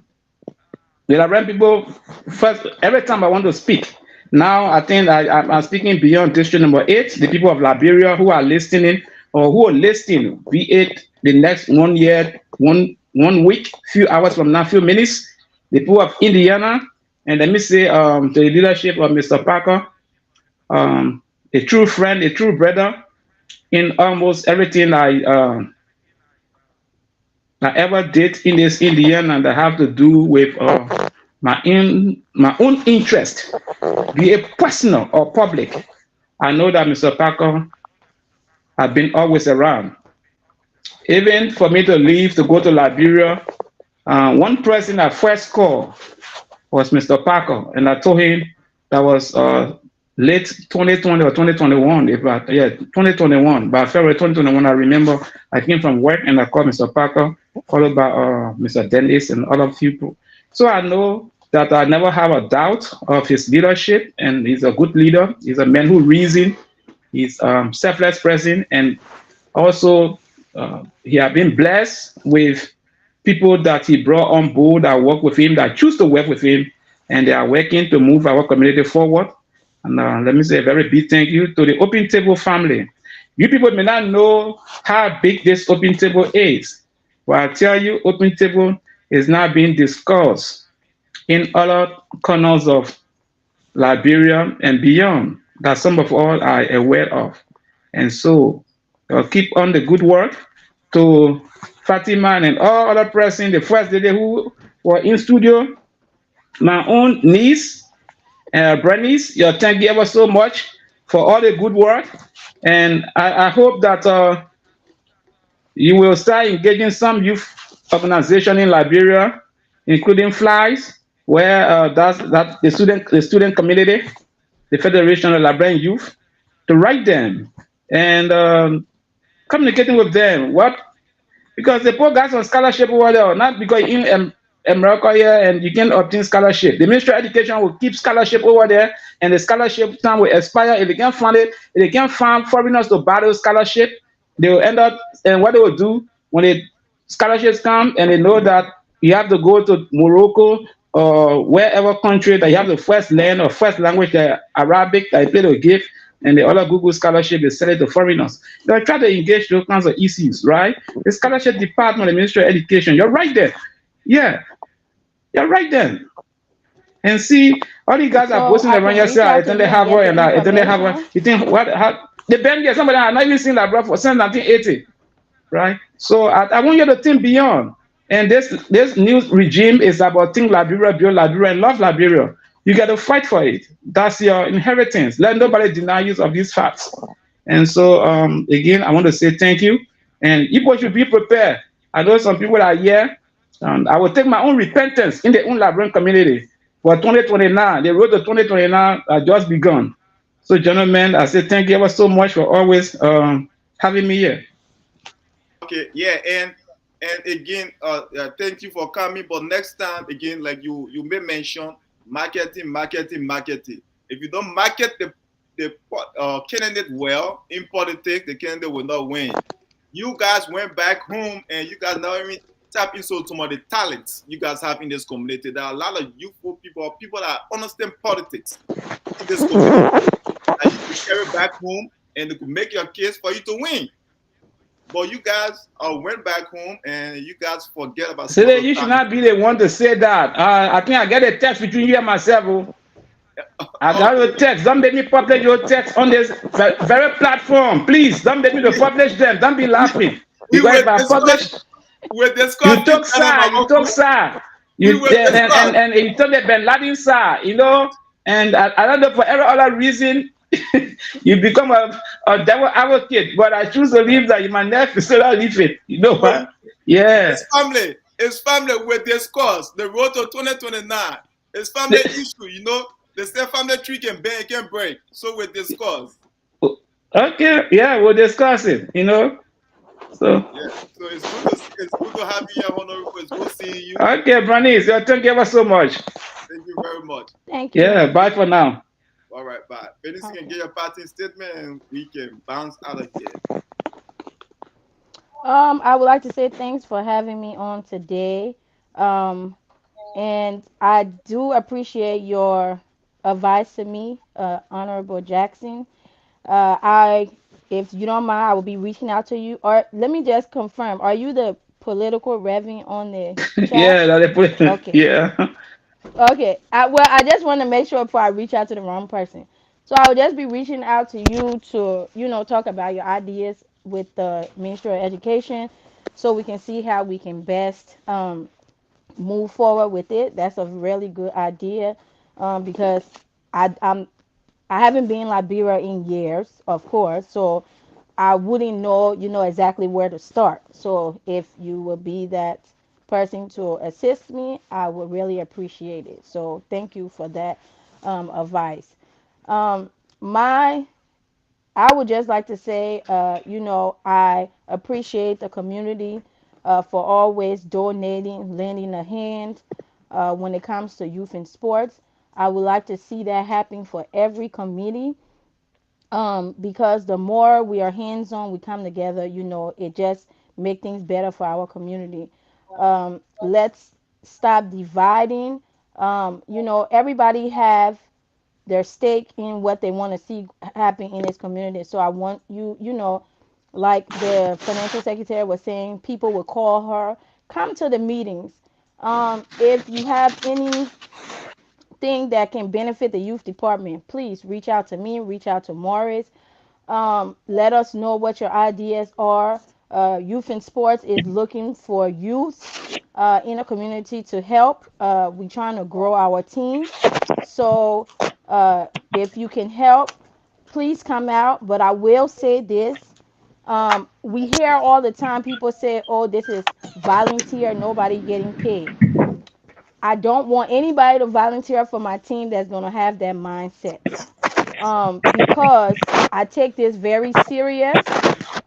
the Liberian people, first, every time I want to speak, now I think I'm speaking beyond district number 8, the people of Liberia who are listening or who are listening, be it the next 1 year, one week, few hours from now, few minutes, the people of Indiana, and let me say to the leadership of Mr. Parker, a true friend, a true brother in almost everything I ever did in this Indiana that have to do with my own interest, be it personal or public. I know that Mr. Parker has been always around. Even for me to leave to go to Liberia, one person I first called was Mr. Parker, and I told him that was late 2020 or 2021, about 2021. By February 2021, I remember I came from work and I called Mr. Parker, followed by Mr. Dennis and other people. So I know that I never have a doubt of his leadership, and he's a good leader. He's a man who reasons. He's selfless person, and also he has been blessed with people that he brought on board that work with him, that choose to work with him, and they are working to move our community forward. And let me say a very big thank you to the Open Table family. You people may not know how big this Open Table is, but I tell you, Open Table is now being discussed in other corners of Liberia and beyond that some of all are aware of. And so keep on the good work to Fatima and all other person, the first lady who were in studio, my own niece, Bernice, thank you ever so much for all the good work. And I hope that you will start engaging some youth organization in Liberia, including Flies, where that's the student community, the Federation of Liberian Youth, to write them and communicating with them. What because the poor guys on scholarship over there, not because in America here and you can obtain scholarship. The Ministry of Education will keep scholarship over there, and the scholarship time will expire. If they can't find it, if they can't find foreigners to borrow scholarship, they will end up. And what they will do when the scholarships come and they know that you have to go to Morocco or wherever country that you have the first land or first language, the Arabic that they will give, and the other Google scholarship is sell it to foreigners. They'll try to engage those kinds of issues, right? The scholarship department, the Ministry of Education, you're right there. Yeah, you're right there. And see, all you guys are
So
boasting
I
around
can reach
yourself,
out
and
to
then
you
they
and
have her
get the
and then they have her.
information.
You think what? How, the band, yeah, somebody I not even seen that bro for since 1980, right? So I want you to think beyond. And this new regime is about think Liberia, build Liberia, and love Liberia. You got to fight for it. That's your inheritance. Let nobody deny you of these facts. And so again, I want to say thank you. And people should be prepared. I know some people are here. I will take my own repentance in the own Liberian community for 2029. The road to 2029 has just begun. So, gentlemen, I say thank you ever so much for always having me here.
Okay, yeah, and again, thank you for coming. But next time, again, like you may mention marketing, marketing, marketing. If you don't market the candidate well in politics, the candidate will not win. You guys went back home and you guys now even tap into some of the talents you guys have in this community. There are a lot of youthful people, people that understand politics in this community that you could carry back home and they could make your case for you to win. But you guys went back home and you guys forget about some
So
of
that
those
you should
talents.
not be the one to say that. I think I get a text between you and myself. Oh. I got
Okay,
your text. Don't make me publish your text on this very platform. Please don't make me to
we,
publish them. Don't be laughing.
we
Because if
will
I
discuss.
publish,
We will
you
discuss this
took
kind of
SAR, you
our
took
group.
SAR,
We
you
will discuss.
and you took the Ben Laden SAR, and I don't know for every other reason you become a devil advocate, but I choose to leave that in my neck so I leave it. You know
No,
what? Yeah.
it's family. It's family. We discuss the road to 2029. It's family issue. They say family tree can bend, can break. So we discuss.
Okay, yeah, we'll discuss it. So,
Yeah. So it's good to have you here, Honorable. It's good seeing you.
okay, Bernice, thank you ever so much.
Thank you very much.
Thank you.
Yeah, bye for now.
All right, bye. Venice can
Okay.
get your parting statement and we can bounce out of here.
I would like to say thanks for having me on today. Um, and I do appreciate your advice to me, Honorable Jackson. I, if you don't mind, I will be reaching out to you. Or let me just confirm: are you the political reverend on the chat?
Yeah,
Okay.
yeah.
Okay. Well, I just want to make sure before I reach out to the wrong person. So I will just be reaching out to you to, talk about your ideas with the Ministry of Education, so we can see how we can best move forward with it. That's a really good idea, because I'm I haven't been in Liberia in years, of course, so I wouldn't know, exactly where to start. So if you will be that person to assist me, I would really appreciate it. So thank you for that advice. Um, my I would just like to say, I appreciate the community for always donating, lending a hand when it comes to youth in sports. I would like to see that happen for every committee, because the more we are hands on, we come together, it just make things better for our community. Let's stop dividing. Everybody have their stake in what they want to see happen in this community. So I want you, like the financial secretary was saying, people will call her, come to the meetings. If you have anything that can benefit the youth department, please reach out to me, reach out to Morris. Let us know what your ideas are. Youth in Sports is looking for youth in a community to help. We're trying to grow our team. So if you can help, please come out. But I will say this. We hear all the time people say, oh, this is volunteer, nobody getting paid. I don't want anybody to volunteer for my team that's going to have that mindset. Because I take this very serious.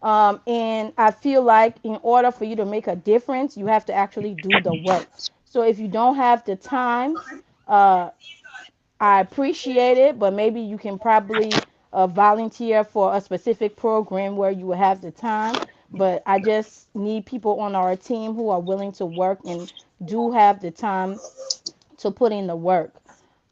And I feel like in order for you to make a difference, you have to actually do the work. So if you don't have the time, uh, I appreciate it, but maybe you can probably volunteer for a specific program where you will have the time. But I just need people on our team who are willing to work and do have the time to put in the work.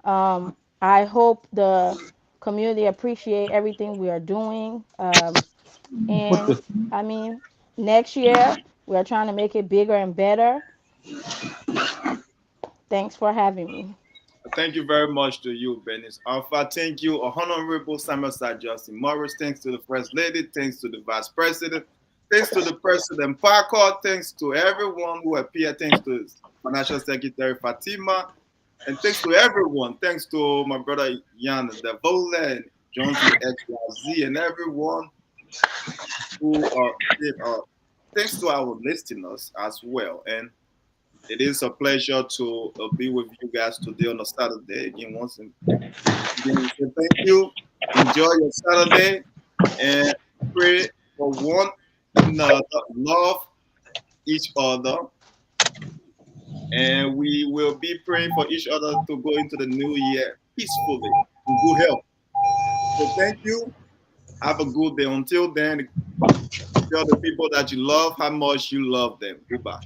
I hope the community appreciate everything we are doing. And I mean, next year we are trying to make it bigger and better. Thanks for having me.
Thank you very much to you, Bernice Alpha. Thank you, Honorable Samuel Sir Justin Morris. Thanks to the First Lady. Thanks to the Vice President. Thanks to the President Parker. Thanks to everyone who appeared. Thanks to Financial Secretary Fatima. And thanks to everyone. Thanks to my brother Jan Devole and Johnson XYZ and everyone who did. Thanks to our listeners as well. And it is a pleasure to be with you guys today on a Saturday. Again, once again, we say thank you. Enjoy your Saturday and pray for one another, love each other, and we will be praying for each other to go into the new year peacefully in good health. So thank you. Have a good day. Until then, tell the people that you love how much you love them. Goodbye.